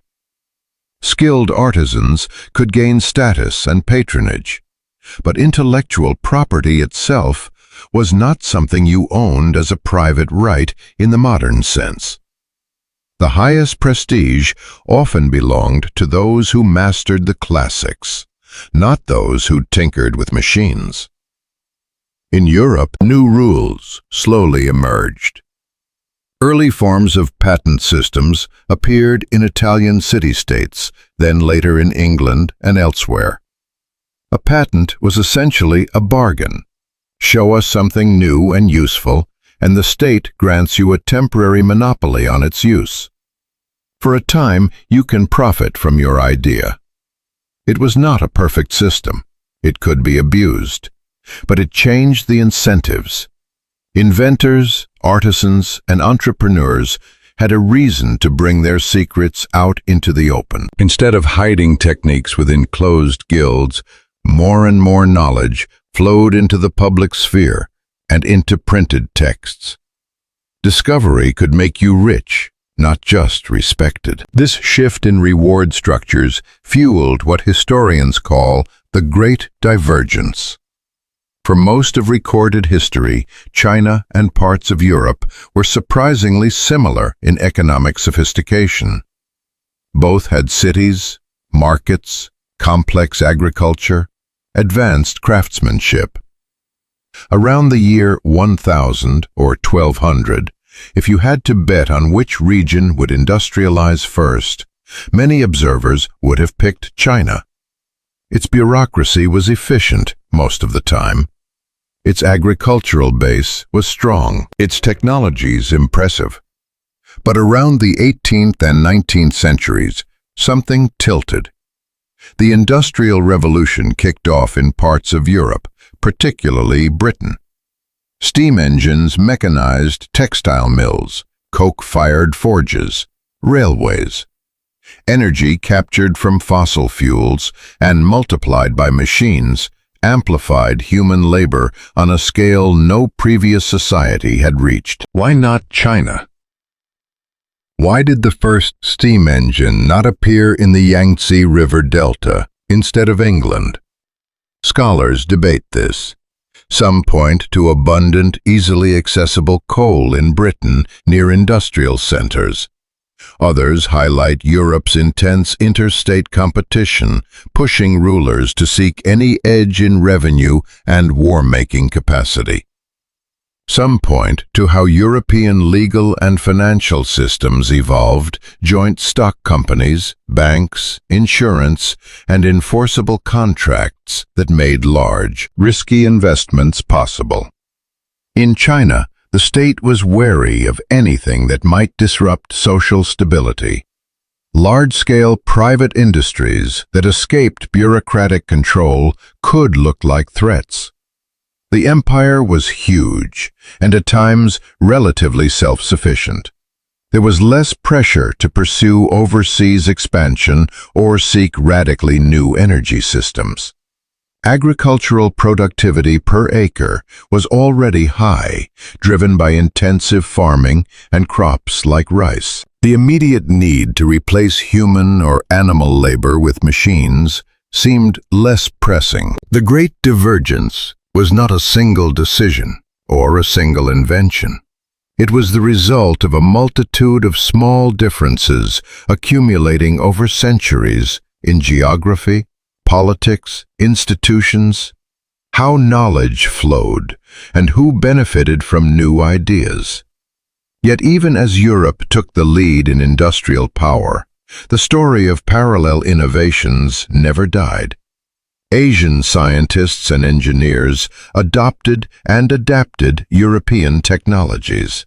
Skilled artisans could gain status and patronage, but intellectual property itself was not something you owned as a private right in the modern sense. The highest prestige often belonged to those who mastered the classics, not those who tinkered with machines. In Europe, new rules slowly emerged. Early forms of patent systems appeared in Italian city-states, then later in England and elsewhere. A patent was essentially a bargain. Show us something new and useful, and the state grants you a temporary monopoly on its use. For a time, you can profit from your idea. It was not a perfect system. It could be abused, but it changed the incentives. Inventors, artisans, and entrepreneurs had a reason to bring their secrets out into the open. Instead of hiding techniques within closed guilds, more and more knowledge flowed into the public sphere and into printed texts. Discovery could make you rich, not just respected. This shift in reward structures fueled what historians call the Great Divergence. For most of recorded history, China and parts of Europe were surprisingly similar in economic sophistication. Both had cities, markets, complex agriculture, advanced craftsmanship. Around the year 1000 or 1200, if you had to bet on which region would industrialize first, many observers would have picked China. Its bureaucracy was efficient most of the time. Its agricultural base was strong, its technologies impressive. But around the 18th and 19th centuries, something tilted. The Industrial Revolution kicked off in parts of Europe, particularly Britain. Steam engines mechanized textile mills, coke-fired forges, railways. Energy captured from fossil fuels and multiplied by machines amplified human labor on a scale no previous society had reached. Why not China? Why did the first steam engine not appear in the Yangtze River Delta instead of England? Scholars debate this. Some point to abundant, easily accessible coal in Britain near industrial centers. Others highlight Europe's intense interstate competition, pushing rulers to seek any edge in revenue and war-making capacity. Some point to how European legal and financial systems evolved, joint stock companies, banks, insurance, and enforceable contracts that made large, risky investments possible. In China, the state was wary of anything that might disrupt social stability. Large-scale private industries that escaped bureaucratic control could look like threats. The empire was huge and at times relatively self-sufficient. There was less pressure to pursue overseas expansion or seek radically new energy systems. Agricultural productivity per acre was already high, driven by intensive farming and crops like rice. The immediate need to replace human or animal labor with machines seemed less pressing. The Great Divergence was not a single decision or a single invention. It was the result of a multitude of small differences accumulating over centuries in geography, politics, institutions, how knowledge flowed, and who benefited from new ideas. Yet even as Europe took the lead in industrial power, the story of parallel innovations never died. Asian scientists and engineers adopted and adapted European technologies.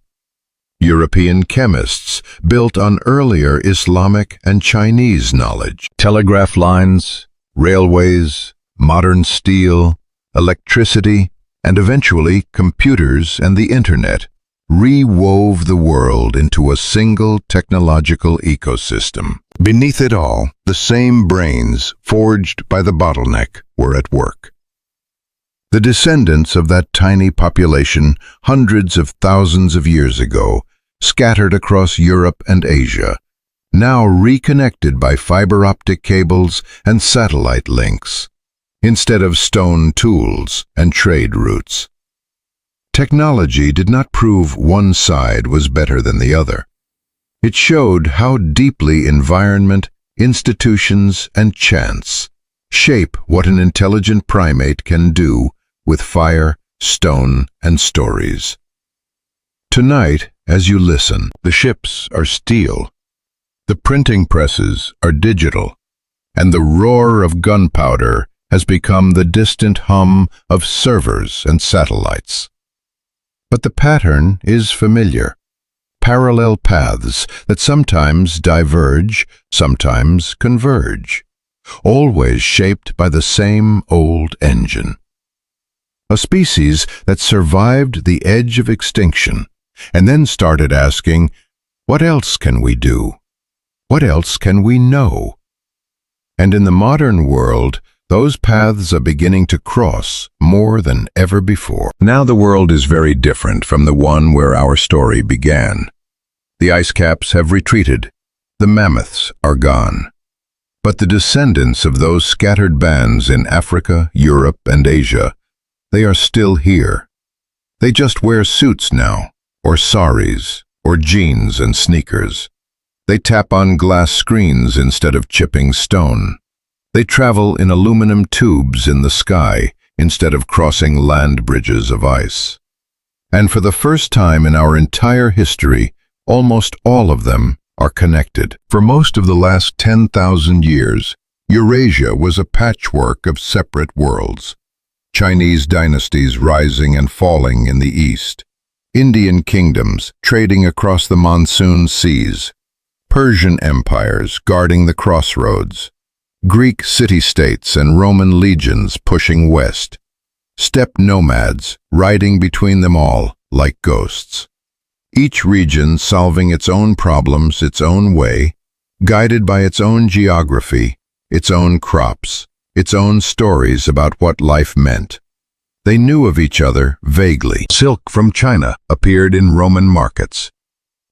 European chemists built on earlier Islamic and Chinese knowledge. Telegraph lines, railways, modern steel, electricity, and eventually computers and the internet re-wove the world into a single technological ecosystem. Beneath it all, the same brains forged by the bottleneck were at work. The descendants of that tiny population hundreds of thousands of years ago, scattered across Europe and Asia, now reconnected by fiber optic cables and satellite links, instead of stone tools and trade routes. Technology did not prove one side was better than the other. It showed how deeply environment, institutions, and chance shape what an intelligent primate can do with fire, stone, and stories. Tonight, as you listen, the ships are steel, the printing presses are digital, and the roar of gunpowder has become the distant hum of servers and satellites. But the pattern is familiar. Parallel paths that sometimes diverge, sometimes converge, always shaped by the same old engine. A species that survived the edge of extinction and then started asking, what else can we do? What else can we know? And in the modern world, those paths are beginning to cross more than ever before. Now the world is very different from the one where our story began. The ice caps have retreated. The mammoths are gone. But the descendants of those scattered bands in Africa, Europe, and Asia, they are still here. They just wear suits now, or saris, or jeans and sneakers. They tap on glass screens instead of chipping stone. They travel in aluminum tubes in the sky instead of crossing land bridges of ice. And for the first time in our entire history, almost all of them are connected. For most of the last 10,000 years, Eurasia was a patchwork of separate worlds. Chinese dynasties rising and falling in the east, Indian kingdoms trading across the monsoon seas, Persian empires guarding the crossroads, Greek city-states and Roman legions pushing west, steppe nomads riding between them all like ghosts. Each region solving its own problems its own way, guided by its own geography, its own crops, its own stories about what life meant. They knew of each other vaguely. Silk from China appeared in Roman markets.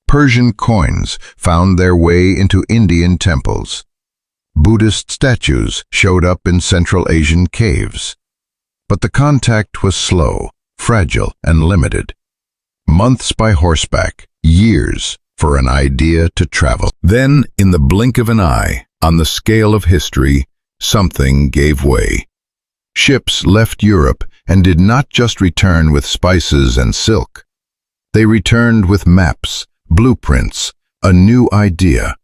Persian coins found their way into Indian temples. Buddhist statues showed up in Central Asian caves. But the contact was slow, fragile, and limited. Months by horseback, years for an idea to travel. Then, in the blink of an eye, on the scale of history, something gave way. Ships left Europe and did not just return with spices and silk. They returned with maps, blueprints, a new idea.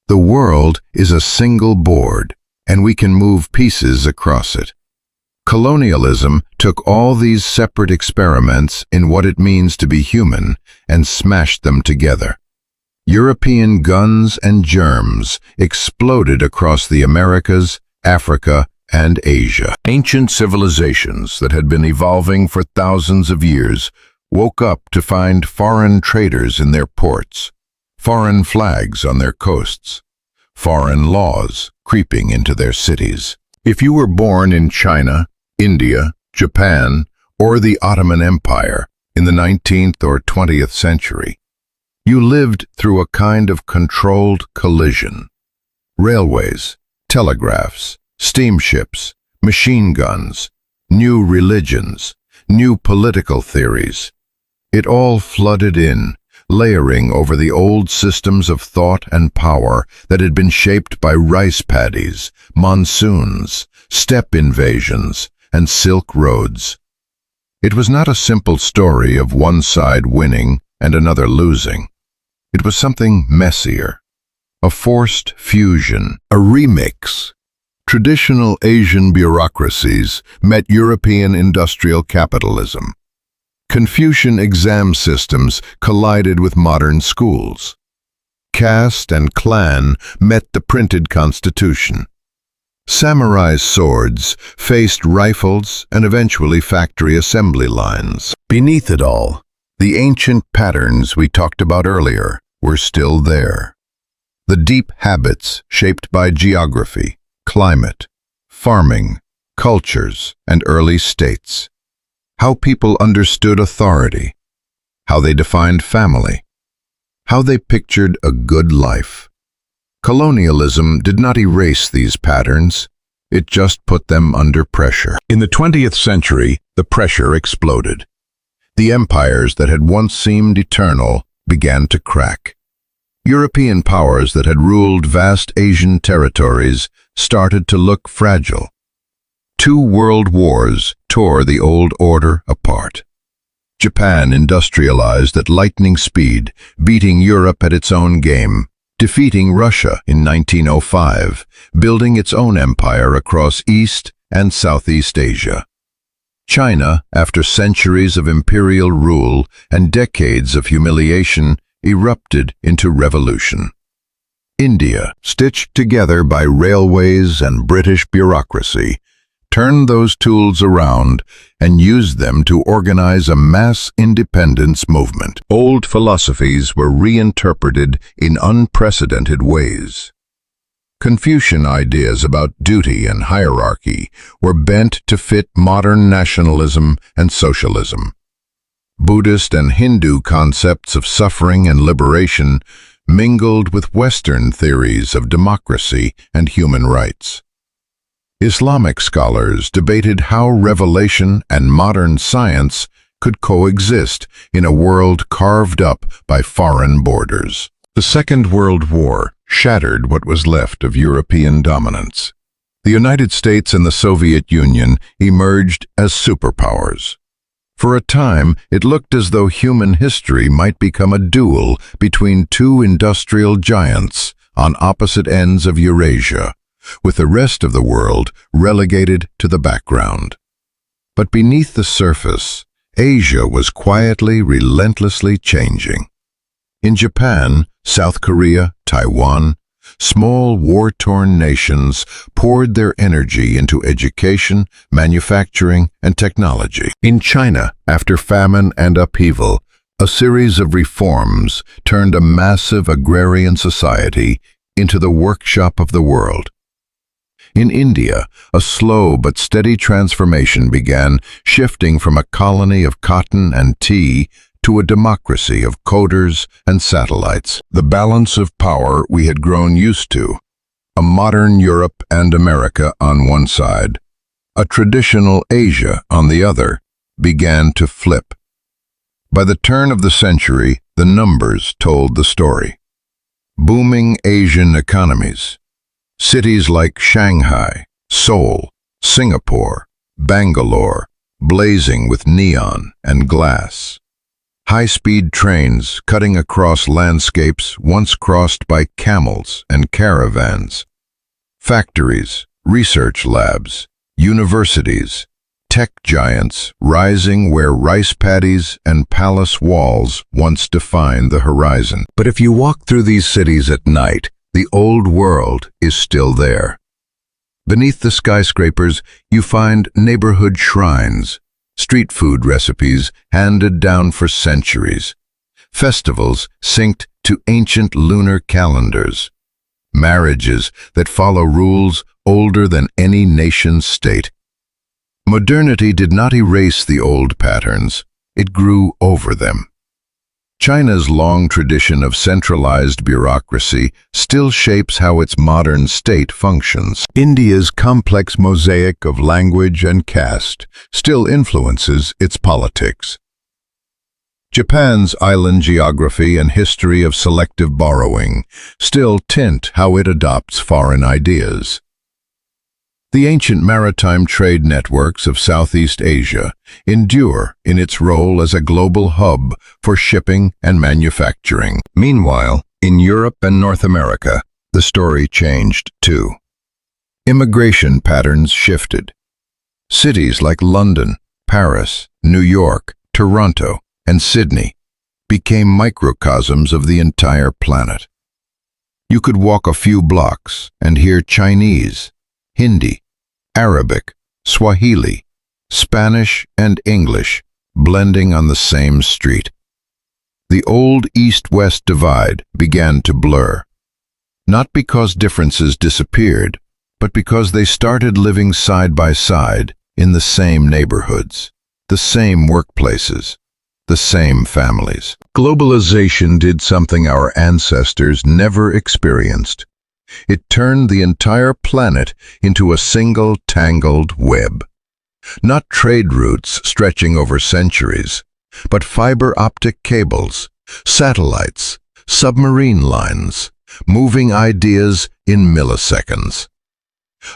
The world is a single board, and we can move pieces across it. Colonialism took all these separate experiments in what it means to be human and smashed them together. European guns and germs exploded across the Americas, Africa, and Asia. Ancient civilizations that had been evolving for thousands of years woke up to find foreign traders in their ports, foreign flags on their coasts, foreign laws creeping into their cities. If you were born in China, India, Japan, or the Ottoman Empire in the 19th or 20th century, you lived through a kind of controlled collision. Railways, telegraphs, steamships, machine guns, new religions, new political theories. It all flooded in, layering over the old systems of thought and power that had been shaped by rice paddies, monsoons, steppe invasions, and silk roads. It was not a simple story of one side winning and another losing. It was something messier, a forced fusion, a remix. Traditional Asian bureaucracies met European industrial capitalism. Confucian exam systems collided with modern schools. Caste and clan met the printed constitution. Samurai swords faced rifles and eventually factory assembly lines. Beneath it all, the ancient patterns we talked about earlier were still there. The deep habits shaped by geography, climate, farming, cultures, and early states. How people understood authority, how they defined family, how they pictured a good life. Colonialism did not erase these patterns, it just put them under pressure. In the 20th century, the pressure exploded. The empires that had once seemed eternal began to crack. European powers that had ruled vast Asian territories started to look fragile. 2 world wars tore the old order apart. Japan industrialized at lightning speed, beating Europe at its own game, defeating Russia in 1905, building its own empire across East and Southeast Asia. China, after centuries of imperial rule and decades of humiliation, erupted into revolution. India, stitched together by railways and British bureaucracy, turned those tools around and used them to organize a mass independence movement. Old philosophies were reinterpreted in unprecedented ways. Confucian ideas about duty and hierarchy were bent to fit modern nationalism and socialism. Buddhist and Hindu concepts of suffering and liberation mingled with Western theories of democracy and human rights. Islamic scholars debated how revelation and modern science could coexist in a world carved up by foreign borders. The Second World War shattered what was left of European dominance. The United States and the Soviet Union emerged as superpowers. For a time, it looked as though human history might become a duel between 2 industrial giants on opposite ends of Eurasia, with the rest of the world relegated to the background. But beneath the surface, Asia was quietly, relentlessly changing. In Japan, South Korea, Taiwan, small war-torn nations poured their energy into education, manufacturing, and technology. In China, after famine and upheaval, a series of reforms turned a massive agrarian society into the workshop of the world. In India, a slow but steady transformation began, shifting from a colony of cotton and tea to a democracy of coders and satellites. The balance of power we had grown used to, a modern Europe and America on one side, a traditional Asia on the other, began to flip. By the turn of the century, the numbers told the story. Booming Asian economies. Cities like Shanghai, Seoul, Singapore, Bangalore, blazing with neon and glass. High-speed trains cutting across landscapes once crossed by camels and caravans. Factories, research labs, universities, tech giants rising where rice paddies and palace walls once defined the horizon. But if you walk through these cities at night, the old world is still there. Beneath the skyscrapers, you find neighborhood shrines, street food recipes handed down for centuries, festivals synced to ancient lunar calendars, marriages that follow rules older than any nation-state. Modernity did not erase the old patterns, it grew over them. China's long tradition of centralized bureaucracy still shapes how its modern state functions. India's complex mosaic of language and caste still influences its politics. Japan's island geography and history of selective borrowing still tint how it adopts foreign ideas. The ancient maritime trade networks of Southeast Asia endure in its role as a global hub for shipping and manufacturing. Meanwhile, in Europe and North America, the story changed too. Immigration patterns shifted. Cities like London, Paris, New York, Toronto, and Sydney became microcosms of the entire planet. You could walk a few blocks and hear Chinese, Hindi, Arabic, Swahili, Spanish, and English blending on the same street. The old East-West divide began to blur, not because differences disappeared, but because they started living side by side in the same neighborhoods, the same workplaces, the same families. Globalization did something our ancestors never experienced. It turned the entire planet into a single tangled web. Not trade routes stretching over centuries, but fiber optic cables, satellites, submarine lines, moving ideas in milliseconds.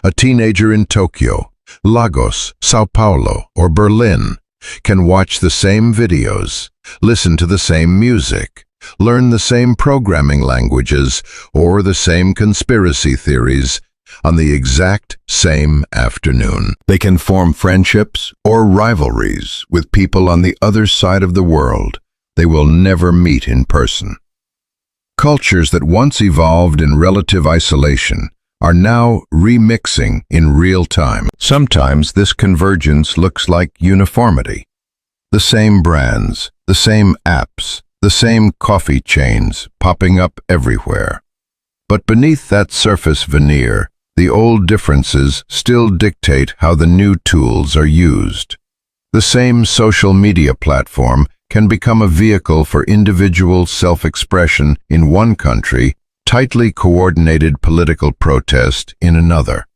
A teenager in Tokyo, Lagos, Sao Paulo, or Berlin can watch the same videos, listen to the same music, learn the same programming languages or the same conspiracy theories on the exact same afternoon. They can form friendships or rivalries with people on the other side of the world they will never meet in person. Cultures that once evolved in relative isolation are now remixing in real time. Sometimes this convergence looks like uniformity. The same brands, the same apps, the same coffee chains popping up everywhere. But beneath that surface veneer, the old differences still dictate how the new tools are used. The same social media platform can become a vehicle for individual self-expression in one country, tightly coordinated political protest in another,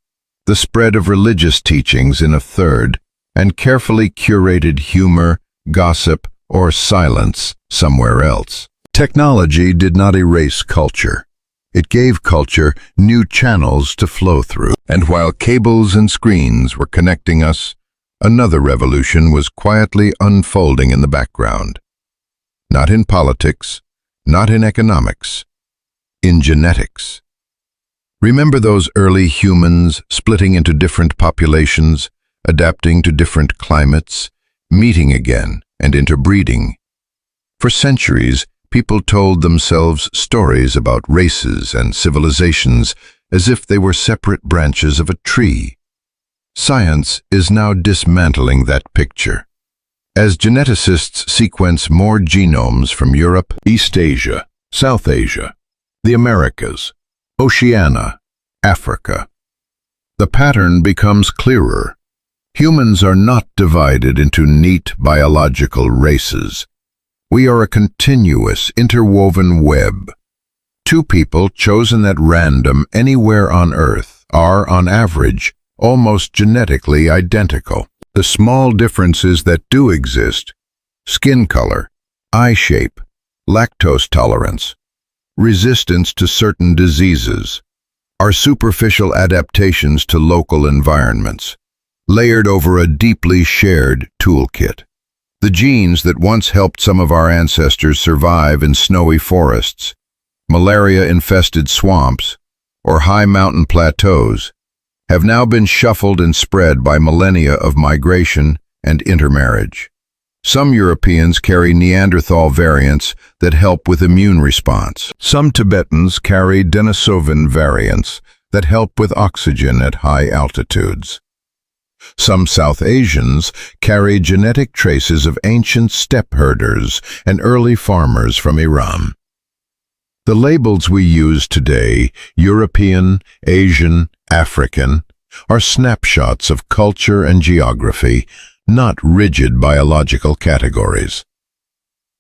the spread of religious teachings in a third, and carefully curated humor, gossip, or silence somewhere else. Technology did not erase culture. It gave culture new channels to flow through. And while cables and screens were connecting us, another revolution was quietly unfolding in the background. Not in politics, not in economics, in genetics. Remember those early humans splitting into different populations, adapting to different climates, meeting again and interbreeding? For centuries, people told themselves stories about races and civilizations as if they were separate branches of a tree. Science is now dismantling that picture. As geneticists sequence more genomes from Europe, East Asia, South Asia, the Americas, Oceania, Africa, the pattern becomes clearer. Humans are not divided into neat biological races. We are a continuous, interwoven web. Two people chosen at random anywhere on Earth are, on average, almost genetically identical. The small differences that do exist, skin color, eye shape, lactose tolerance, resistance to certain diseases, are superficial adaptations to local environments. layered over a deeply shared toolkit. The genes that once helped some of our ancestors survive in snowy forests, malaria-infested swamps, or high mountain plateaus, have now been shuffled and spread by millennia of migration and intermarriage. Some Europeans carry Neanderthal variants that help with immune response. Some Tibetans carry Denisovan variants that help with oxygen at high altitudes. Some South Asians carry genetic traces of ancient steppe herders and early farmers from Iran. The labels we use today, European, Asian, African, are snapshots of culture and geography, not rigid biological categories.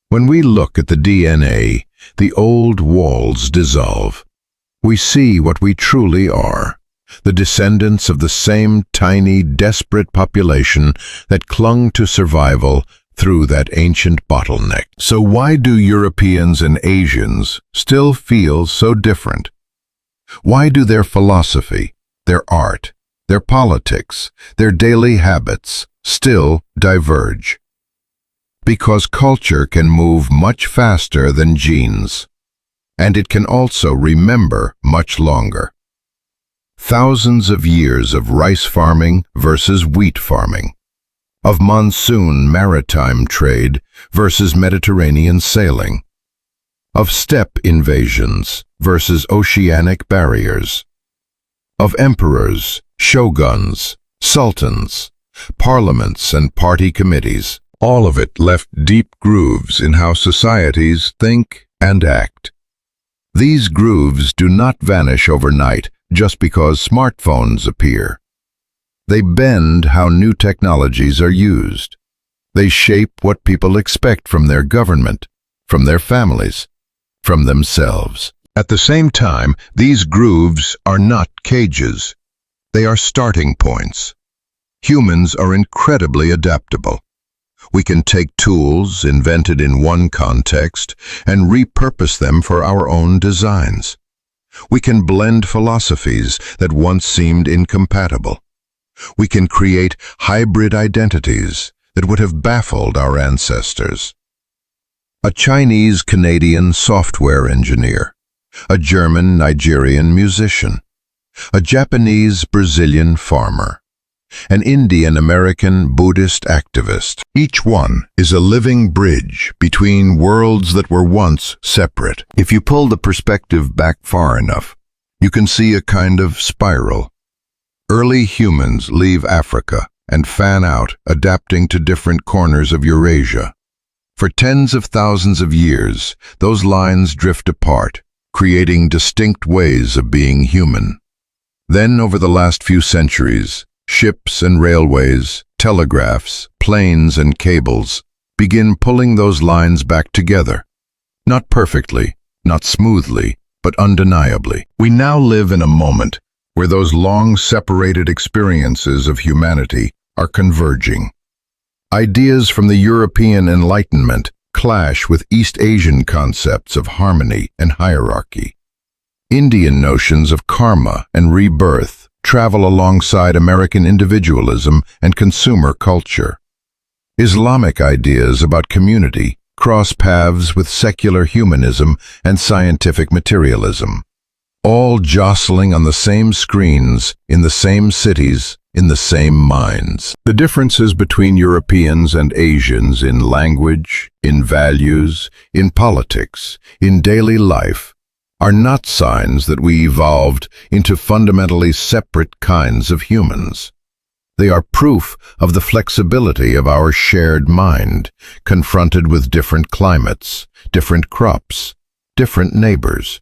When we look at the DNA, the old walls dissolve. We see what we truly are, the descendants of the same tiny, desperate population that clung to survival through that ancient bottleneck. So why do Europeans and Asians still feel so different? Why do their philosophy, their art, their politics, their daily habits still diverge? Because culture can move much faster than genes, and it can also remember much longer. Thousands of years of rice farming versus wheat farming, of monsoon maritime trade versus Mediterranean sailing, of steppe invasions versus oceanic barriers, of emperors, shoguns, sultans, parliaments and party committees. All of it left deep grooves in how societies think and act. These grooves do not vanish overnight just because smartphones appear. They bend how new technologies are used. They shape what people expect from their government, from their families, from themselves. At the same time, these grooves are not cages. They are starting points. Humans are incredibly adaptable. We can take tools invented in one context and repurpose them for our own designs. We can blend philosophies that once seemed incompatible. We can create hybrid identities that would have baffled our ancestors. A Chinese-Canadian software engineer, a German-Nigerian musician, a Japanese-Brazilian farmer, an Indian-American Buddhist activist. Each one is a living bridge between worlds that were once separate. If you pull the perspective back far enough, you can see a kind of spiral. Early humans leave Africa and fan out, adapting to different corners of Eurasia. For tens of thousands of years, those lines drift apart, creating distinct ways of being human. Then, over the last few centuries, ships and railways, telegraphs, planes and cables begin pulling those lines back together. Not perfectly, not smoothly, but undeniably. We now live in a moment where those long-separated experiences of humanity are converging. Ideas from the European Enlightenment clash with East Asian concepts of harmony and hierarchy. Indian notions of karma and rebirth travel alongside American individualism and consumer culture. Islamic ideas about community cross paths with secular humanism and scientific materialism, all jostling on the same screens, in the same cities, in the same minds. The differences between Europeans and Asians in language, in values, in politics, in daily life, are not signs that we evolved into fundamentally separate kinds of humans. They are proof of the flexibility of our shared mind, confronted with different climates, different crops, different neighbors.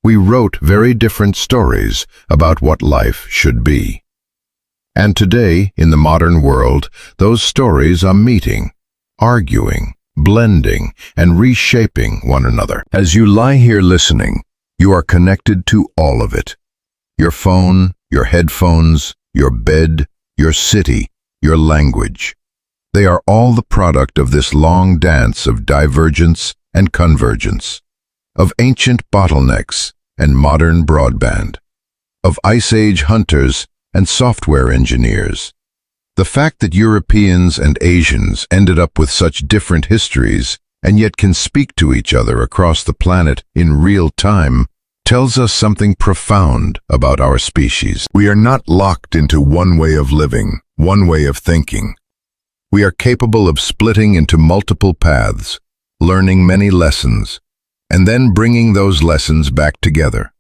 We wrote very different stories about what life should be. And today, in the modern world, those stories are meeting, arguing, blending, and reshaping one another. As you lie here listening, you are connected to all of it. Your phone, your headphones, your bed, your city, your language. They are all the product of this long dance of divergence and convergence, of ancient bottlenecks and modern broadband, of Ice Age hunters and software engineers, The fact that Europeans and Asians ended up with such different histories and yet can speak to each other across the planet in real time tells us something profound about our species. We are not locked into one way of living, one way of thinking. We are capable of splitting into multiple paths, learning many lessons, and then bringing those lessons back together.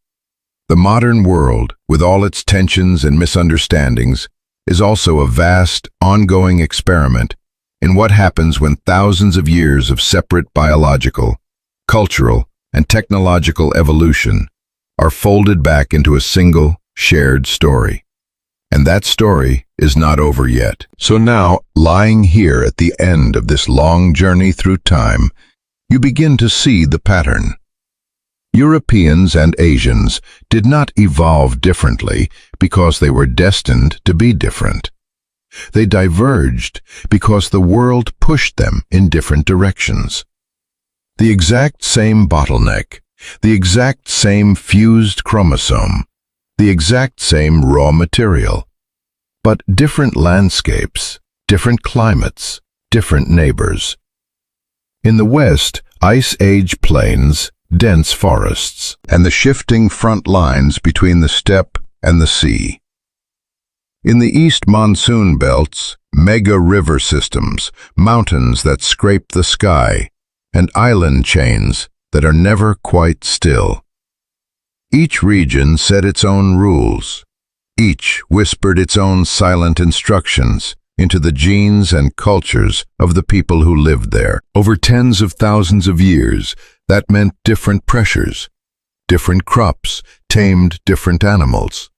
The modern world, with all its tensions and misunderstandings, is also a vast, ongoing experiment in what happens when thousands of years of separate biological, cultural, and technological evolution are folded back into a single, shared story. And that story is not over yet. So now, lying here at the end of this long journey through time, you begin to see the pattern. Europeans and Asians did not evolve differently because they were destined to be different. They diverged because the world pushed them in different directions. The exact same bottleneck, the exact same fused chromosome, the exact same raw material, but different landscapes, different climates, different neighbors. In the West, Ice Age plains, dense forests, and the shifting front lines between the steppe and the sea. In the East, monsoon belts, mega river systems, mountains that scrape the sky, and island chains that are never quite still. Each region set its own rules. Each whispered its own silent instructions into the genes and cultures of the people who lived there. Over tens of thousands of years, that meant different pressures. Different crops tamed different animals,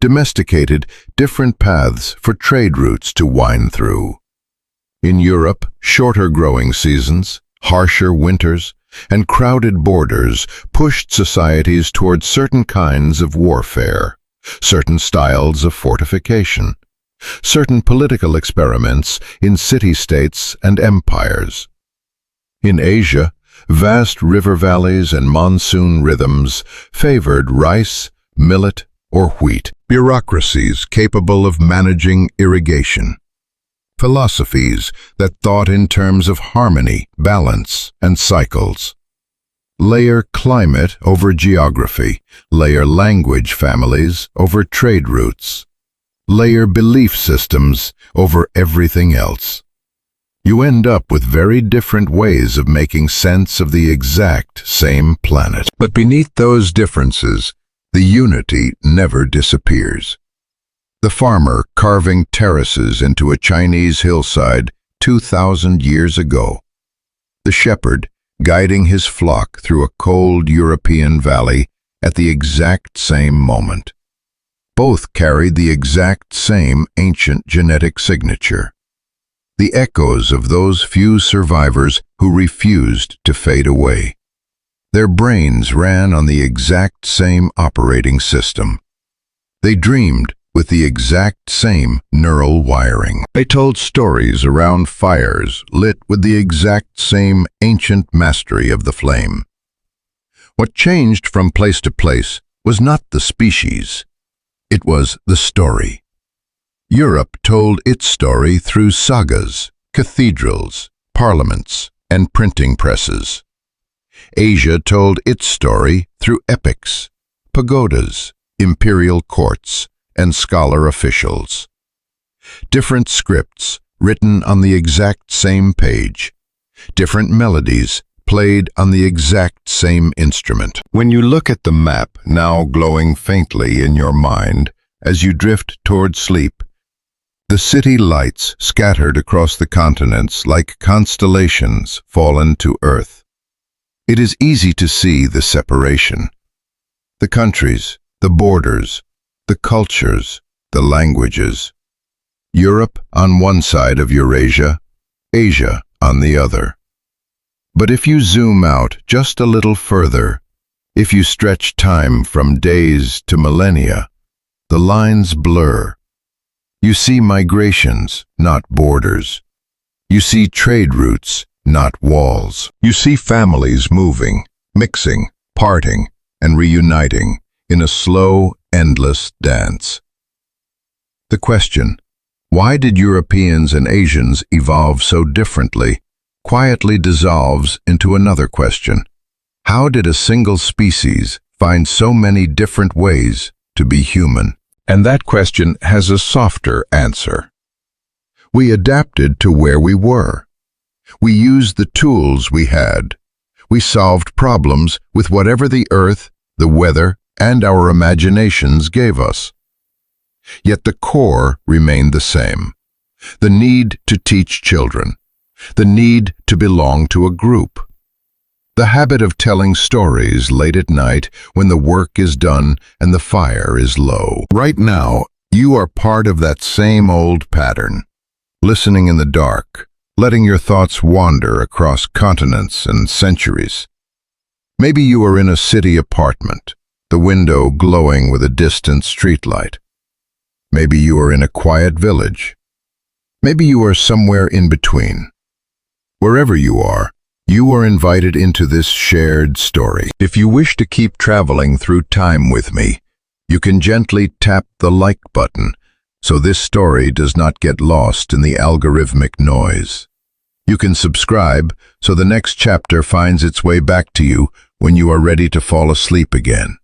domesticated different paths for trade routes to wind through. In Europe, shorter growing seasons, harsher winters, and crowded borders pushed societies toward certain kinds of warfare, certain styles of fortification, certain political experiments in city-states and empires. In Asia, vast river valleys and monsoon rhythms favored rice, millet, or wheat, bureaucracies capable of managing irrigation, philosophies that thought in terms of harmony, balance, and cycles. Layer climate over geography, layer language families over trade routes, layer belief systems over everything else. You end up with very different ways of making sense of the exact same planet. But beneath those differences, the unity never disappears. The farmer carving terraces into a Chinese hillside 2,000 years ago. The shepherd guiding his flock through a cold European valley at the exact same moment. Both carried the exact same ancient genetic signature. The echoes of those few survivors who refused to fade away. Their brains ran on the exact same operating system. They dreamed with the exact same neural wiring. They told stories around fires lit with the exact same ancient mastery of the flame. What changed from place to place was not the species. It was the story. Europe told its story through sagas, cathedrals, parliaments, and printing presses. Asia told its story through epics, pagodas, imperial courts, and scholar officials. Different scripts written on the exact same page, different melodies played on the exact same instrument. When you look at the map now glowing faintly in your mind as you drift toward sleep, the city lights scattered across the continents like constellations fallen to earth. It is easy to see the separation. The countries, the borders, the cultures, the languages. Europe on one side of Eurasia, Asia on the other. But if you zoom out just a little further, if you stretch time from days to millennia, the lines blur. You see migrations, not borders. You see trade routes, not walls. You see families moving, mixing, parting, and reuniting in a slow, endless dance. The question, Why did Europeans and Asians evolve so differently? Quietly dissolves into another question. How did a single species find so many different ways to be human? And that question has a softer answer. We adapted to where we were. We used the tools we had. We solved problems with whatever the earth, the weather, and our imaginations gave us. Yet the core remained the same. The need to teach children. The need to belong to a group. The habit of telling stories late at night when the work is done and the fire is low. Right now, you are part of that same old pattern. Listening in the dark, letting your thoughts wander across continents and centuries. Maybe you are in a city apartment, the window glowing with a distant streetlight. Maybe you are in a quiet village. Maybe you are somewhere in between. Wherever you are invited into this shared story. If you wish to keep traveling through time with me, you can gently tap the like button so this story does not get lost in the algorithmic noise. You can subscribe so the next chapter finds its way back to you when you are ready to fall asleep again.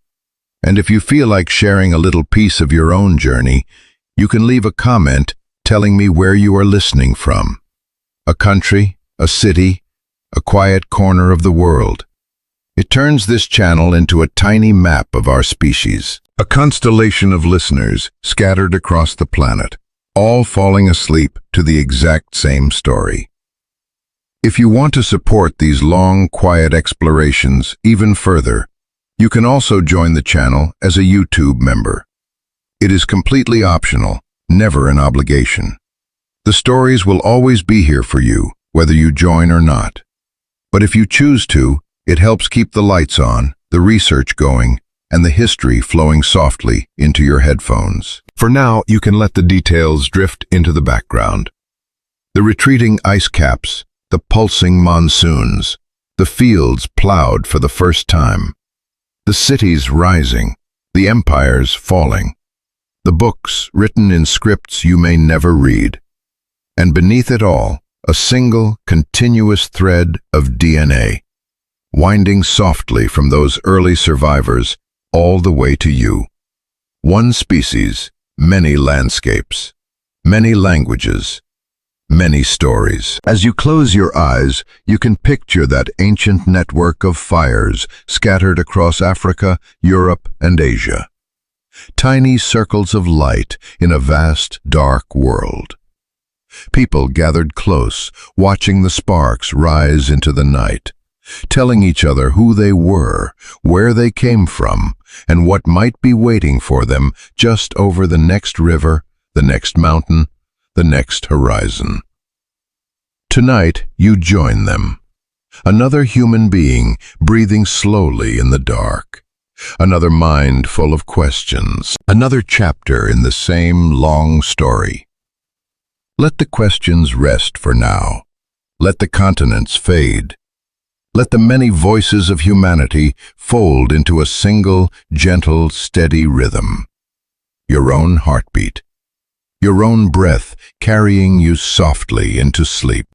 And if you feel like sharing a little piece of your own journey, you can leave a comment telling me where you are listening from. A country, a city, a quiet corner of the world. It turns this channel into a tiny map of our species, a constellation of listeners scattered across the planet, all falling asleep to the exact same story. If you want to support these long, quiet explorations even further, you can also join the channel as a YouTube member. It is completely optional, never an obligation. The stories will always be here for you, whether you join or not. But if you choose to, it helps keep the lights on, the research going, and the history flowing softly into your headphones. For now, you can let the details drift into the background. The retreating ice caps, the pulsing monsoons, the fields plowed for the first time, the cities rising, the empires falling, the books written in scripts you may never read, and beneath it all, a single, continuous thread of DNA, winding softly from those early survivors all the way to you. One species, many landscapes, many languages, many stories. As you close your eyes, you can picture that ancient network of fires scattered across Africa, Europe, and Asia. Tiny circles of light in a vast, dark world. People gathered close, watching the sparks rise into the night, telling each other who they were, where they came from, and what might be waiting for them just over the next river, the next mountain, the next horizon. Tonight, you join them. Another human being breathing slowly in the dark. Another mind full of questions. Another chapter in the same long story. Let the questions rest for now. Let the continents fade. Let the many voices of humanity fold into a single, gentle, steady rhythm. Your own heartbeat. Your own breath carrying you softly into sleep.